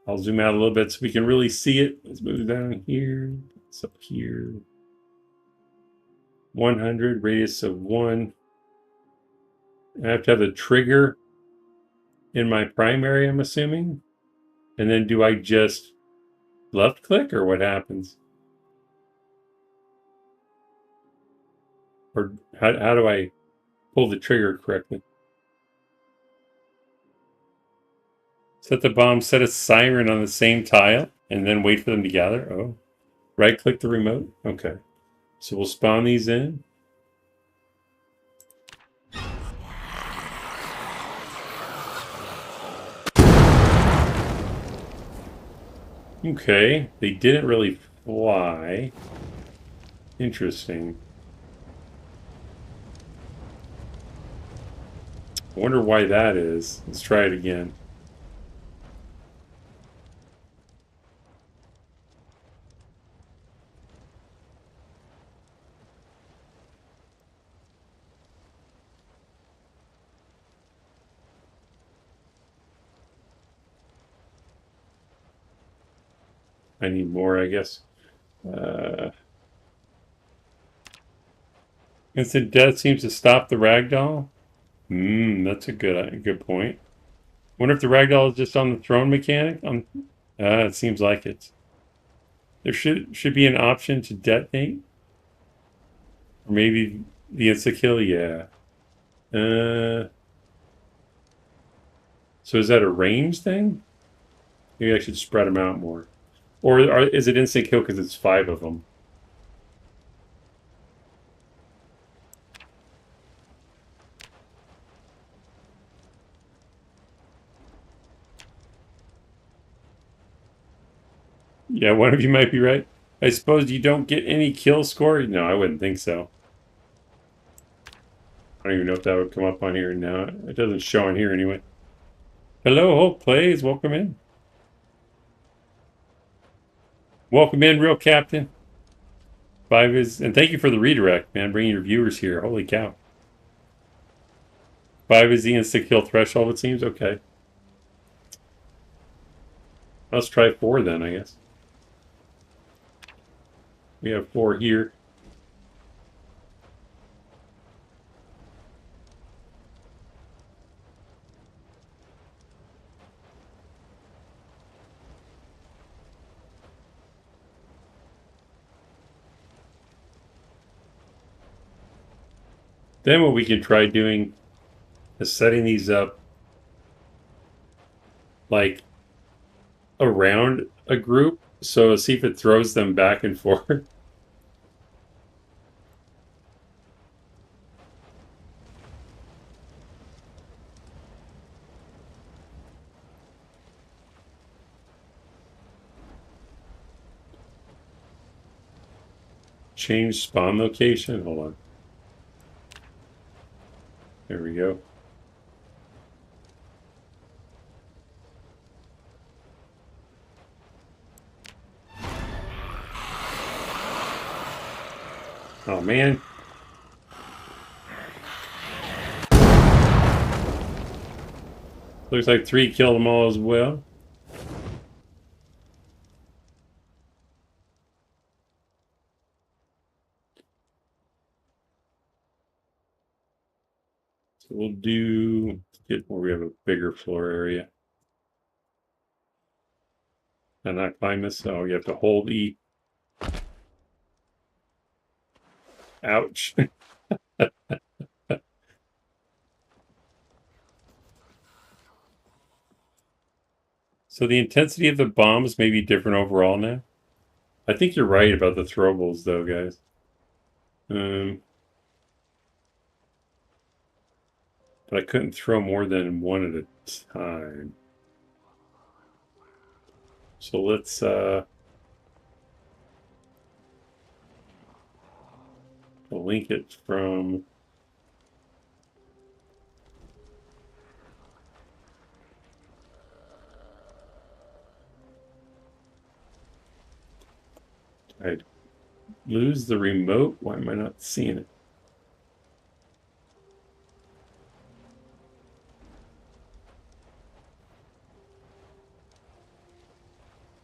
Speaker 2: I'll zoom out a little bit so we can really see it. Let's move down here. It's up here. 100, radius of 1. I have to have the trigger in my primary, I'm assuming. And then do I just left click or what happens? Or how do I pull the trigger correctly? Set the bomb, set a siren on the same tile, and then wait for them to gather. Oh, right click the remote. Okay. So we'll spawn these in. Okay, they didn't really fly. Interesting. I wonder why that is. Let's try it again. I need more, I guess. Instant death seems to stop the ragdoll. That's a good point. Wonder if the ragdoll is just on the throne mechanic. It seems like it. There should be an option to detonate, or maybe the insta kill. Yeah. So is that a range thing? Maybe I should spread them out more. Or is it instant kill because it's 5 of them? Yeah, one of you might be right. I suppose you don't get any kill score? No, I wouldn't think so. I don't even know if that would come up on here now. It doesn't show on here anyway. Hello, Hulk Plays. Welcome in. Welcome in, real captain. Five is, and thank you for the redirect, man. Bringing your viewers here. Holy cow. 5 is the insta-kill threshold, it seems. Okay. Let's try 4 then, I guess. We have 4 here. Then what we can try doing is setting these up like around a group. So see if it throws them back and forth. Change spawn location. Hold on. There we go. Oh, man. Looks like 3 killed them all as well. So we'll do, get where we have a bigger floor area. And not climb this. Oh, you have to hold E. Ouch. So the intensity of the bombs may be different overall now. I think you're right about the throwables, though, guys. But I couldn't throw more than one at a time. So let's link it from I lose the remote. Why am I not seeing it?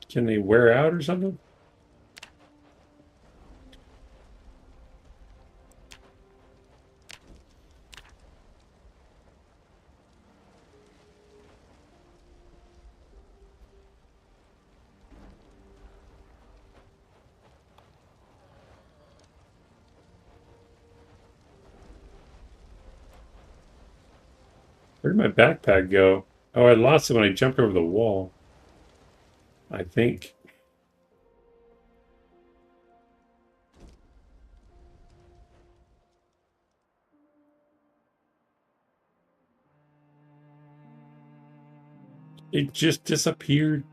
Speaker 2: Can they wear out or something? Where did my backpack go? Oh, I lost it when I jumped over the wall. I think. It just disappeared.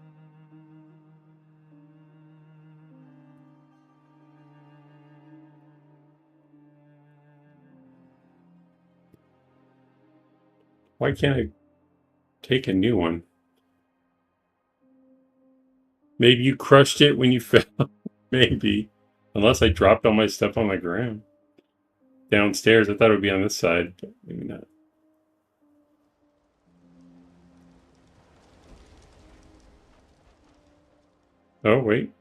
Speaker 2: Why can't I take a new one? Maybe you crushed it when you fell. Maybe. Unless I dropped all my stuff on the ground. Downstairs. I thought it would be on this side, but maybe not. Oh, wait.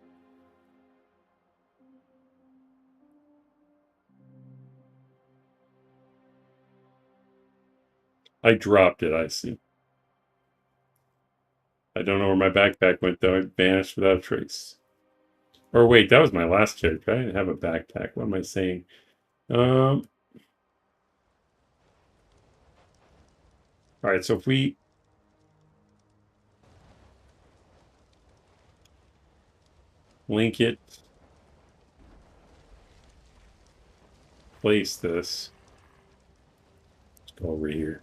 Speaker 2: I dropped it, I see. I don't know where my backpack went, though. It vanished without a trace. Or wait, that was my last character. I didn't have a backpack. What am I saying? All right, so if we link it, place this. Let's go over here.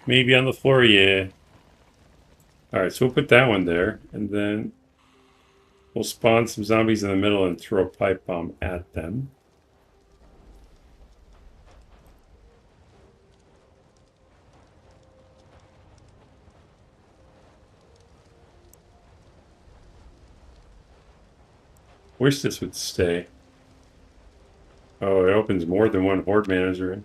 Speaker 2: Maybe on the floor, yeah. Alright, so we'll put that one there, and then we'll spawn some zombies in the middle and throw a pipe bomb at them. Wish this would stay. Oh, it opens more than one horde manager.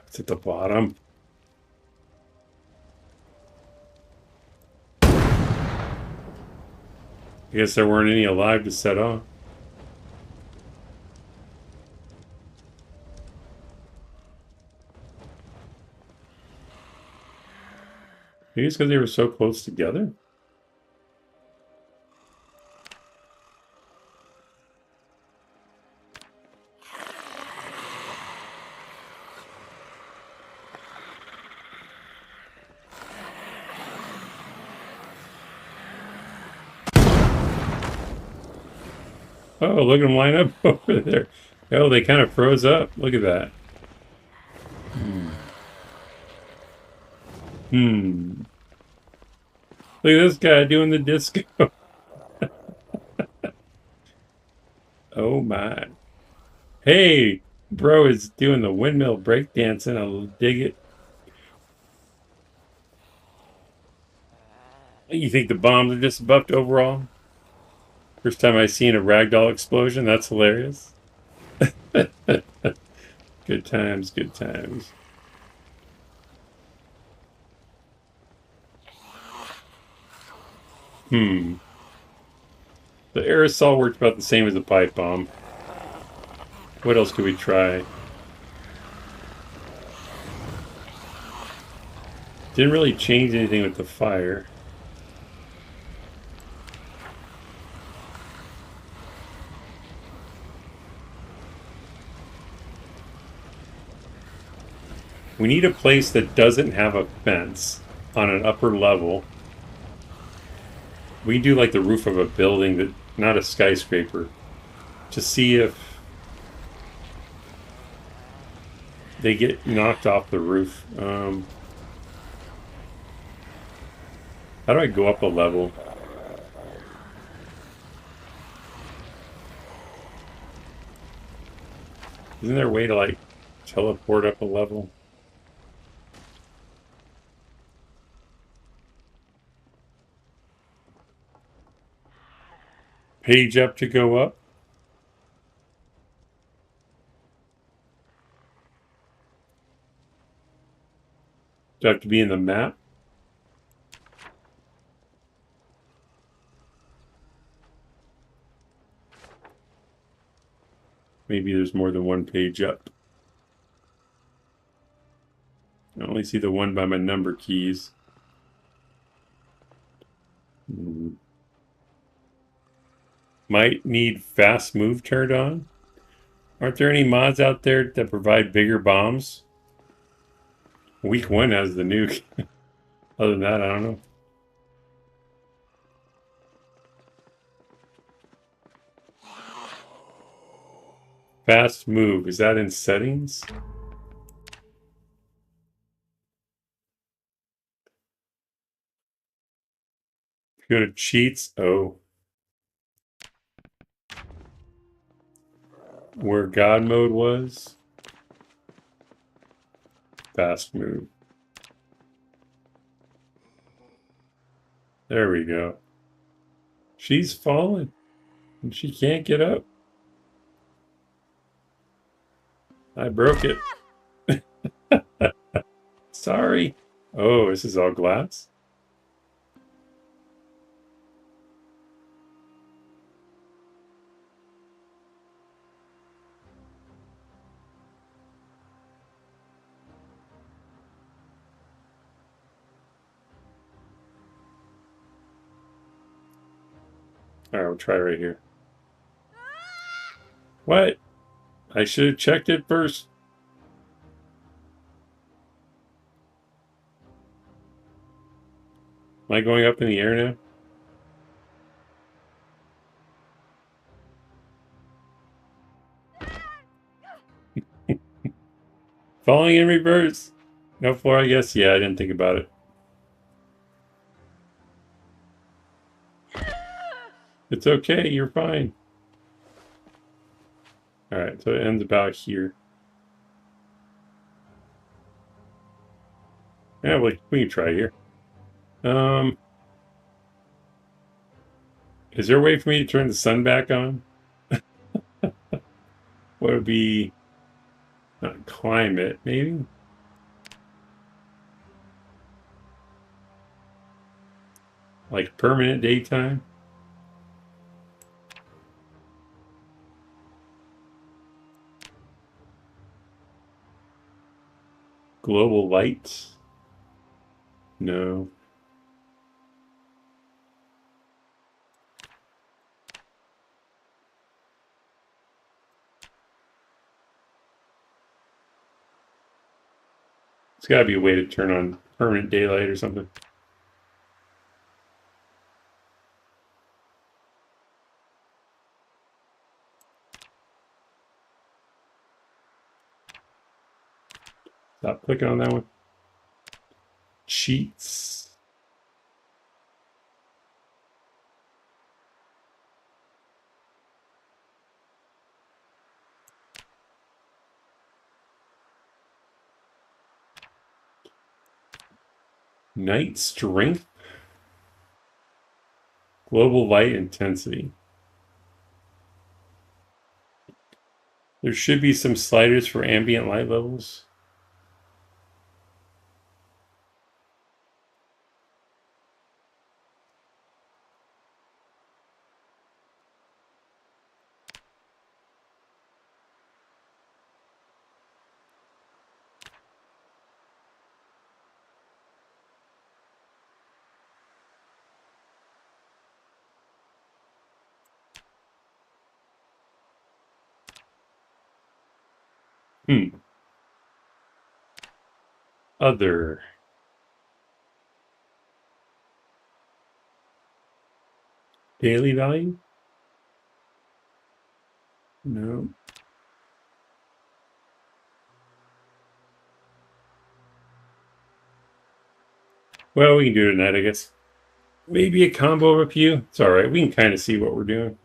Speaker 2: It's at the bottom. I guess there weren't any alive to set off. Maybe it's because they were so close together? Oh, look at them line up over there. Oh, they kind of froze up. Look at that. Hmm. Look at this guy doing the disco. Oh my. Hey, bro is doing the windmill breakdancing. I'll dig it. You think the bombs are just buffed overall? First time I seen a ragdoll explosion. That's hilarious. Good times, good times. Hmm. The aerosol worked about the same as a pipe bomb. What else could we try? Didn't really change anything with the fire. We need a place that doesn't have a fence on an upper level. We do like the roof of a building, that not a skyscraper, to see if they get knocked off the roof. How do I go up a level? Isn't there a way to like teleport up a level? Page up to go up? Do I have to be in the map? Maybe there's more than one page up. I only see the one by my number keys. Might need fast move turned on. Aren't there any mods out there that provide bigger bombs? Week 1 has the nuke. Other than that, I don't know. Fast move. Is that in settings? If you go to cheats, oh. Where God mode was. Fast move. There we go. She's fallen. And she can't get up. I broke it. Sorry. Oh, this is all glass? Alright, we'll try right here. What? I should have checked it first. Am I going up in the air now? Falling in reverse. No floor, I guess. Yeah, I didn't think about it. It's okay. You're fine. All right, so it ends about here. Yeah, we can try here. Is there a way for me to turn the sun back on? What would be not climate, maybe? Like permanent daytime? Global lights? No. It's got to be a way to turn on permanent daylight or something. Stop clicking on that one. Cheats. Night strength. Global light intensity. There should be some sliders for ambient light levels. Other. Daily value? No. Well, we can do it tonight, I guess. Maybe a combo of a few. It's all right. We can kind of see what we're doing.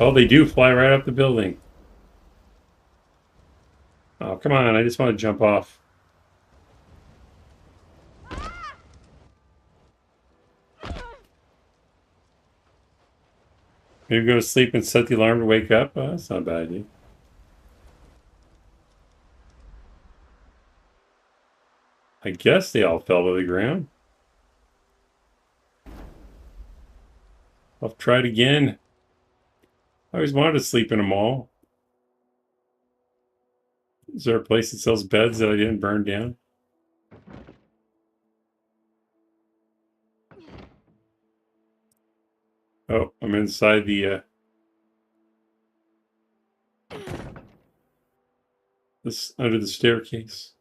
Speaker 2: Oh, they do fly right up the building. Oh, come on. I just want to jump off. Maybe go to sleep and set the alarm to wake up? Oh, that's not a bad idea. I guess they all fell to the ground. I'll try it again. I always wanted to sleep in a mall. Is there a place that sells beds that I didn't burn down? Oh, I'm inside the this under the staircase.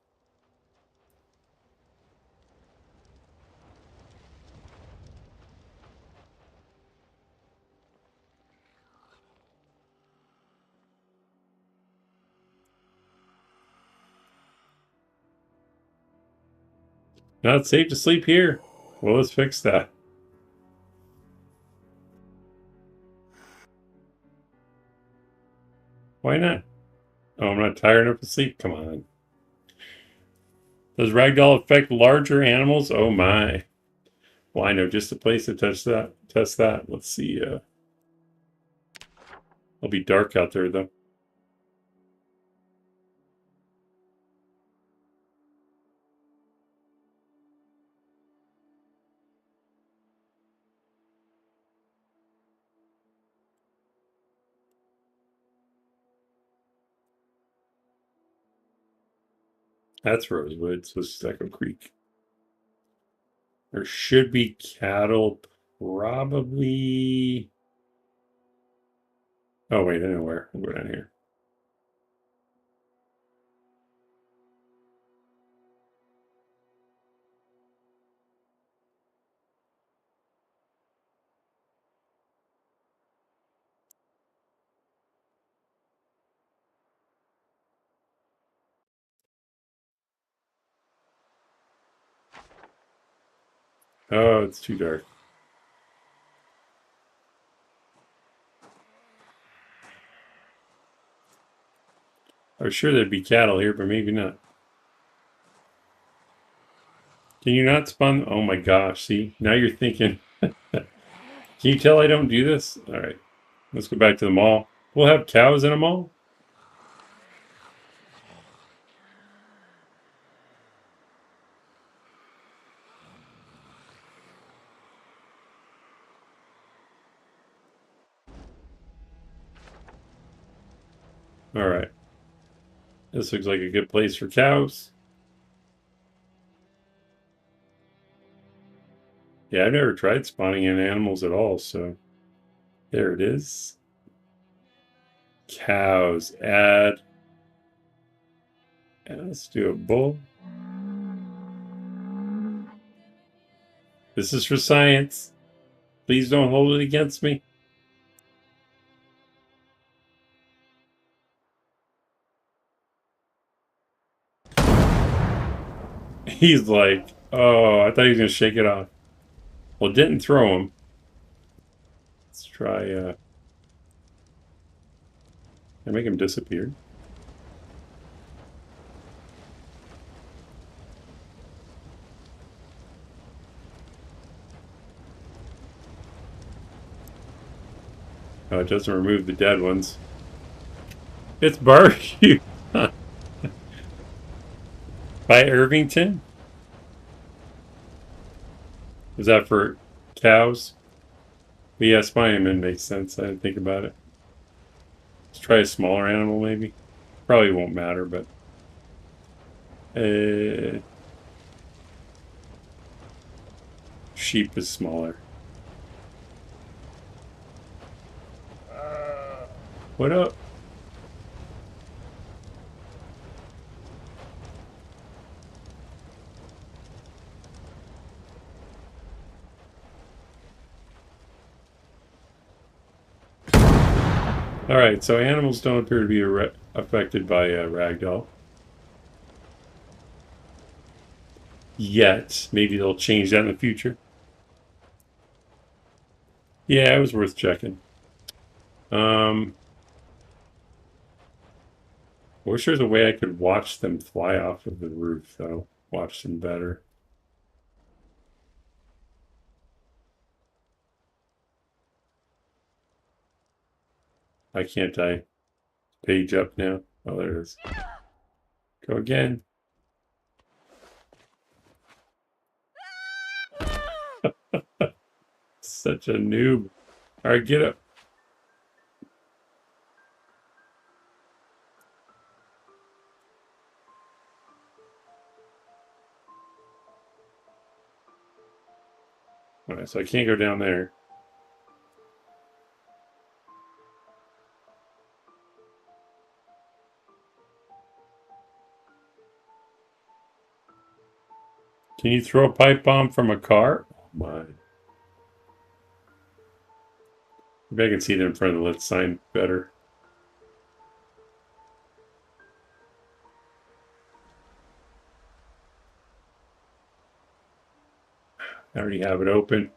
Speaker 2: Not safe to sleep here. Well, let's fix that. Why not? Oh, I'm not tired enough to sleep. Come on. Does ragdoll affect larger animals? Oh my. Well, I know just a place to test that. Let's see. It'll be dark out there though. That's Rosewood, so it's Echo Creek. There should be cattle, probably. Oh, wait, I know where. I'll go down here. Oh, it's too dark. I was sure there'd be cattle here, but maybe not. Can you not spawn? Oh my gosh, see? Now you're thinking. Can you tell I don't do this? All right, let's go back to the mall. We'll have cows in a mall? All right. This looks like a good place for cows. Yeah, I've never tried spawning in animals at all, so there it is. Cows, add. And let's do a bull. This is for science. Please don't hold it against me. He's like, oh, I thought he was going to shake it off. Well, it didn't throw him. Let's try, I make him disappear. Oh, it doesn't remove the dead ones. It's barbecue. By Irvington? Is that for cows? But yeah, Spiderman makes sense. I didn't think about it. Let's try a smaller animal, maybe. Probably won't matter, but sheep is smaller. What up? All right, so animals don't appear to be affected by ragdoll yet. Maybe they'll change that in the future. Yeah, it was worth checking. I wish there's a way I could watch them fly off of the roof, though. Watch them better. Why can't I page up now? Oh, there it is. Go again. Such a noob. All right, get up. All right, so I can't go down there. Can you throw a pipe bomb from a car? Oh my. Maybe I can see it in front of the lit sign better. I already have it open.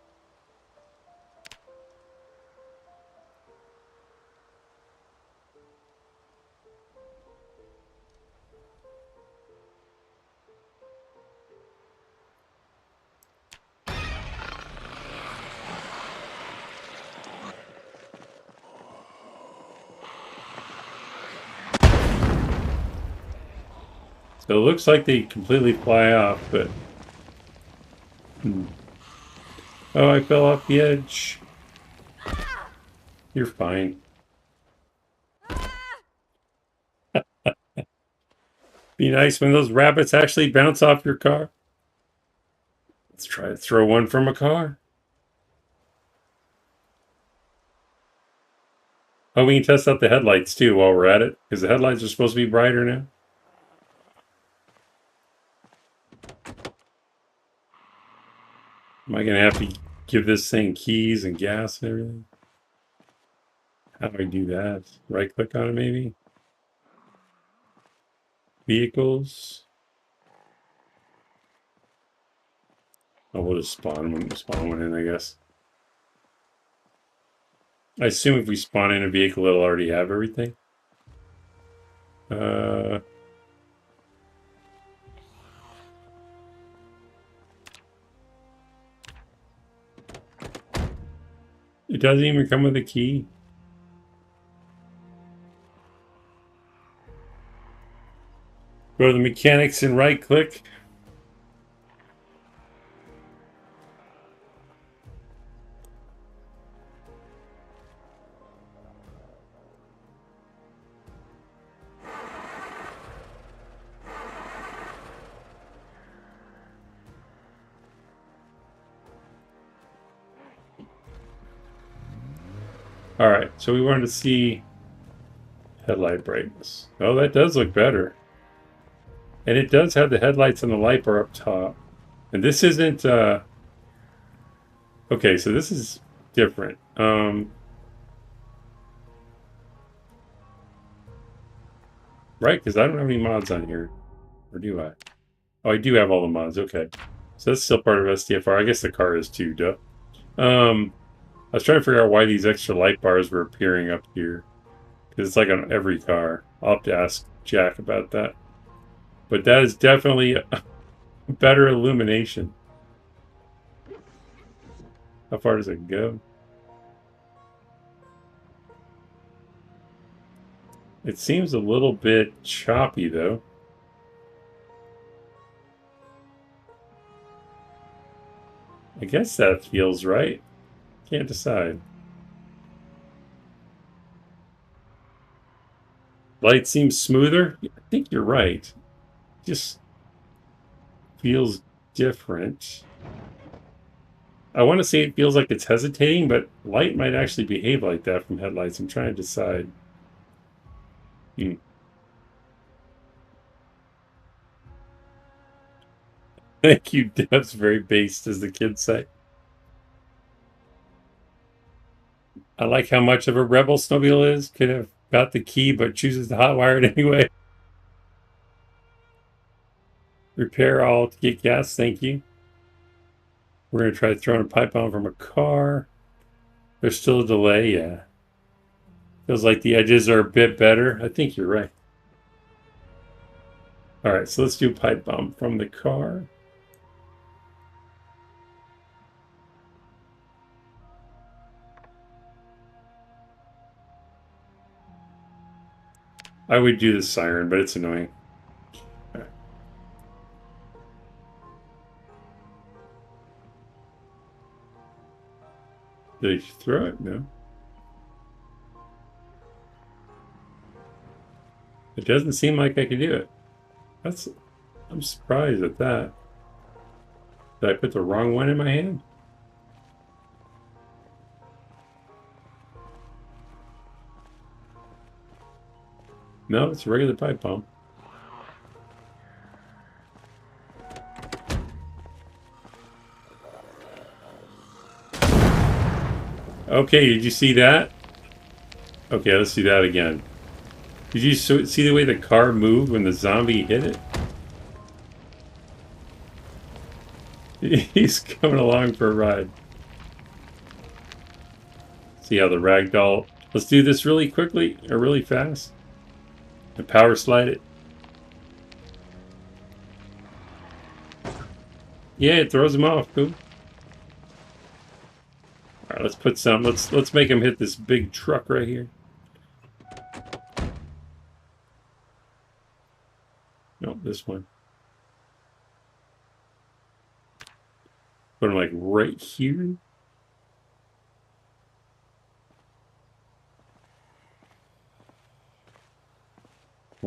Speaker 2: So it looks like they completely fly off, but... Oh, I fell off the edge. You're fine. Be nice when those rabbits actually bounce off your car. Let's try to throw one from a car. Oh, we can test out the headlights too while we're at it, because the headlights are supposed to be brighter now. Am I going to have to give this thing keys and gas and everything? How do I do that? Right click on it maybe? Vehicles. Oh, we'll just spawn one in, I guess. I assume if we spawn in a vehicle, it'll already have everything. It doesn't even come with a key. Go to the mechanics and right click. All right, so we wanted to see headlight brightness. Oh, that does look better. And it does have the headlights and the light bar up top. And this isn't, okay, so this is different. Right, because I don't have any mods on here. Or do I? Oh, I do have all the mods, okay. So that's still part of STFR. I guess the car is too, duh. I was trying to figure out why these extra light bars were appearing up here. Because it's like on every car. I'll have to ask Jack about that. But that is definitely a better illumination. How far does it go? It seems a little bit choppy, though. I guess that feels right. Can't decide. Light seems smoother. I think you're right. Just feels different. I want to say it feels like it's hesitating, but light might actually behave like that from headlights. I'm trying to decide. Thank you, Dev's very based, as the kids say. I like how much of a rebel Snowmobile is. Could have got the key, but chooses to hotwire it anyway. Repair all to get gas, thank you. We're going to try throwing a pipe bomb from a car. There's still a delay, yeah. Feels like the edges are a bit better. I think you're right. All right, so let's do a pipe bomb from the car. I would do the siren, but it's annoying. Right. Did he throw it? No. It doesn't seem like I could do it. I'm surprised at that. Did I put the wrong one in my hand? No, it's a regular pipe bomb. Okay, did you see that? Okay, let's do that again. Did you see the way the car moved when the zombie hit it? He's coming along for a ride. See how the ragdoll... Let's do this really quickly, or really fast. And power slide it. Yeah, it throws him off. Cool. Alright, let's put some... Let's make him hit this big truck right here. No, this one. Put him like right here.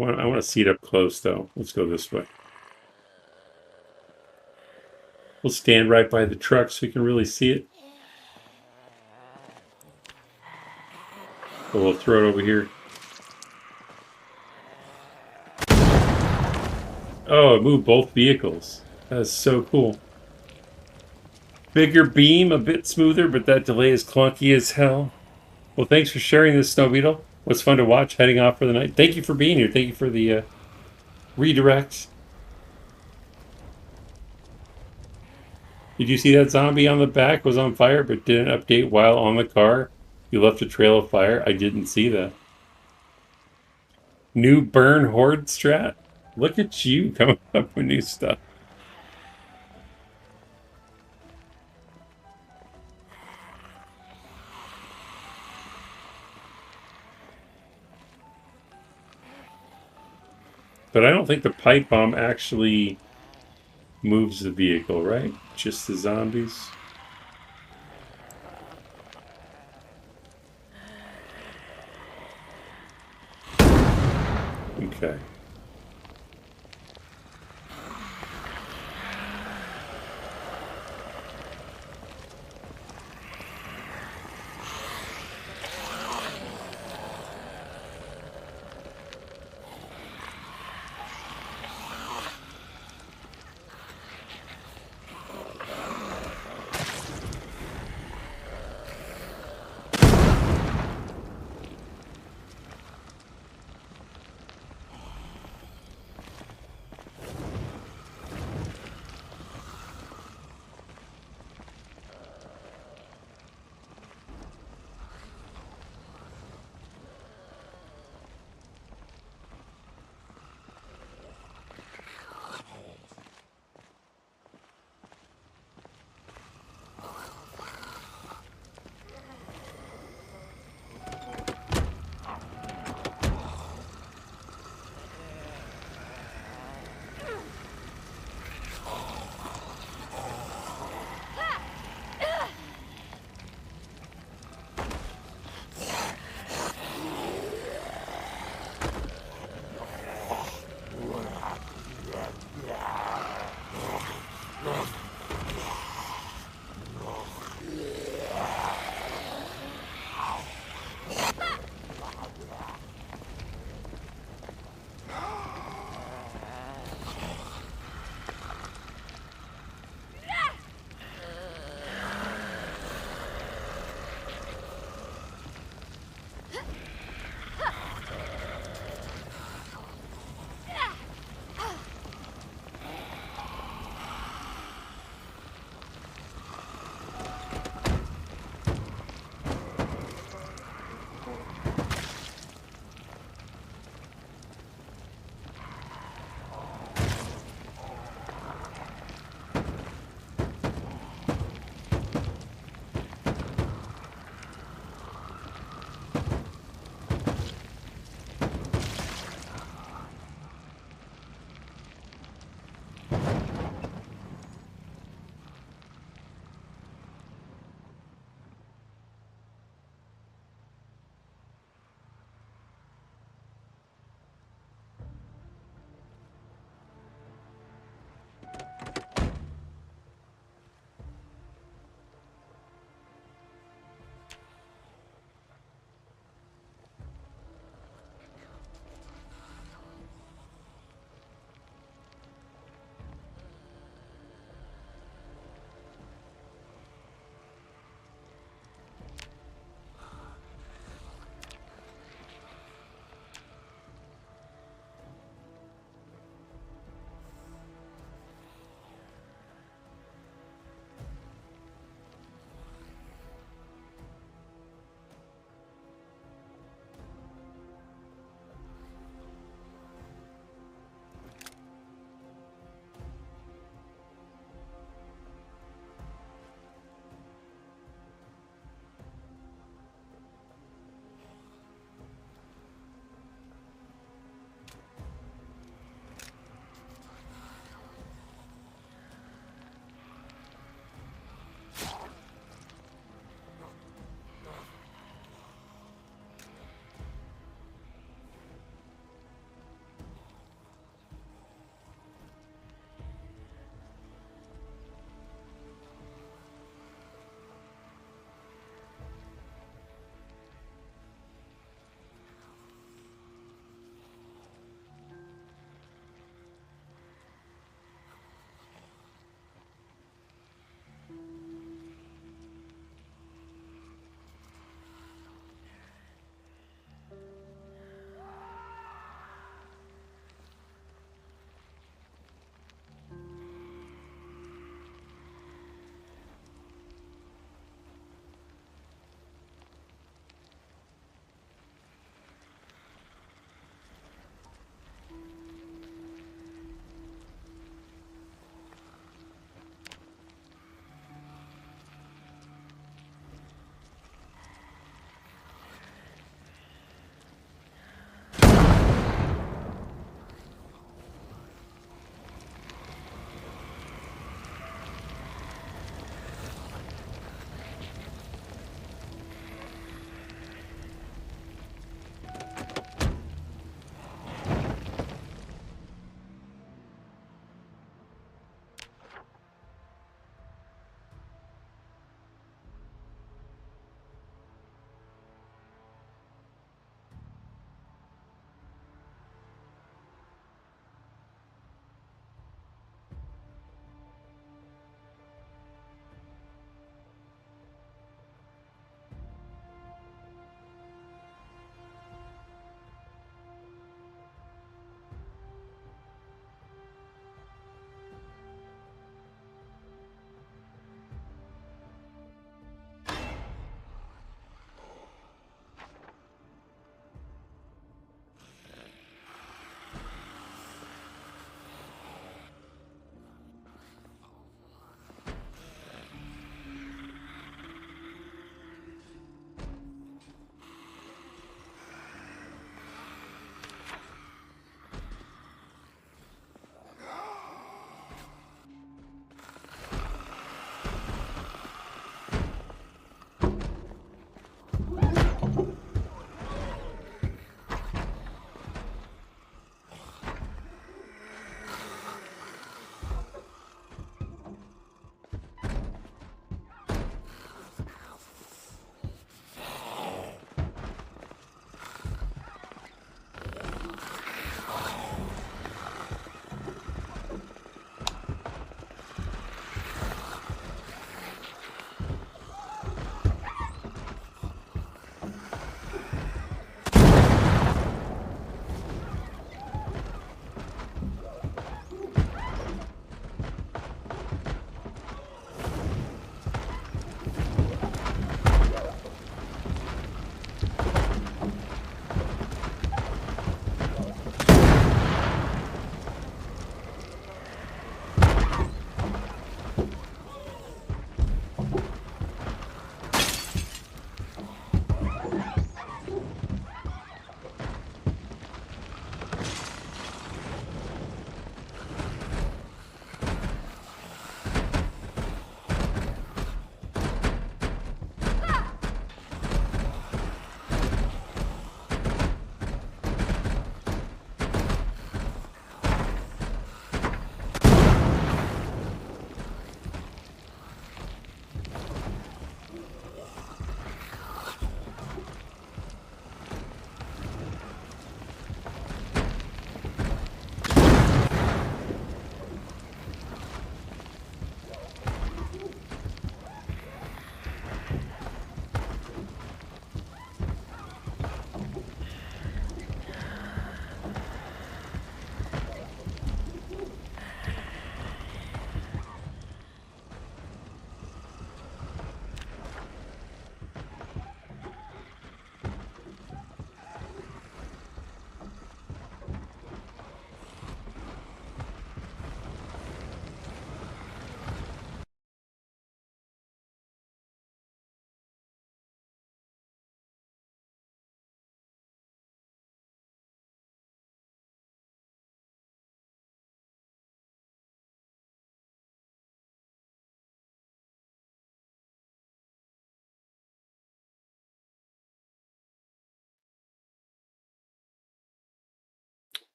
Speaker 2: I want to see it up close though. Let's go this way. We'll stand right by the truck so you can really see it. We'll throw it over here. Oh, it moved both vehicles. That's so cool. Bigger beam, a bit smoother, but that delay is clunky as hell. Well, thanks for sharing this, Snow Beetle. It was fun to watch heading off for the night. Thank you for being here. Thank you for the redirect. Did you see that zombie on the back was on fire but didn't update while on the car? You left a trail of fire? I didn't see that. New burn horde strat? Look at you coming up with new stuff. But I don't think the pipe bomb actually moves the vehicle, right? Just the zombies. Okay.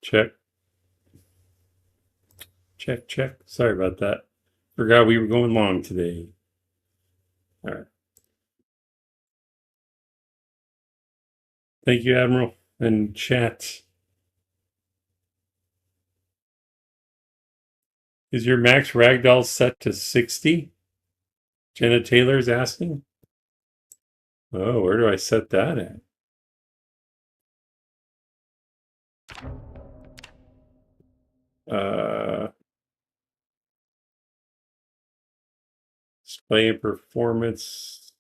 Speaker 2: Check. Check, check. Sorry about that. Forgot we were going long today. All right. Thank you, Admiral. And chat. Is your max ragdoll set to 60? Jenna Taylor's asking. Oh, where do I set that at? Display and performance.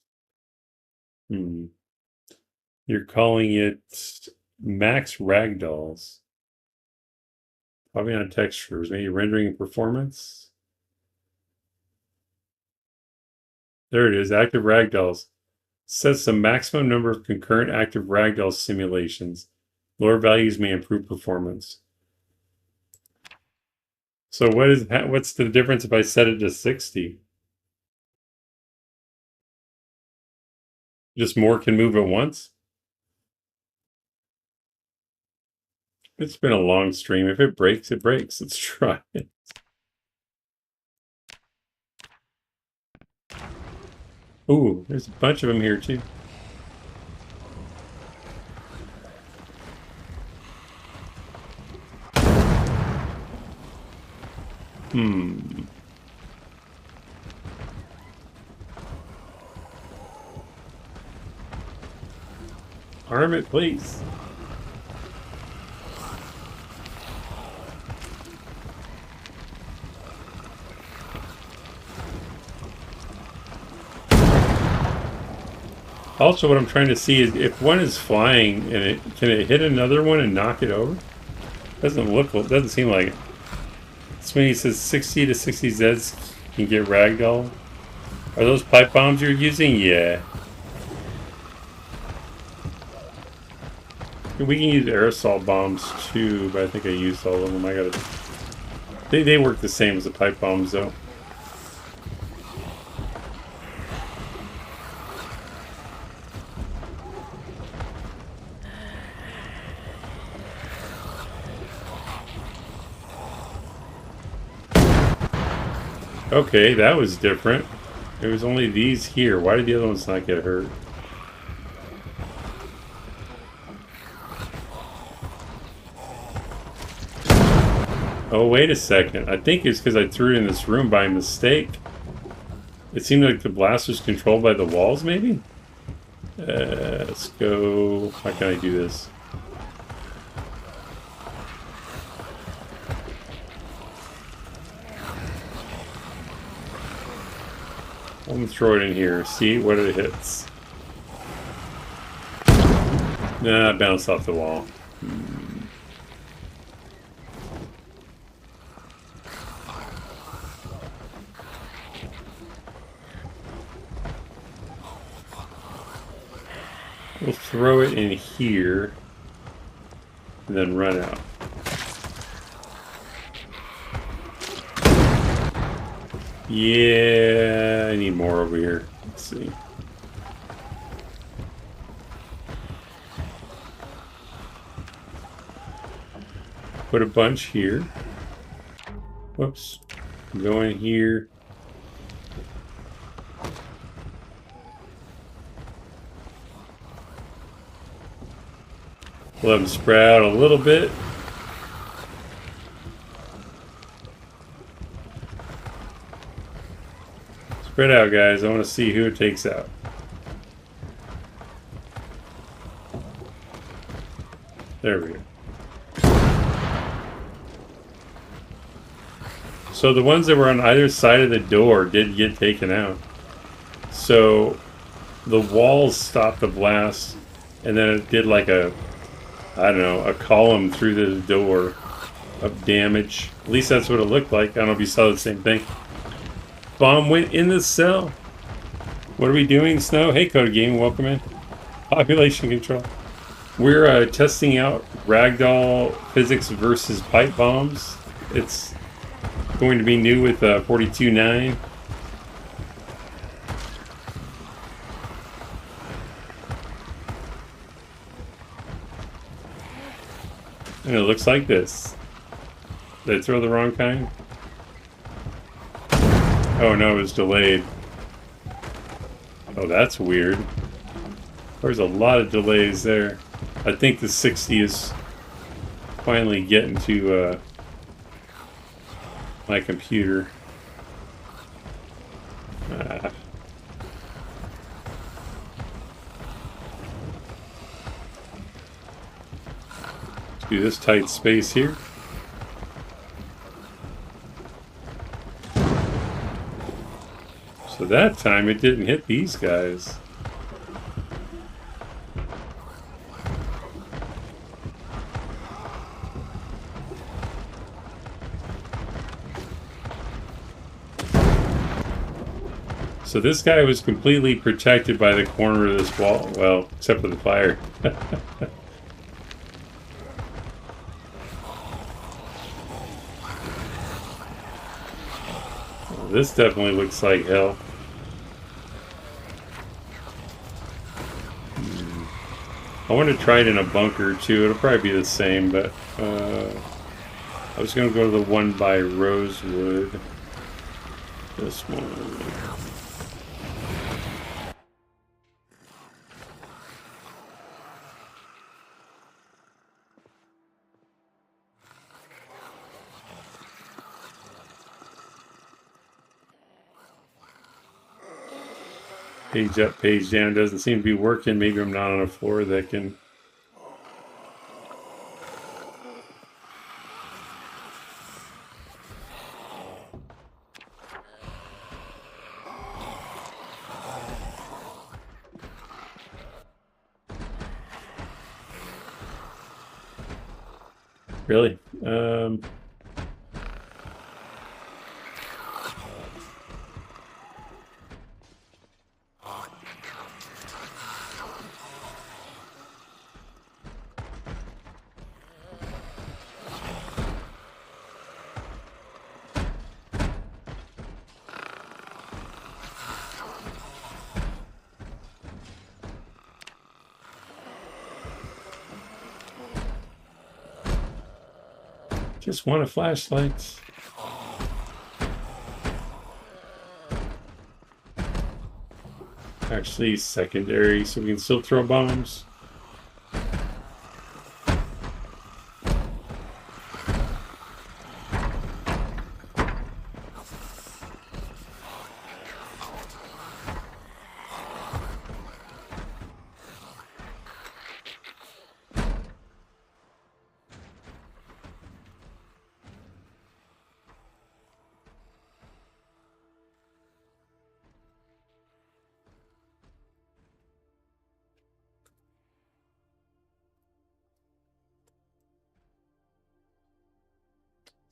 Speaker 2: You're calling it max ragdolls. Probably on textures. Maybe rendering performance. There it is. Active ragdolls. Sets the maximum number of concurrent active ragdoll simulations. Lower values may improve performance. So what's the difference if I set it to 60? Just more can move at once? It's been a long stream. If it breaks, it breaks. Let's try it. Ooh, there's a bunch of them here too. Arm it, please. Also, what I'm trying to see is if one is flying and can it hit another one and knock it over? Doesn't seem like it. Sweeney says 60 to 60 Zeds can get ragdoll. Are those pipe bombs you're using? Yeah. We can use aerosol bombs too, but I think I used all of them. I gotta. They work the same as the pipe bombs though. Okay, that was different. There was only these here. Why did the other ones not get hurt? Oh, wait a second. I think it's because I threw it in this room by mistake. It seemed like the blast was controlled by the walls, maybe? Let's go... How can I do this? I'm gonna throw it in here. See what it hits. Nah, it bounced off the wall. We'll throw it in here and then run out. Yeah, I need more over here. Let's see. Put a bunch here. Whoops. Go in here. Let them spread out a little bit. Spread out, guys. I want to see who it takes out. There we go. So the ones that were on either side of the door did get taken out. So the walls stopped the blast, and then it did like a, I don't know, a column through the door of damage. At least that's what it looked like. I don't know if you saw the same thing. Bomb went in the cell. What are we doing, Snow? Hey, Code Game, welcome in. Population control. We're testing out ragdoll physics versus pipe bombs. It's going to be new with 42.9. And it looks like this. Did I throw the wrong kind? Oh no, it was delayed. Oh, that's weird. There's a lot of delays there. I think the 60 is finally getting to my computer. Let's do this tight space here. So that time it didn't hit these guys. So this guy was completely protected by the corner of this wall. Well, except for the fire. Well, this definitely looks like hell. I want to try it in a bunker too. It'll probably be the same, but I was going to go to the one by Rosewood. This one. Page up, page down doesn't seem to be working. Maybe I'm not on a floor that can... Really? Just want a flashlight. Actually, secondary, so we can still throw bombs.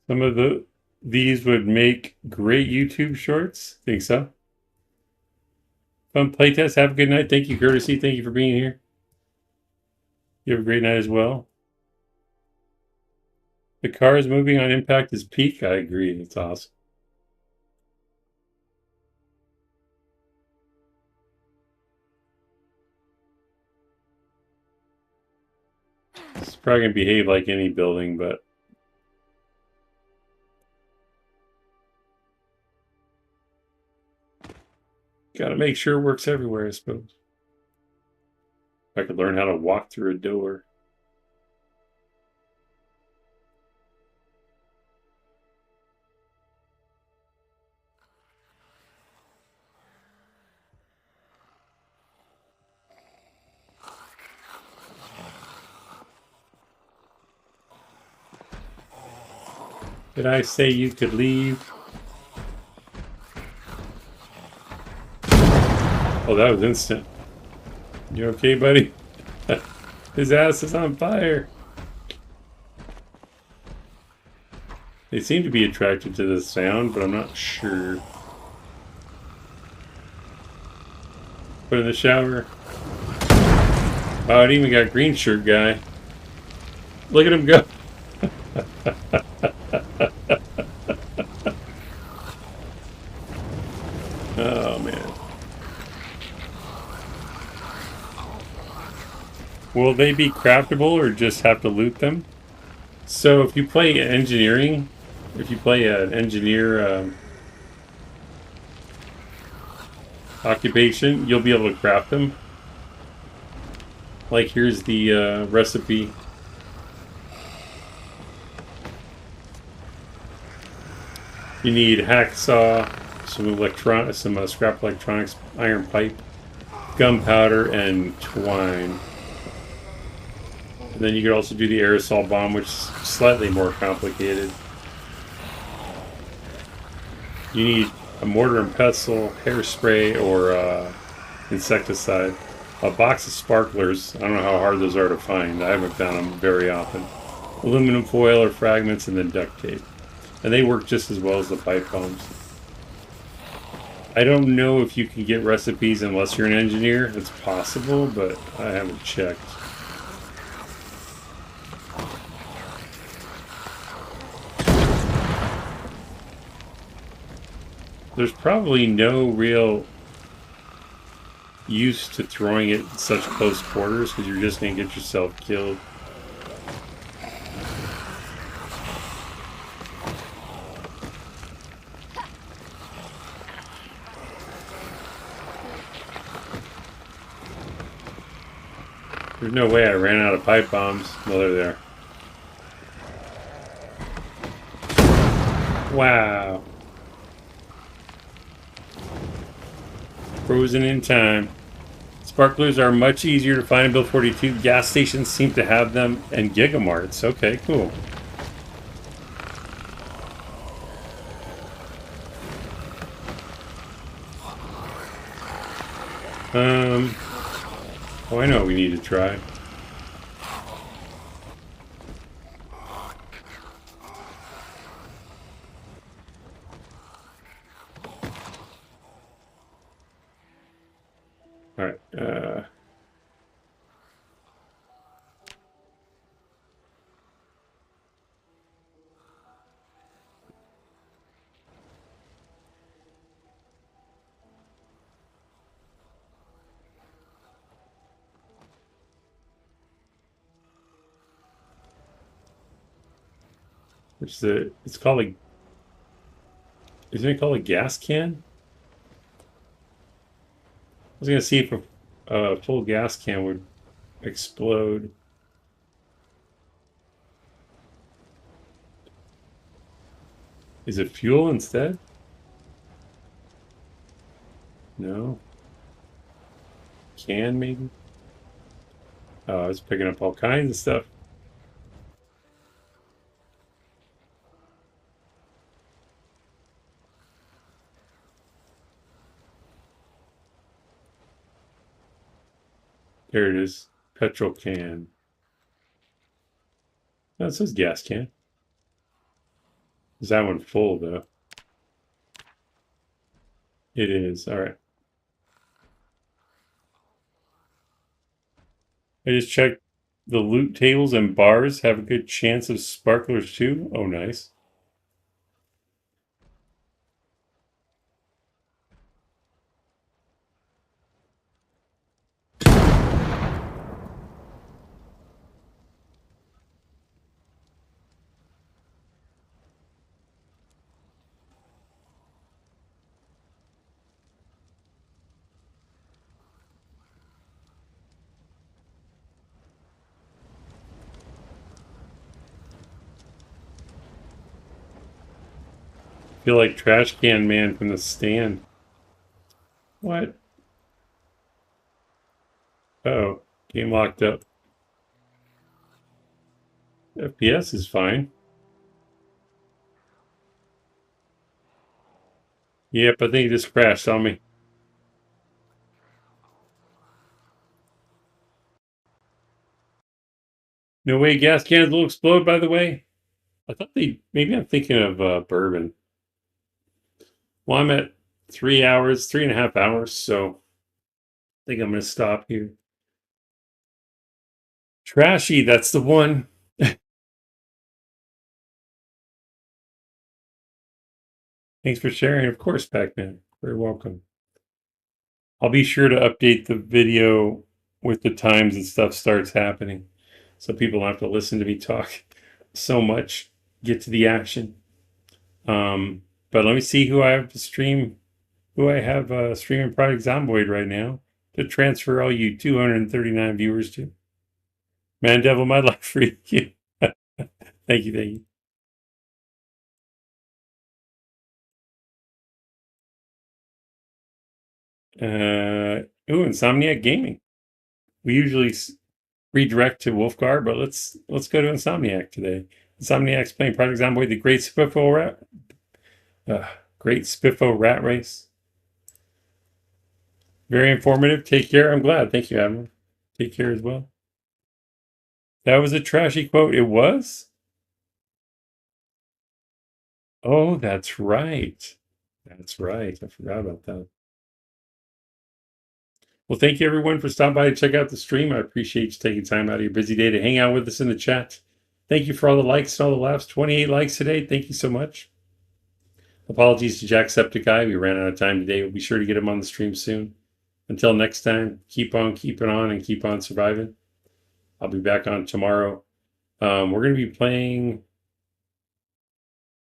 Speaker 2: Some of these would make great YouTube shorts. Think so? Fun playtest. Have a good night. Thank you, Courtesy. Thank you for being here. You have a great night as well. The car is moving on impact is peak. I agree. That's awesome. It's probably going to behave like any building, but... Got to make sure it works everywhere, I suppose. If I could learn how to walk through a door. Did I say you could leave? Oh, that was instant. You okay, buddy? His ass is on fire. They seem to be attracted to the sound, but I'm not sure. Put in the shower. Oh, it even got green shirt guy. Look at him go. Oh, man. Will they be craftable or just have to loot them? So if you play engineering, if you play an engineer occupation, you'll be able to craft them. Like here's the recipe. You need hacksaw, some scrap electronics, iron pipe, gunpowder, and twine. And then you could also do the aerosol bomb, which is slightly more complicated. You need a mortar and pestle, hairspray, or insecticide. A box of sparklers. I don't know how hard those are to find. I haven't found them very often. Aluminum foil or fragments, and then duct tape. And they work just as well as the pipe bombs. I don't know if you can get recipes unless you're an engineer. It's possible, but I haven't checked. There's probably no real use to throwing it in such close quarters because you're just going to get yourself killed. There's no way I ran out of pipe bombs. No, they're there. Wow. Frozen in time. Sparklers are much easier to find in Build 42. Gas stations seem to have them, and Gigamarts. Okay, cool. Oh, I know what we need to try. Alright, it's called a, isn't it called a gas can? I was gonna see if a full gas can would explode. Is it fuel instead? No. Can maybe? Oh, I was picking up all kinds of stuff. There it is. Petrol can. No, it says gas can. Is that one full though? It is. All right. I just checked the loot tables and bars have a good chance of sparklers too. Oh, nice. Feel like trash can man from the stand. What? Uh-oh. Game locked up. FPS is fine. Yep, I think it just crashed on me. No way gas cans will explode, by the way. I thought maybe I'm thinking of bourbon. Well, I'm at 3 hours, 3.5 hours, so I think I'm going to stop here. Trashy, that's the one. Thanks for sharing. Of course, Pac-Man. Very welcome. I'll be sure to update the video with the times and stuff starts happening so people don't have to listen to me talk. so much. Get to the action. But let me see who I have to stream. Who I have streaming Product Zomboid right now to transfer all you 239 viewers to. Man Devil, my life for you. Thank you, thank you. Insomniac Gaming. We usually redirect to Wolfgar, but let's go to Insomniac today. Insomniac's playing Project Zomboid, the Great Spiffo Rat Race. Very informative. Take care. I'm glad. Thank you, Admiral. Take care as well. That was a trashy quote. It was? Oh, that's right. That's right. I forgot about that. Well, thank you everyone for stopping by to check out the stream. I appreciate you taking time out of your busy day to hang out with us in the chat. Thank you for all the likes and all the laughs. 28 likes today. Thank you so much. Apologies to Jacksepticeye. We ran out of time today. We'll be sure to get him on the stream soon. Until next time, keep on keeping on and keep on surviving. I'll be back on tomorrow. We're going to be playing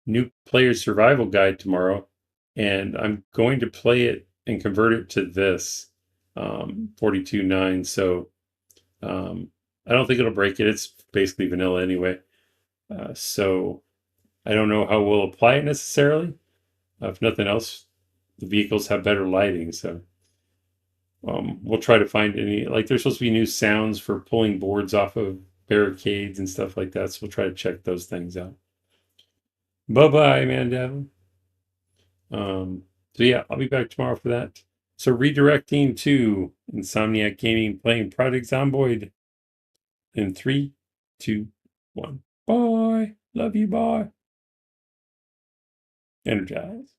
Speaker 2: New Player Survival Guide tomorrow, and I'm going to play it and convert it to this 42.9. So I don't think it'll break it. It's basically vanilla anyway. So I don't know how we'll apply it necessarily. If nothing else, the vehicles have better lighting, so we'll try to find any, like there's supposed to be new sounds for pulling boards off of barricades and stuff like that, so we'll try to check those things out. Bye-bye, man. So yeah, I'll be back tomorrow for that. So redirecting to Insomniac Gaming, playing Project Zomboid in 3, 2, 1. Bye. Love you. Bye. Energize.